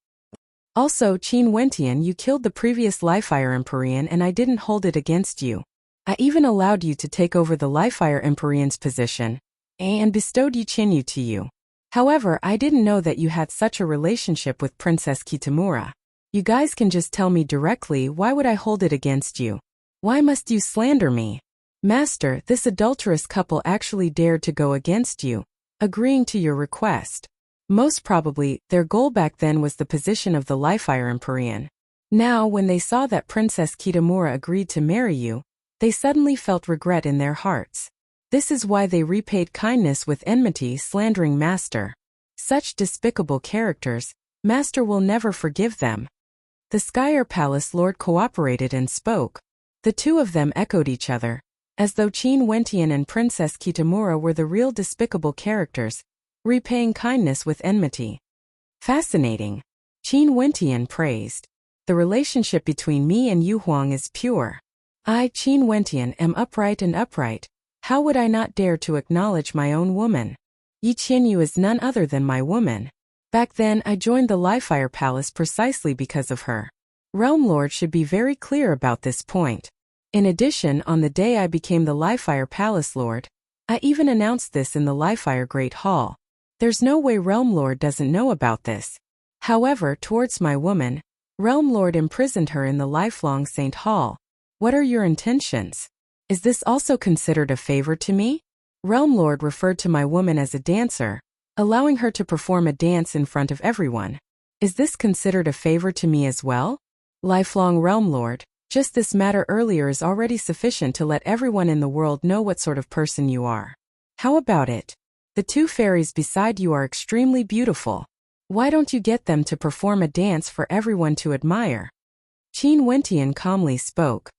Also, Qin Wentian, you killed the previous Livefire Empyrean and I didn't hold it against you. I even allowed you to take over the Livefire Empyrean's position, and bestowed Yuqinyu to you. However, I didn't know that you had such a relationship with Princess Kitamura. You guys can just tell me directly, why would I hold it against you? Why must you slander me? Master, this adulterous couple actually dared to go against you, agreeing to your request. Most probably, their goal back then was the position of the Livefire Empyrean. Now, when they saw that Princess Kitamura agreed to marry you, they suddenly felt regret in their hearts. This is why they repaid kindness with enmity, slandering Master. Such despicable characters, Master will never forgive them. The Skyer Palace Lord cooperated and spoke. The two of them echoed each other, as though Qin Wentian and Princess Kitamura were the real despicable characters, repaying kindness with enmity. Fascinating. Qin Wentian praised. The relationship between me and Yu Huang is pure. I, Qin Wentian, am upright and upright. How would I not dare to acknowledge my own woman? Yuqinyu is none other than my woman. Back then, I joined the Livefire Palace precisely because of her. Realm Lord should be very clear about this point. In addition, on the day I became the Livefire Palace Lord, I even announced this in the Livefire Great Hall. There's no way Realm Lord doesn't know about this. However, towards my woman, Realm Lord imprisoned her in the lifelong Saint Hall. What are your intentions? Is this also considered a favor to me? Realm Lord referred to my woman as a dancer, allowing her to perform a dance in front of everyone. Is this considered a favor to me as well? Lifelong Realm Lord, just this matter earlier is already sufficient to let everyone in the world know what sort of person you are. How about it? The two fairies beside you are extremely beautiful. Why don't you get them to perform a dance for everyone to admire? Qin Wentian calmly spoke.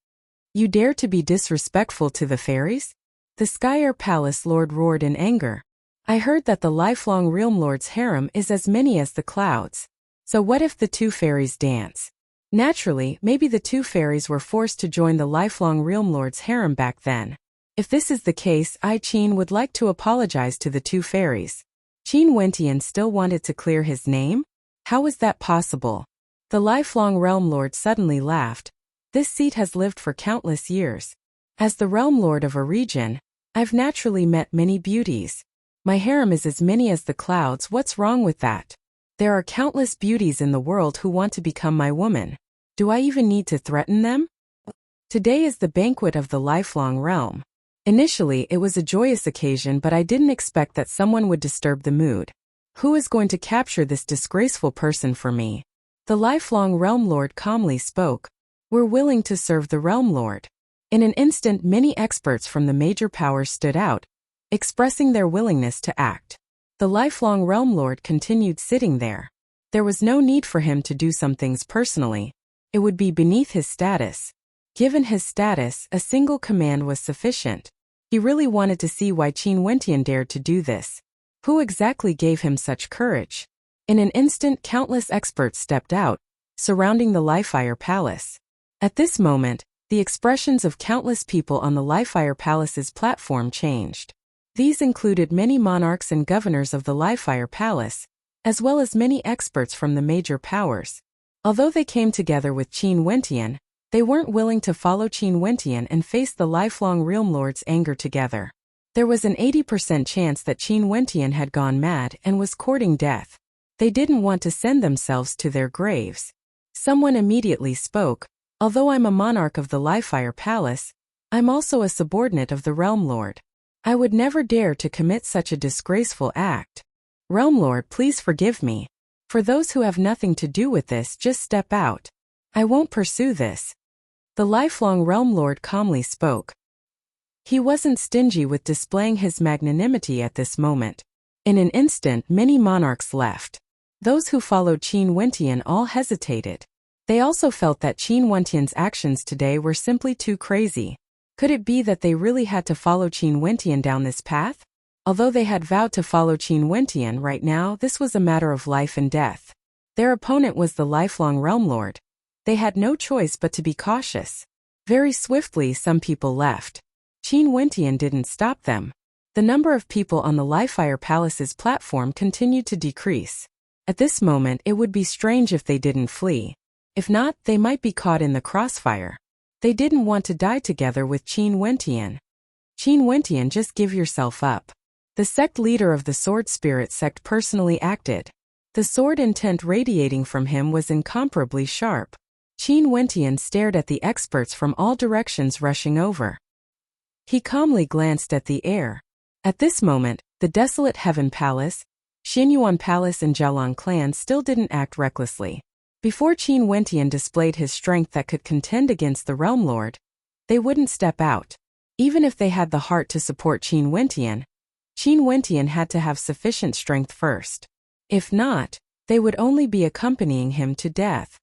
You dare to be disrespectful to the fairies? The Skyer Palace Lord roared in anger. I heard that the lifelong Realm Lord's harem is as many as the clouds. So what if the two fairies dance? Naturally, maybe the two fairies were forced to join the lifelong Realm Lord's harem back then. If this is the case, I, Qin, would like to apologize to the two fairies. Qin Wentian still wanted to clear his name? How was that possible? The lifelong Realm Lord suddenly laughed. This seat has lived for countless years. As the Realm Lord of a region, I've naturally met many beauties. My harem is as many as the clouds. What's wrong with that? There are countless beauties in the world who want to become my woman. Do I even need to threaten them? Today is the banquet of the lifelong realm. Initially, it was a joyous occasion, but I didn't expect that someone would disturb the mood. Who is going to capture this disgraceful person for me? The lifelong Realm Lord calmly spoke. We're willing to serve the Realm Lord. In an instant, many experts from the major powers stood out, expressing their willingness to act. The lifelong Realm Lord continued sitting there. There was no need for him to do some things personally. It would be beneath his status. Given his status, a single command was sufficient. He really wanted to see why Qin Wentian dared to do this. Who exactly gave him such courage? In an instant, countless experts stepped out, surrounding the Livefire Palace. At this moment, the expressions of countless people on the Livefire Palace's platform changed. These included many monarchs and governors of the Livefire Palace, as well as many experts from the major powers. Although they came together with Qin Wentian, they weren't willing to follow Qin Wentian and face the lifelong Realm Lord's anger together. There was an 80% chance that Qin Wentian had gone mad and was courting death. They didn't want to send themselves to their graves. Someone immediately spoke. Although I'm a monarch of the Livefire Palace, I'm also a subordinate of the Realm Lord. I would never dare to commit such a disgraceful act. Realm Lord, please forgive me. For those who have nothing to do with this, just step out. I won't pursue this. The lifelong Realm Lord calmly spoke. He wasn't stingy with displaying his magnanimity at this moment. In an instant, many monarchs left. Those who followed Qin Wentian all hesitated. They also felt that Qin Wentian's actions today were simply too crazy. Could it be that they really had to follow Qin Wentian down this path? Although they had vowed to follow Qin Wentian right now, this was a matter of life and death. Their opponent was the lifelong Realm Lord. They had no choice but to be cautious. Very swiftly, some people left. Qin Wentian didn't stop them. The number of people on the Lifefire Palace's platform continued to decrease. At this moment, it would be strange if they didn't flee. If not, they might be caught in the crossfire. They didn't want to die together with Qin Wentian. Qin Wentian, just give yourself up. The sect leader of the Sword Spirit sect personally acted. The sword intent radiating from him was incomparably sharp. Qin Wentian stared at the experts from all directions rushing over. He calmly glanced at the air. At this moment, the desolate Heaven Palace, Xinyuan Palace and Jialang clans still didn't act recklessly. Before Qin Wentian displayed his strength that could contend against the Realm Lord, they wouldn't step out. Even if they had the heart to support Qin Wentian had to have sufficient strength first. If not, they would only be accompanying him to death.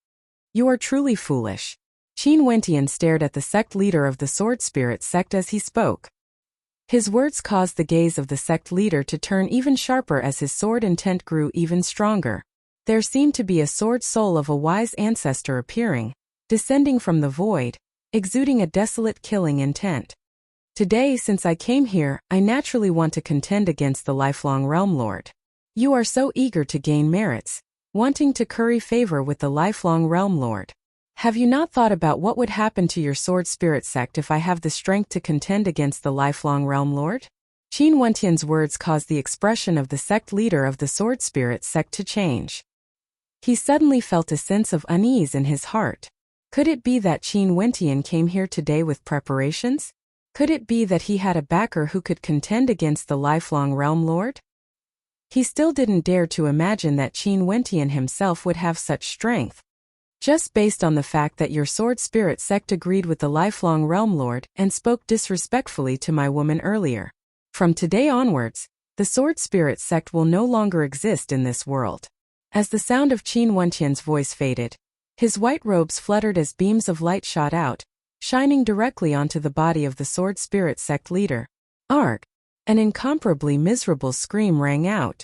You are truly foolish. Qin Wentian stared at the sect leader of the Sword Spirit sect as he spoke. His words caused the gaze of the sect leader to turn even sharper as his sword intent grew even stronger. There seemed to be a sword soul of a wise ancestor appearing, descending from the void, exuding a desolate killing intent. Today, since I came here, I naturally want to contend against the lifelong Realm Lord. You are so eager to gain merits, wanting to curry favor with the lifelong Realm Lord. Have you not thought about what would happen to your Sword Spirit sect if I have the strength to contend against the lifelong Realm Lord? Qin Wentian's words caused the expression of the sect leader of the Sword Spirit sect to change. He suddenly felt a sense of unease in his heart. Could it be that Qin Wentian came here today with preparations? Could it be that he had a backer who could contend against the lifelong Realm Lord? He still didn't dare to imagine that Qin Wentian himself would have such strength. Just based on the fact that your Sword Spirit sect agreed with the lifelong Realm Lord and spoke disrespectfully to my woman earlier. From today onwards, the Sword Spirit sect will no longer exist in this world. As the sound of Qin Wentian's voice faded, his white robes fluttered as beams of light shot out, shining directly onto the body of the Sword Spirit sect leader. Arg! An incomparably miserable scream rang out.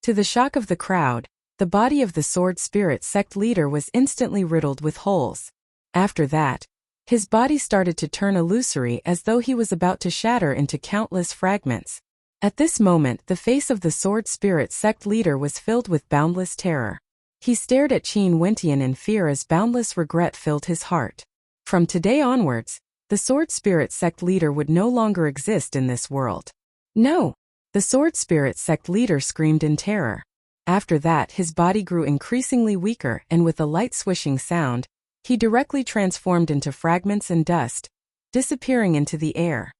To the shock of the crowd, the body of the Sword Spirit sect leader was instantly riddled with holes. After that, his body started to turn illusory as though he was about to shatter into countless fragments. At this moment, the face of the Sword Spirit sect leader was filled with boundless terror. He stared at Qin Wentian in fear as boundless regret filled his heart. From today onwards, the Sword Spirit sect leader would no longer exist in this world. No! The Sword Spirit sect leader screamed in terror. After that, his body grew increasingly weaker, and with a light swishing sound, he directly transformed into fragments and dust, disappearing into the air.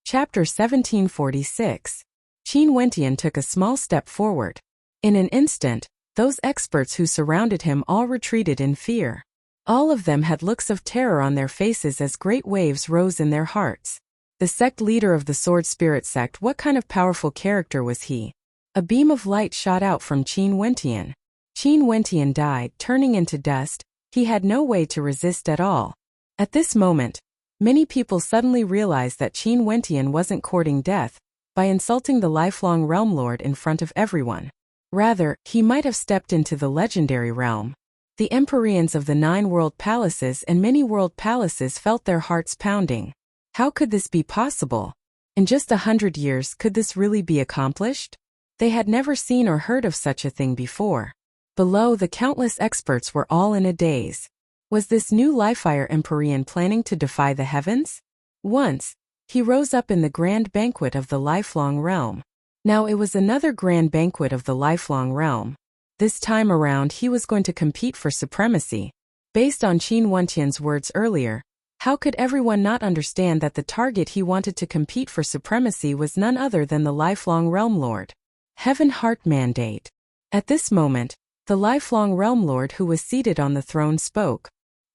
Chapter 1746. Qin Wentian took a small step forward. In an instant, those experts who surrounded him all retreated in fear. All of them had looks of terror on their faces as great waves rose in their hearts. The sect leader of the Sword Spirit sect, what kind of powerful character was he? A beam of light shot out from Qin Wentian. Qin Wentian died, turning into dust. He had no way to resist at all. At this moment, many people suddenly realized that Qin Wentian wasn't courting death by insulting the lifelong Realm Lord in front of everyone. Rather, he might have stepped into the legendary realm. The Empyreans of the 9 world palaces and many world palaces felt their hearts pounding. How could this be possible? In just 100 years, could this really be accomplished? They had never seen or heard of such a thing before. Below, the countless experts were all in a daze. Was this new Lifefire Empyrean planning to defy the heavens? Once, he rose up in the grand banquet of the lifelong realm. Now it was another grand banquet of the lifelong realm. This time around, he was going to compete for supremacy. Based on Qin Wentian's words earlier, How could everyone not understand that the target he wanted to compete for supremacy was none other than the lifelong Realm Lord? Heaven Heart Mandate. At this moment, the lifelong Realm Lord who was seated on the throne spoke.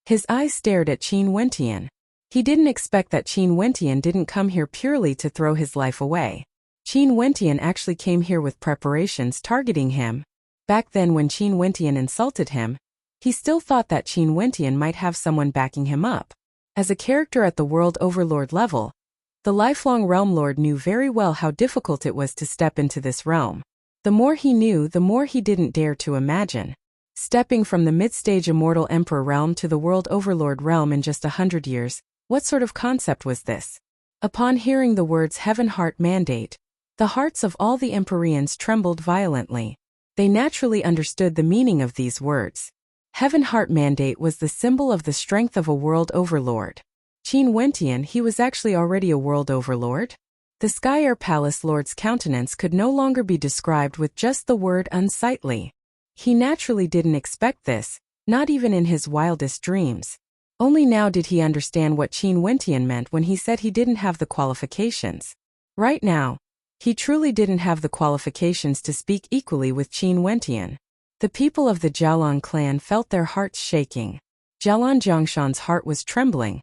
His eyes stared at Qin Wentian. He didn't expect that Qin Wentian didn't come here purely to throw his life away. Qin Wentian actually came here with preparations targeting him. Back then when Qin Wentian insulted him, he still thought that Qin Wentian might have someone backing him up. As a character at the World Overlord level, the lifelong Realm Lord knew very well how difficult it was to step into this realm. The more he knew, the more he didn't dare to imagine. Stepping from the mid-stage Immortal Emperor realm to the World Overlord realm in just 100 years, what sort of concept was this? Upon hearing the words Heaven Heart Mandate, the hearts of all the Empyreans trembled violently. They naturally understood the meaning of these words. Heaven Heart Mandate was the symbol of the strength of a world overlord. Qin Wentian, he was actually already a world overlord? The Sky Air Palace Lord's countenance could no longer be described with just the word unsightly. He naturally didn't expect this, not even in his wildest dreams. Only now did he understand what Qin Wentian meant when he said he didn't have the qualifications. Right now, he truly didn't have the qualifications to speak equally with Qin Wentian. The people of the Jialan clan felt their hearts shaking. Jialan Jiangshan's heart was trembling.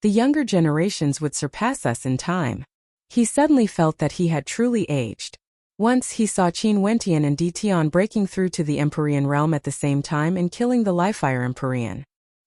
The younger generations would surpass us in time. He suddenly felt that he had truly aged. Once he saw Qin Wentian and Ditian breaking through to the Empyrean realm at the same time and killing the Lifire Empyrean.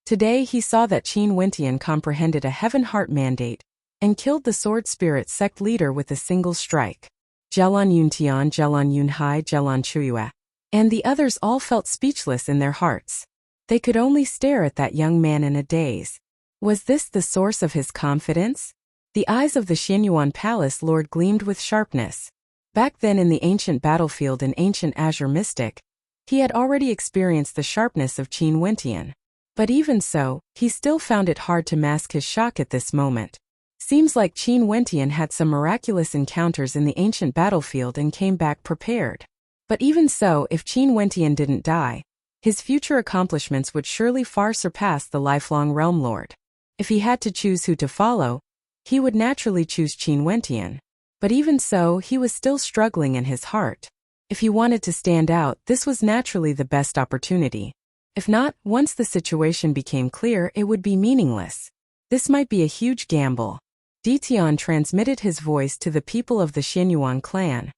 Today he saw that Qin Wentian comprehended a Heaven Heart Mandate and killed the Sword Spirit sect leader with a single strike. Jialan Yuntian, Jialan Yunhai, Jialan Chuyue, and the others all felt speechless in their hearts. They could only stare at that young man in a daze. Was this the source of his confidence? The eyes of the Xianyuan Palace Lord gleamed with sharpness. Back then in the ancient battlefield in ancient Azure Mystic, he had already experienced the sharpness of Qin Wentian. But even so, he still found it hard to mask his shock at this moment. Seems like Qin Wentian had some miraculous encounters in the ancient battlefield and came back prepared. But even so, if Qin Wentian didn't die, his future accomplishments would surely far surpass the lifelong Realm Lord. If he had to choose who to follow, he would naturally choose Qin Wentian. But even so, he was still struggling in his heart. If he wanted to stand out, this was naturally the best opportunity. If not, once the situation became clear, it would be meaningless. This might be a huge gamble. Ditian transmitted his voice to the people of the Xianyuan clan.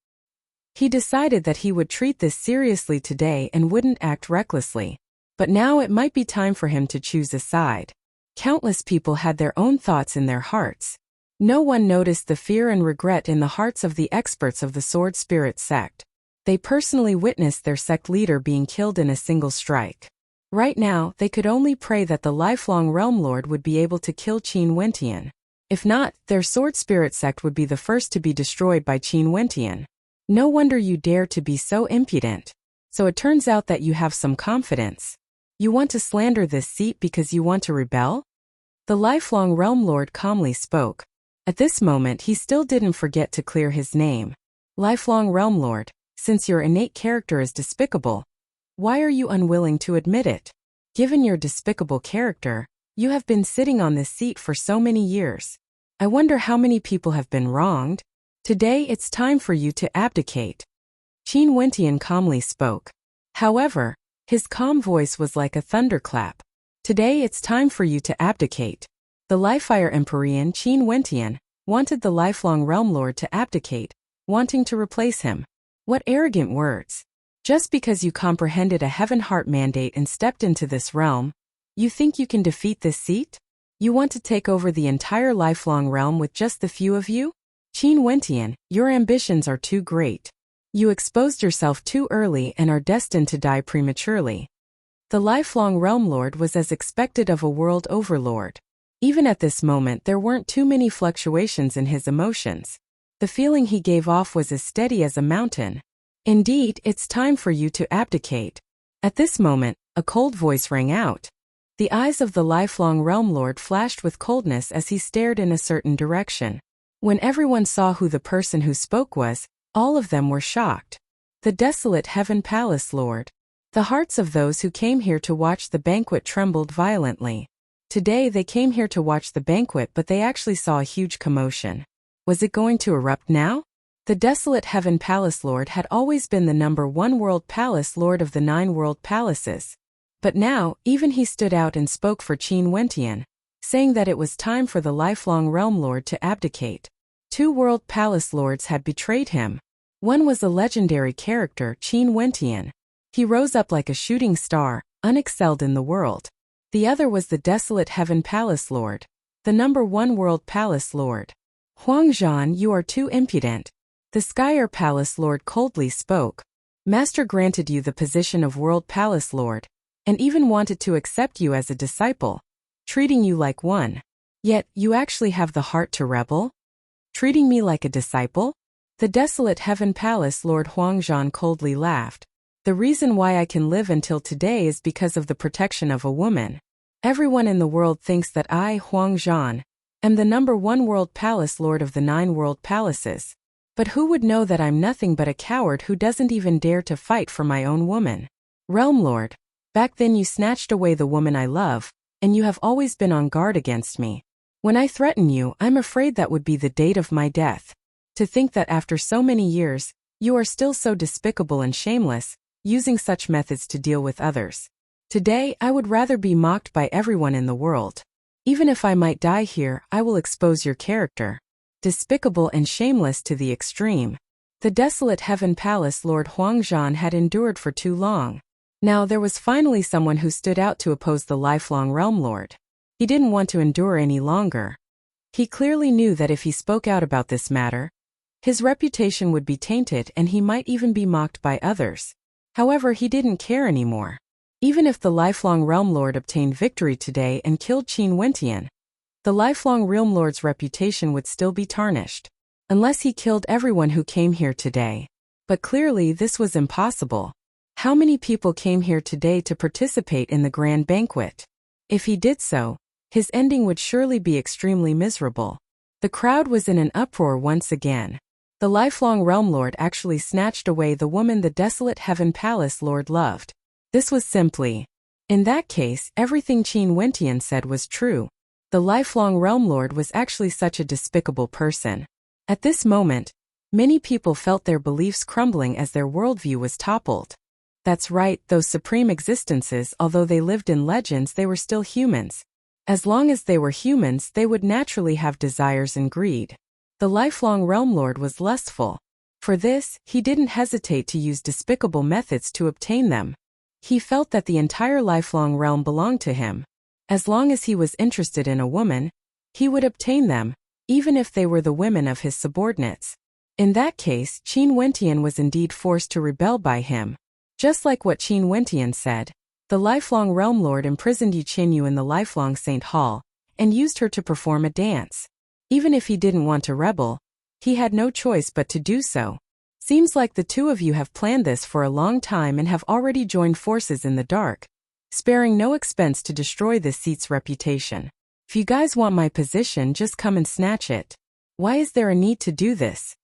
He decided that he would treat this seriously today and wouldn't act recklessly. But now it might be time for him to choose a side. Countless people had their own thoughts in their hearts. No one noticed the fear and regret in the hearts of the experts of the Sword Spirit sect. They personally witnessed their sect leader being killed in a single strike. Right now, they could only pray that the lifelong Realm Lord would be able to kill Qin Wentian. If not, their Sword Spirit sect would be the first to be destroyed by Qin Wentian. No wonder you dare to be so impudent. So it turns out that you have some confidence. You want to slander this seat because you want to rebel? The lifelong Realm Lord calmly spoke. At this moment he still didn't forget to clear his name. Lifelong Realm Lord, since your innate character is despicable, why are you unwilling to admit it? Given your despicable character, you have been sitting on this seat for so many years. I wonder how many people have been wronged. Today it's time for you to abdicate. Qin Wentian calmly spoke. However, his calm voice was like a thunderclap. Today it's time for you to abdicate. The Lifire Empyrean Qin Wentian wanted the lifelong Realm Lord to abdicate, wanting to replace him. What arrogant words. Just because you comprehended a Heaven Heart Mandate and stepped into this realm, you think you can defeat this seat? You want to take over the entire lifelong realm with just the few of you? Qin Wentian, your ambitions are too great. You exposed yourself too early and are destined to die prematurely. The lifelong Realm Lord was as expected of a world overlord. Even at this moment there weren't too many fluctuations in his emotions. The feeling he gave off was as steady as a mountain. Indeed, it's time for you to abdicate. At this moment, a cold voice rang out. The eyes of the lifelong Realm Lord flashed with coldness as he stared in a certain direction. When everyone saw who the person who spoke was, all of them were shocked. The desolate Heaven Palace Lord. The hearts of those who came here to watch the banquet trembled violently. Today they came here to watch the banquet, but they actually saw a huge commotion. Was it going to erupt now? The desolate Heaven Palace Lord had always been the #1 world palace lord of the 9 world palaces. But now, even he stood out and spoke for Qin Wentian, saying that it was time for the lifelong realm lord to abdicate. 2 world palace lords had betrayed him. One was a legendary character, Qin Wentian. He rose up like a shooting star, unexcelled in the world. The other was the desolate Heaven Palace Lord, the #1 world palace lord. Huangzhan, you are too impudent. The Skyer Palace Lord coldly spoke. Master granted you the position of World Palace Lord, and even wanted to accept you as a disciple, treating you like one. Yet, you actually have the heart to rebel? Treating me like a disciple? The desolate Heaven Palace Lord Huangzhan coldly laughed. The reason why I can live until today is because of the protection of a woman. Everyone in the world thinks that I, Huangzhan, am the #1 world palace lord of the 9 world palaces. But who would know that I'm nothing but a coward who doesn't even dare to fight for my own woman? Realm Lord, back then you snatched away the woman I love, and you have always been on guard against me. When I threaten you, I'm afraid that would be the date of my death. To think that after so many years, you are still so despicable and shameless, using such methods to deal with others. Today, I would rather be mocked by everyone in the world. Even if I might die here, I will expose your character. Despicable and shameless to the extreme. The desolate Heaven Palace Lord Huangzhan had endured for too long. Now there was finally someone who stood out to oppose the lifelong Realm Lord. He didn't want to endure any longer. He clearly knew that if he spoke out about this matter, his reputation would be tainted and he might even be mocked by others. However, he didn't care anymore. Even if the lifelong Realm Lord obtained victory today and killed Qin Wentian, the lifelong Realm Lord's reputation would still be tarnished. Unless he killed everyone who came here today. But clearly this was impossible. How many people came here today to participate in the grand banquet? If he did so, his ending would surely be extremely miserable. The crowd was in an uproar once again. The lifelong Realm Lord actually snatched away the woman the desolate Heaven Palace Lord loved. This was simply. In that case, everything Qin Wentian said was true. The lifelong Realm Lord was actually such a despicable person. At this moment, many people felt their beliefs crumbling as their worldview was toppled. That's right, those supreme existences, although they lived in legends, they were still humans. As long as they were humans, they would naturally have desires and greed. The lifelong Realm Lord was lustful. For this, he didn't hesitate to use despicable methods to obtain them. He felt that the entire lifelong realm belonged to him. As long as he was interested in a woman, he would obtain them, even if they were the women of his subordinates. In that case, Qin Wentian was indeed forced to rebel by him. Just like what Qin Wentian said, the lifelong Realm Lord imprisoned Yu Qinyu in the lifelong Saint Hall, and used her to perform a dance. Even if he didn't want to rebel, he had no choice but to do so. Seems like the two of you have planned this for a long time and have already joined forces in the dark, sparing no expense to destroy this seat's reputation. If you guys want my position, just come and snatch it. Why is there a need to do this?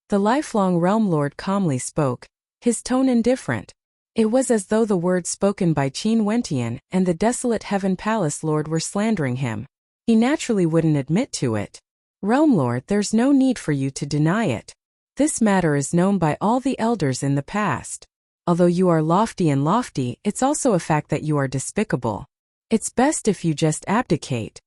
The lifelong Realm Lord calmly spoke, his tone indifferent. It was as though the words spoken by Qin Wentian and the desolate Heaven Palace Lord were slandering him. He naturally wouldn't admit to it. Realm Lord, there's no need for you to deny it. This matter is known by all the elders in the past. Although you are lofty, it's also a fact that you are despicable. It's best if you just abdicate.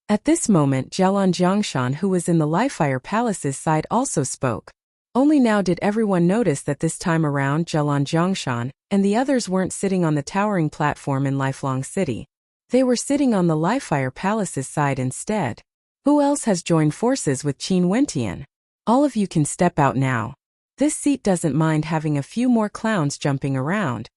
At this moment, Jialan Jiangshan, who was in the Lifefire Palace's side, also spoke. Only now did everyone notice that this time around Jialan Jiangshan and the others weren't sitting on the towering platform in Lifelong City. They were sitting on the Lifefire Palace's side instead. Who else has joined forces with Qin Wentian? All of you can step out now. This seat doesn't mind having a few more clowns jumping around.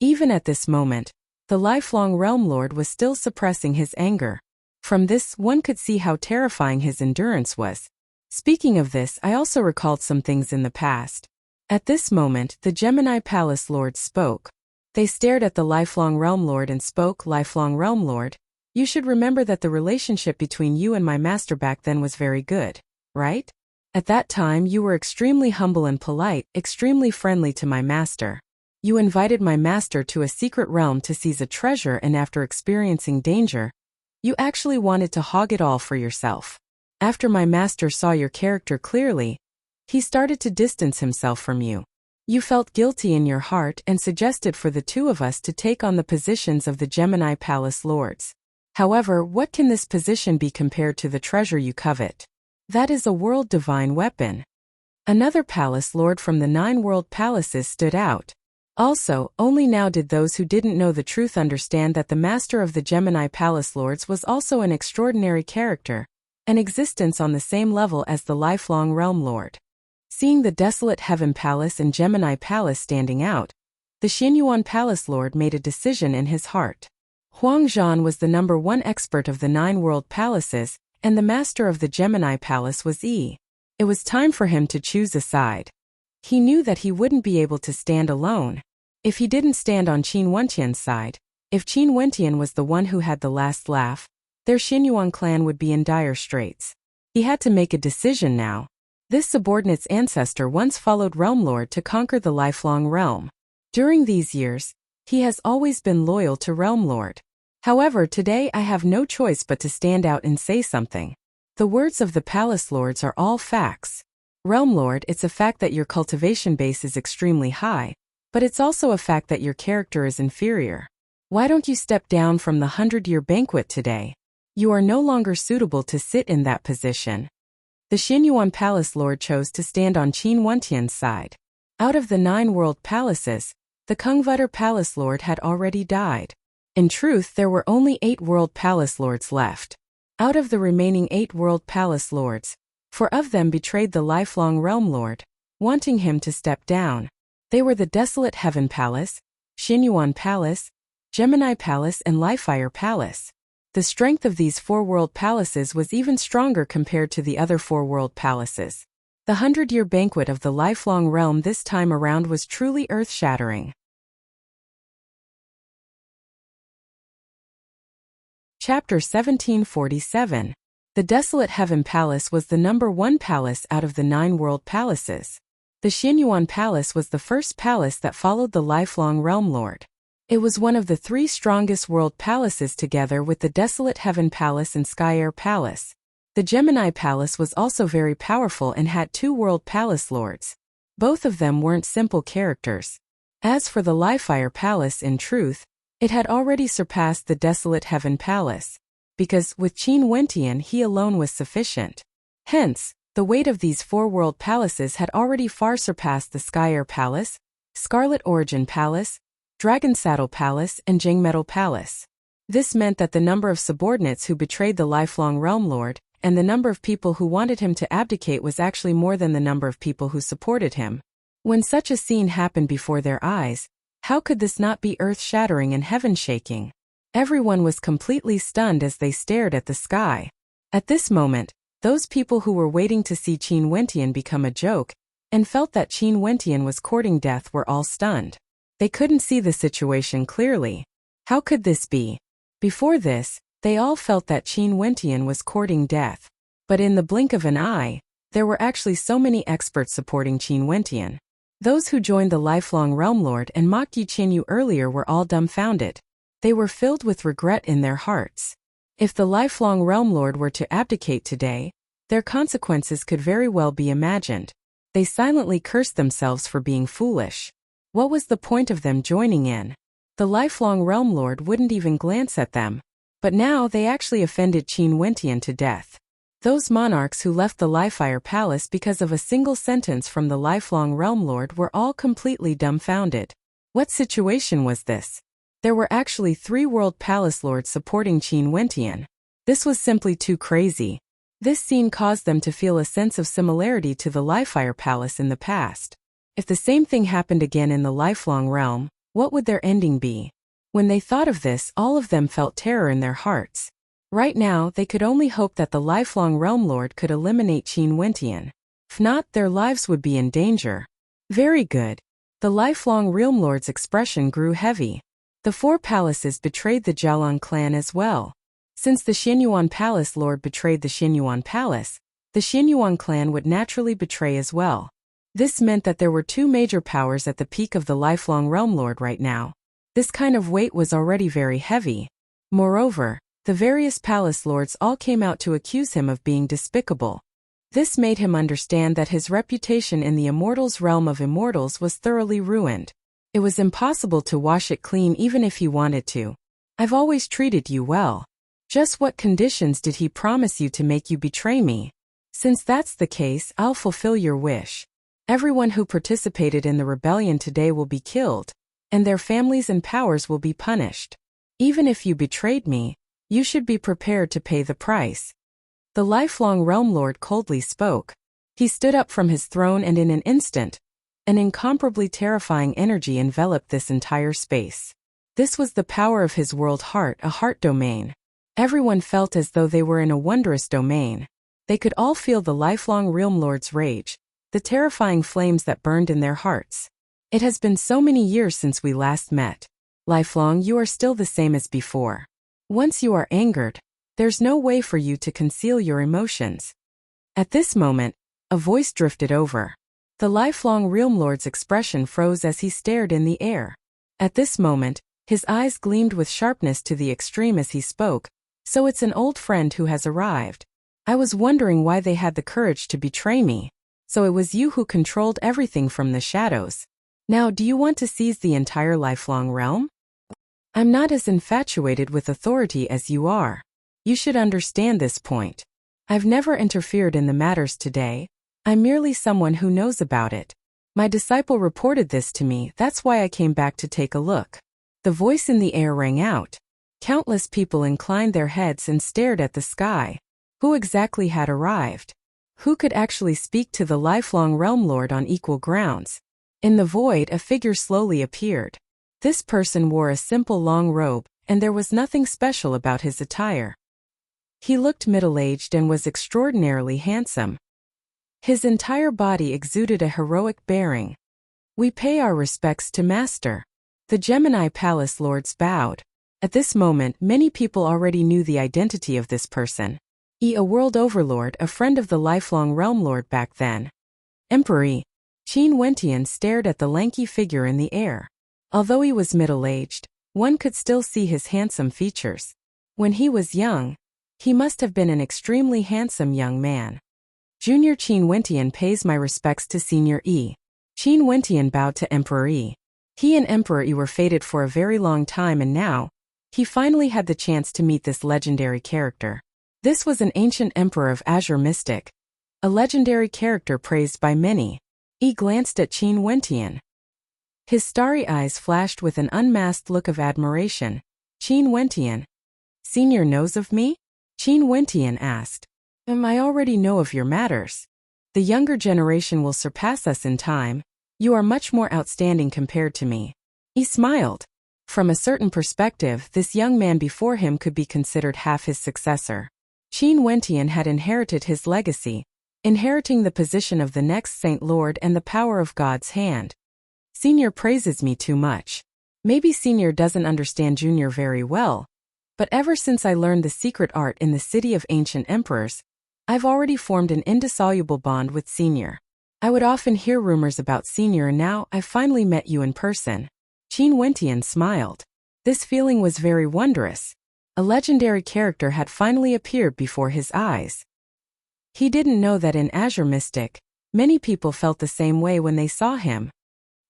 Even at this moment, the lifelong Realm Lord was still suppressing his anger. From this, one could see how terrifying his endurance was. Speaking of this, I also recalled some things in the past. At this moment, the Gemini Palace Lords spoke. They stared at the lifelong Realm Lord and spoke, "Lifelong Realm Lord, you should remember that the relationship between you and my master back then was very good, right? At that time you were extremely humble and polite, extremely friendly to my master. You invited my master to a secret realm to seize a treasure, and after experiencing danger, You actually wanted to hog it all for yourself. After my master saw your character clearly, he started to distance himself from you. You felt guilty in your heart and suggested for the two of us to take on the positions of the Gemini Palace Lords. However, what can this position be compared to the treasure you covet? That is a world divine weapon. Another palace lord from the 9 world palaces stood out. Also, only now did those who didn't know the truth understand that the master of the Gemini Palace Lords was also an extraordinary character, an existence on the same level as the lifelong Realm Lord. Seeing the desolate Heaven Palace and Gemini Palace standing out, the Xinyuan Palace Lord made a decision in his heart. Huang Zhan was the number 1 expert of the 9 world palaces, and the master of the Gemini Palace was Yi. It was time for him to choose a side. He knew that he wouldn't be able to stand alone. If he didn't stand on Qin Wentian's side, if Qin Wentian was the one who had the last laugh, their Xinyuan clan would be in dire straits. He had to make a decision now. This subordinate's ancestor once followed Realm Lord to conquer the lifelong realm. During these years, he has always been loyal to Realm Lord. However, today I have no choice but to stand out and say something. The words of the Palace Lords are all facts. Realm Lord, it's a fact that your cultivation base is extremely high, but it's also a fact that your character is inferior. Why don't you step down from the 100-year banquet today? You are no longer suitable to sit in that position. The Xinyuan Palace Lord chose to stand on Qin Wentian's side. Out of the 9 world palaces, the Kungvutter Palace Lord had already died. In truth, there were only 8 world palace lords left. Out of the remaining 8 world palace lords, 4 of them betrayed the lifelong Realm Lord, wanting him to step down. They were the Desolate Heaven Palace, Xinyuan Palace, Gemini Palace and Lifefire Palace. The strength of these 4 world palaces was even stronger compared to the other 4 world palaces. The 100-year banquet of the lifelong realm this time around was truly earth-shattering. Chapter 1747. The Desolate Heaven Palace was the number 1 palace out of the 9 world palaces. The Xinyuan Palace was the first palace that followed the lifelong Realm Lord. It was one of the 3 strongest world palaces together with the Desolate Heaven Palace and Sky Air Palace. The Gemini Palace was also very powerful and had 2 world palace lords. Both of them weren't simple characters. As for the Lifefire Palace, in truth, it had already surpassed the Desolate Heaven Palace, because with Qin Wentian he alone was sufficient. Hence, the weight of these 4 world palaces had already far surpassed the Sky Air Palace, Scarlet Origin Palace, Dragon Saddle Palace and Jing Metal Palace. This meant that the number of subordinates who betrayed the lifelong Realm Lord, and the number of people who wanted him to abdicate was actually more than the number of people who supported him. When such a scene happened before their eyes, how could this not be earth-shattering and heaven-shaking? Everyone was completely stunned as they stared at the sky. At this moment, those people who were waiting to see Qin Wentian become a joke, and felt that Qin Wentian was courting death were all stunned. They couldn't see the situation clearly. How could this be? Before this, they all felt that Qin Wentian was courting death. But in the blink of an eye, there were actually so many experts supporting Qin Wentian. Those who joined the lifelong Realm Lord and mocked Yi Qinyu earlier were all dumbfounded. They were filled with regret in their hearts. If the lifelong Realm Lord were to abdicate today, their consequences could very well be imagined. They silently cursed themselves for being foolish. What was the point of them joining in? The lifelong Realm Lord wouldn't even glance at them. But now they actually offended Qin Wentian to death. Those monarchs who left the Lifefire Palace because of a single sentence from the lifelong Realm Lord were all completely dumbfounded. What situation was this? There were actually 3 world palace lords supporting Qin Wentian. This was simply too crazy. This scene caused them to feel a sense of similarity to the Lifefire Palace in the past. If the same thing happened again in the lifelong realm, what would their ending be? When they thought of this, all of them felt terror in their hearts. Right now, they could only hope that the lifelong Realm Lord could eliminate Qin Wentian. If not, their lives would be in danger. Very good. The lifelong Realm Lord's expression grew heavy. The 4 palaces betrayed the Jialan clan as well. Since the Xinyuan Palace Lord betrayed the Xinyuan Palace, the Xinyuan clan would naturally betray as well. This meant that there were 2 major powers at the peak of the lifelong Realm Lord right now. This kind of weight was already very heavy. Moreover, The various palace lords all came out to accuse him of being despicable. This made him understand that his reputation in the immortals' realm of immortals was thoroughly ruined. It was impossible to wash it clean even if he wanted to. I've always treated you well. Just what conditions did he promise you to make you betray me? Since that's the case, I'll fulfill your wish. Everyone who participated in the rebellion today will be killed, and their families and powers will be punished. Even if you betrayed me, you should be prepared to pay the price. The lifelong realm lord coldly spoke. He stood up from his throne and in an instant, an incomparably terrifying energy enveloped this entire space. This was the power of his world heart, a heart domain. Everyone felt as though they were in a wondrous domain. They could all feel the lifelong realm lord's rage, the terrifying flames that burned in their hearts. It has been so many years since we last met. Lifelong, you are still the same as before. Once you are angered, there's no way for you to conceal your emotions. At this moment, a voice drifted over. The lifelong realm lord's expression froze as he stared in the air. At this moment, his eyes gleamed with sharpness to the extreme as he spoke. So it's an old friend who has arrived. I was wondering why they had the courage to betray me. So it was you who controlled everything from the shadows. Now do you want to seize the entire lifelong realm? I'm not as infatuated with authority as you are. You should understand this point. I've never interfered in the matters today. I'm merely someone who knows about it. My disciple reported this to me, that's why I came back to take a look. The voice in the air rang out. Countless people inclined their heads and stared at the sky. Who exactly had arrived? Who could actually speak to the lifelong realm lord on equal grounds? In the void, a figure slowly appeared. This person wore a simple long robe, and there was nothing special about his attire. He looked middle-aged and was extraordinarily handsome. His entire body exuded a heroic bearing. We pay our respects to Master. The Gemini Palace lords bowed. At this moment, many people already knew the identity of this person. A world overlord, a friend of the lifelong realm lord back then. Emperor Qin Wentian stared at the lanky figure in the air. Although he was middle-aged, one could still see his handsome features. When he was young, he must have been an extremely handsome young man. Junior Qin Wentian pays my respects to Senior E. Qin Wentian bowed to Emperor E. He and Emperor E were fated for a very long time, and now, he finally had the chance to meet this legendary character. This was an ancient emperor of Azure Mystic, a legendary character praised by many. E glanced at Qin Wentian. His starry eyes flashed with an unmasked look of admiration. Qin Wentian. Senior knows of me? Qin Wentian asked. I already know of your matters. The younger generation will surpass us in time. You are much more outstanding compared to me. He smiled. From a certain perspective, this young man before him could be considered half his successor. Qin Wentian had inherited his legacy, inheriting the position of the next Saint Lord and the power of God's hand. Senior praises me too much. Maybe Senior doesn't understand Junior very well, but ever since I learned the secret art in the city of ancient emperors, I've already formed an indissoluble bond with Senior. I would often hear rumors about Senior, and now I've finally met you in person. Qin Wentian smiled. This feeling was very wondrous. A legendary character had finally appeared before his eyes. He didn't know that in Azure Mystic, many people felt the same way when they saw him.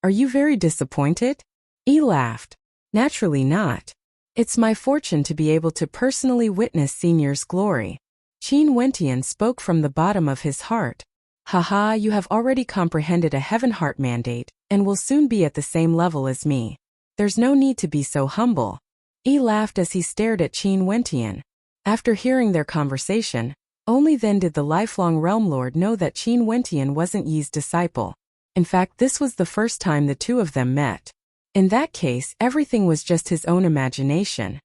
Are you very disappointed? He laughed. Naturally not. It's my fortune to be able to personally witness Senior's glory. Qin Wentian spoke from the bottom of his heart. Haha, you have already comprehended a heaven heart mandate, and will soon be at the same level as me. There's no need to be so humble. He laughed as he stared at Qin Wentian. After hearing their conversation, only then did the lifelong realm lord know that Qin Wentian wasn't Yi's disciple. In fact, this was the first time the two of them met. In that case, everything was just his own imagination.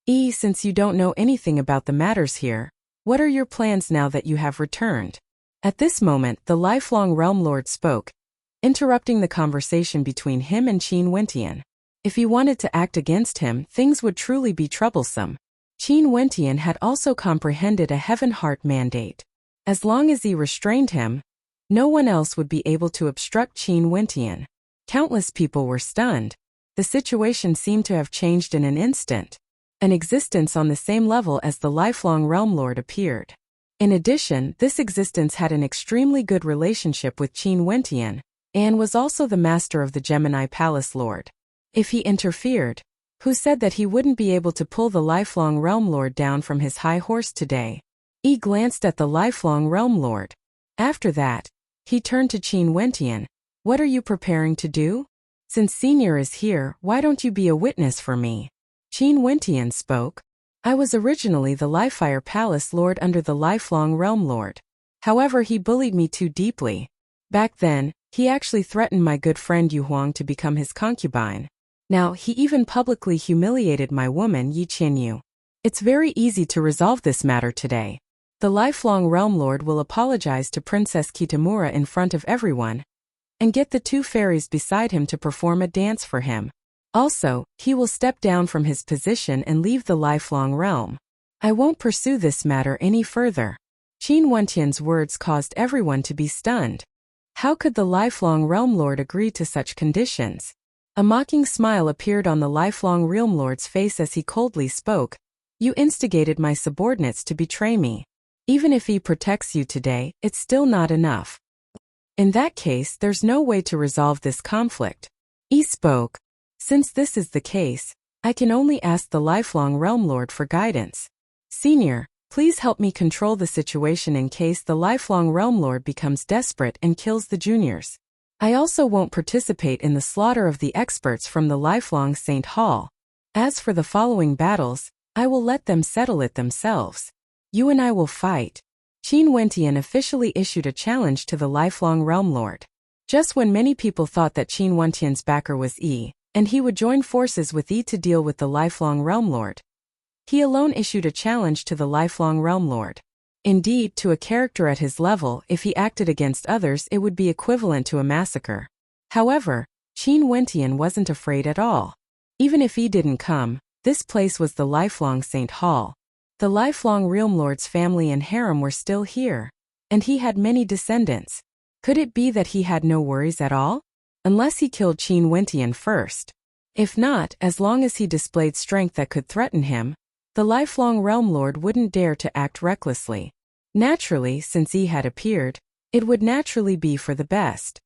Since you don't know anything about the matters here, what are your plans now that you have returned? At this moment, the lifelong realm lord spoke, interrupting the conversation between him and Qin Wentian. If he wanted to act against him, things would truly be troublesome. Qin Wentian had also comprehended a heaven heart mandate. As long as he restrained him, no one else would be able to obstruct Qin Wentian. Countless people were stunned. The situation seemed to have changed in an instant. an existence on the same level as the lifelong Realm Lord appeared. In addition, this existence had an extremely good relationship with Qin Wentian, and was also the master of the Gemini Palace Lord. If he interfered, who said that he wouldn't be able to pull the lifelong Realm Lord down from his high horse today? Yi glanced at the lifelong Realm Lord. After that, he turned to Qin Wentian. What are you preparing to do? Since Senior is here, why don't you be a witness for me? Qin Wentian spoke. I was originally the Lifefire Palace Lord under the lifelong Realm Lord. However, he bullied me too deeply. Back then, he actually threatened my good friend Yu Huang to become his concubine. Now, he even publicly humiliated my woman Yi Qianyu. It's very easy to resolve this matter today. The lifelong Realm Lord will apologize to Princess Kitamura in front of everyone, and get the two fairies beside him to perform a dance for him. Also, he will step down from his position and leave the lifelong realm. I won't pursue this matter any further. Qin Wentian's words caused everyone to be stunned. How could the lifelong Realm Lord agree to such conditions? A mocking smile appeared on the lifelong Realm Lord's face as he coldly spoke. You instigated my subordinates to betray me. Even if he protects you today, it's still not enough. In that case, there's no way to resolve this conflict. Yi spoke. Since this is the case, I can only ask the lifelong Realm Lord for guidance. Senior, please help me control the situation in case the lifelong Realm Lord becomes desperate and kills the juniors. I also won't participate in the slaughter of the experts from the lifelong Saint Hall. As for the following battles, I will let them settle it themselves. You and I will fight. Qin Wentian officially issued a challenge to the lifelong Realm Lord. Just when many people thought that Qin Wentian's backer was Yi, and he would join forces with Yi to deal with the lifelong Realm Lord, he alone issued a challenge to the lifelong Realm Lord. Indeed, to a character at his level, if he acted against others, it would be equivalent to a massacre. However, Qin Wentian wasn't afraid at all. Even if Yi didn't come, this place was the lifelong Saint Hall. The lifelong Realm Lord's family and harem were still here, and he had many descendants. Could it be that he had no worries at all? Unless he killed Qin Wentian first. If not, as long as he displayed strength that could threaten him, the lifelong Realm Lord wouldn't dare to act recklessly. Naturally, since Yi had appeared, it would naturally be for the best.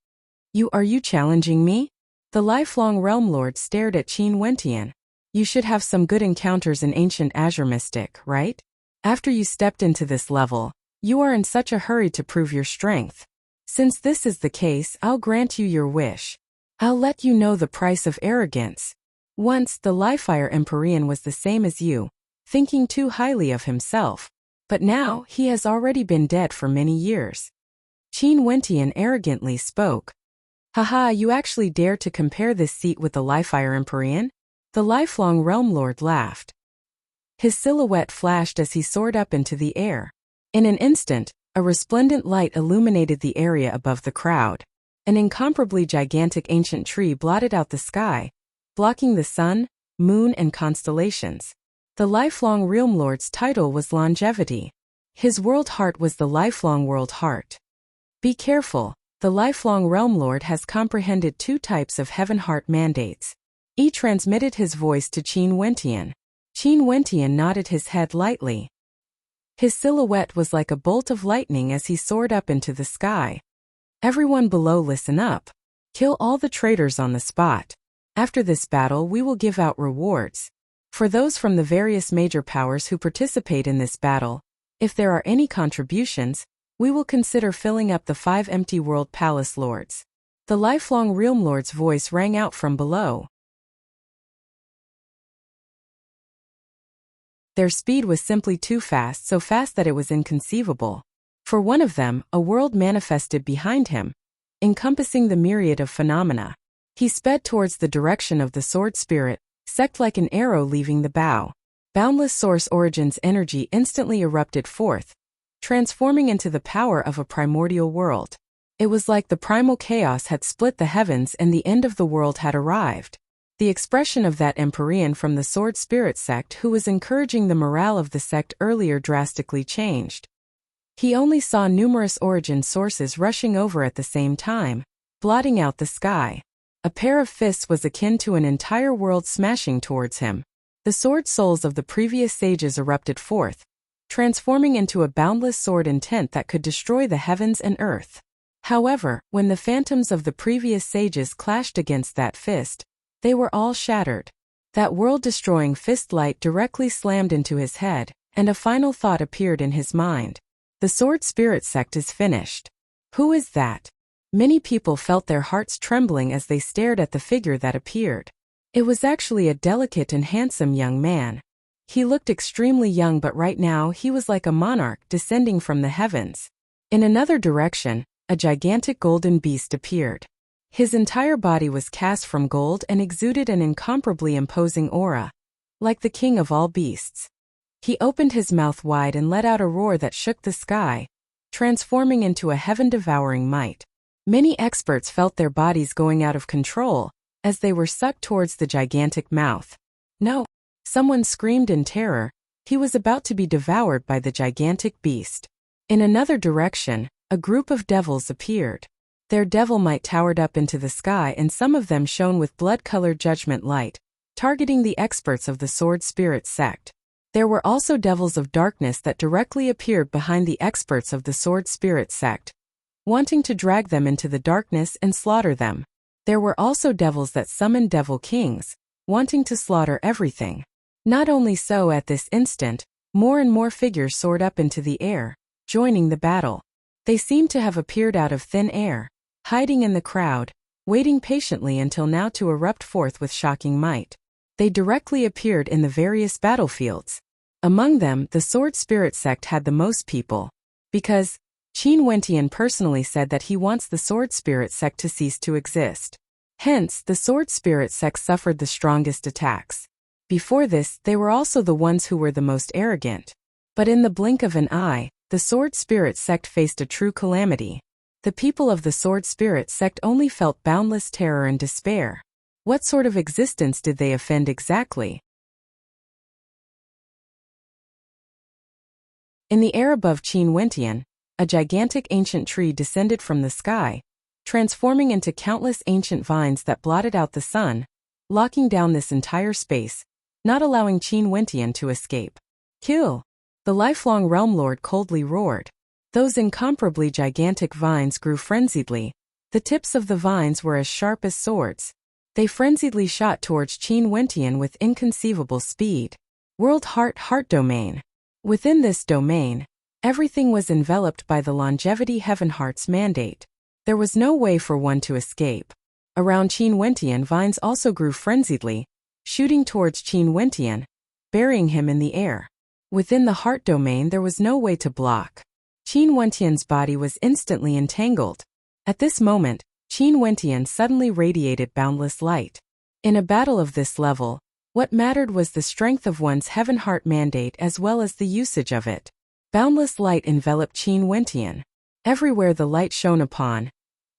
Are you challenging me? The lifelong Realm Lord stared at Qin Wentian. You should have some good encounters in ancient Azure Mystic, right? After you stepped into this level, you are in such a hurry to prove your strength. Since this is the case, I'll grant you your wish. I'll let you know the price of arrogance. Once, the Lifefire Empyrean was the same as you, thinking too highly of himself. But now, he has already been dead for many years. Qin Wentian arrogantly spoke. Haha, you actually dare to compare this seat with the Lifefire Empyrean? The lifelong Realm Lord laughed. His silhouette flashed as he soared up into the air. In an instant, a resplendent light illuminated the area above the crowd. An incomparably gigantic ancient tree blotted out the sky, blocking the sun, moon, and constellations. The lifelong Realm Lord's title was Longevity. His world heart was the lifelong world heart. Be careful, the lifelong Realm Lord has comprehended 2 types of heaven heart mandates. He transmitted his voice to Qin Wentian. Qin Wentian nodded his head lightly. His silhouette was like a bolt of lightning as he soared up into the sky. Everyone below, listen up. Kill all the traitors on the spot. After this battle, we will give out rewards. For those from the various major powers who participate in this battle, if there are any contributions, we will consider filling up the 5 empty World Palace Lords. The lifelong Realm Lord's voice rang out from below. Their speed was simply too fast, so fast that it was inconceivable. For one of them, a world manifested behind him, encompassing the myriad of phenomena. He sped towards the direction of the sword spirit, sect like an arrow leaving the bow. Boundless Source Origin's energy instantly erupted forth, transforming into the power of a primordial world. It was like the primal chaos had split the heavens and the end of the world had arrived. The expression of that Empyrean from the Sword Spirit sect who was encouraging the morale of the sect earlier drastically changed. He only saw numerous origin sources rushing over at the same time, blotting out the sky. A pair of fists was akin to an entire world smashing towards him. The sword souls of the previous sages erupted forth, transforming into a boundless sword intent that could destroy the heavens and earth. However, when the phantoms of the previous sages clashed against that fist, they were all shattered. That world-destroying fist light directly slammed into his head, and a final thought appeared in his mind. The sword spirit sect is finished. Who is that? Many people felt their hearts trembling as they stared at the figure that appeared. It was actually a delicate and handsome young man. He looked extremely young, but right now he was like a monarch descending from the heavens. In another direction, a gigantic golden beast appeared. His entire body was cast from gold and exuded an incomparably imposing aura, like the king of all beasts. He opened his mouth wide and let out a roar that shook the sky, transforming into a heaven-devouring might. Many experts felt their bodies going out of control as they were sucked towards the gigantic mouth. No! Someone screamed in terror. He was about to be devoured by the gigantic beast. In another direction, a group of devils appeared. Their devil might towered up into the sky, and some of them shone with blood-colored judgment light, targeting the experts of the sword spirit sect. There were also devils of darkness that directly appeared behind the experts of the sword spirit sect, wanting to drag them into the darkness and slaughter them. There were also devils that summoned devil kings, wanting to slaughter everything. Not only so, at this instant, more and more figures soared up into the air, joining the battle. They seemed to have appeared out of thin air, hiding in the crowd, waiting patiently until now to erupt forth with shocking might. They directly appeared in the various battlefields. Among them, the sword spirit sect had the most people, because Qin Wentian personally said that he wants the sword spirit sect to cease to exist. Hence, the sword spirit sect suffered the strongest attacks. Before this, they were also the ones who were the most arrogant. But in the blink of an eye, the sword spirit sect faced a true calamity. The people of the sword spirit sect only felt boundless terror and despair. What sort of existence did they offend exactly? In the air above Qin Wentian, a gigantic ancient tree descended from the sky, transforming into countless ancient vines that blotted out the sun, locking down this entire space, not allowing Qin Wentian to escape. Kill! The lifelong realm lord coldly roared. Those incomparably gigantic vines grew frenziedly. The tips of the vines were as sharp as swords. They frenziedly shot towards Qin Wentian with inconceivable speed. World Heart Domain. Within this domain, everything was enveloped by the longevity Heaven Heart's mandate. There was no way for one to escape. Around Qin Wentian, vines also grew frenziedly, shooting towards Qin Wentian, burying him in the air. Within the heart domain, there was no way to block. Qin Wentian's body was instantly entangled. At this moment, Qin Wentian suddenly radiated boundless light. In a battle of this level, what mattered was the strength of one's Heaven Heart mandate as well as the usage of it. Boundless light enveloped Qin Wentian. Everywhere the light shone upon,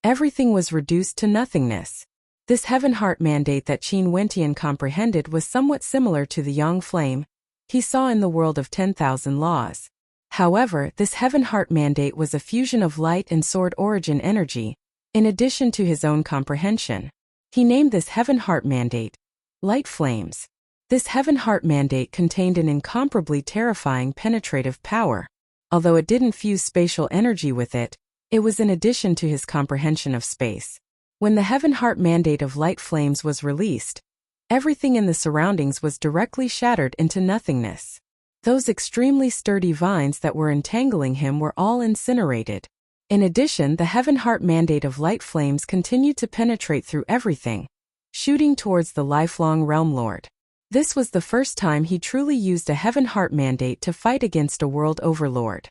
everything was reduced to nothingness. This Heaven Heart mandate that Qin Wentian comprehended was somewhat similar to the Yang Flame he saw in the world of 10,000 laws. However, this Heaven Heart mandate was a fusion of light and sword origin energy, in addition to his own comprehension. He named this Heaven Heart mandate Light Flames. This Heaven Heart mandate contained an incomparably terrifying penetrative power. Although it didn't fuse spatial energy with it, it was in addition to his comprehension of space. When the Heaven Heart mandate of Light Flames was released, everything in the surroundings was directly shattered into nothingness. Those extremely sturdy vines that were entangling him were all incinerated. In addition, the Heaven Heart mandate of Light Flames continued to penetrate through everything, shooting towards the lifelong Realm Lord. This was the first time he truly used a Heaven Heart mandate to fight against a world overlord.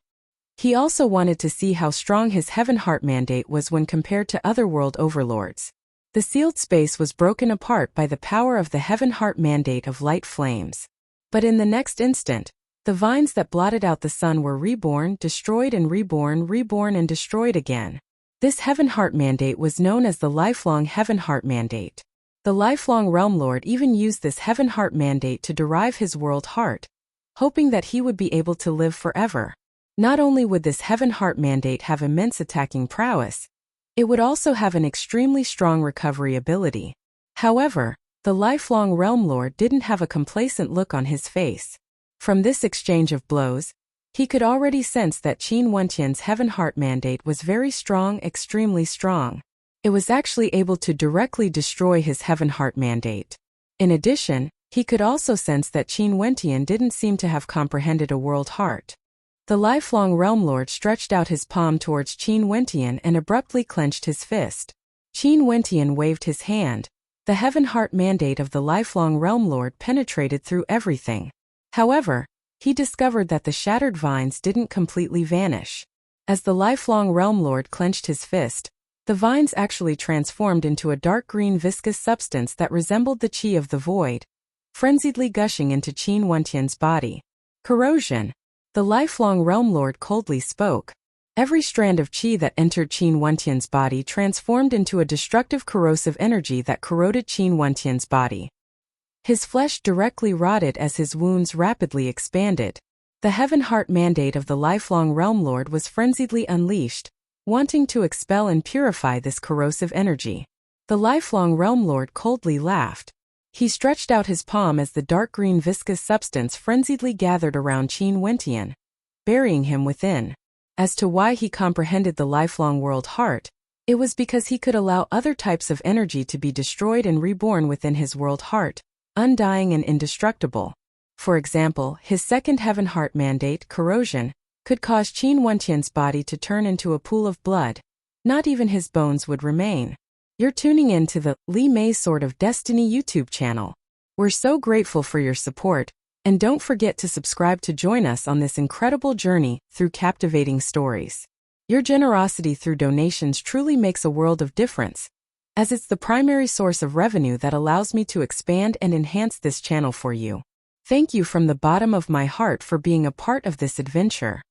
He also wanted to see how strong his Heaven Heart mandate was when compared to other world overlords. The sealed space was broken apart by the power of the Heaven Heart mandate of Light Flames. But in the next instant, the vines that blotted out the sun were reborn, destroyed and reborn, reborn and destroyed again. This Heaven Heart mandate was known as the lifelong Heaven Heart mandate. The lifelong Realm Lord even used this Heaven Heart mandate to derive his world heart, hoping that he would be able to live forever. Not only would this Heaven Heart mandate have immense attacking prowess, it would also have an extremely strong recovery ability. However, The lifelong Realm Lord didn't have a complacent look on his face. From this exchange of blows, he could already sense that Qin Wentian's Heaven Heart mandate was very strong, extremely strong. It was actually able to directly destroy his Heaven Heart mandate. In addition, he could also sense that Qin Wentian didn't seem to have comprehended a world heart. The lifelong Realm Lord stretched out his palm towards Qin Wentian and abruptly clenched his fist. Qin Wentian waved his hand. The Heaven Heart mandate of the lifelong Realm Lord penetrated through everything. However, he discovered that the shattered vines didn't completely vanish. As the lifelong Realm Lord clenched his fist, the vines actually transformed into a dark green viscous substance that resembled the qi of the void, frenziedly gushing into Qin Wentian's body. Corrosion. The lifelong Realm Lord coldly spoke. Every strand of qi that entered Qin Wentian's body transformed into a destructive corrosive energy that corroded Qin Wentian's body. His flesh directly rotted as his wounds rapidly expanded. The Heaven Heart mandate of the lifelong Realm Lord was frenziedly unleashed, wanting to expel and purify this corrosive energy. The lifelong Realm Lord coldly laughed. He stretched out his palm as the dark green viscous substance frenziedly gathered around Qin Wentian, burying him within. As to why he comprehended the lifelong world heart, it was because he could allow other types of energy to be destroyed and reborn within his world heart, undying and indestructible. For example, his second Heaven Heart mandate, corrosion, could cause Qin Wentian's body to turn into a pool of blood. Not even his bones would remain. You're tuning in to the Li Mei Sword of Destiny YouTube channel. We're so grateful for your support, and don't forget to subscribe to join us on this incredible journey through captivating stories. Your generosity through donations truly makes a world of difference, as it's the primary source of revenue that allows me to expand and enhance this channel for you. Thank you from the bottom of my heart for being a part of this adventure.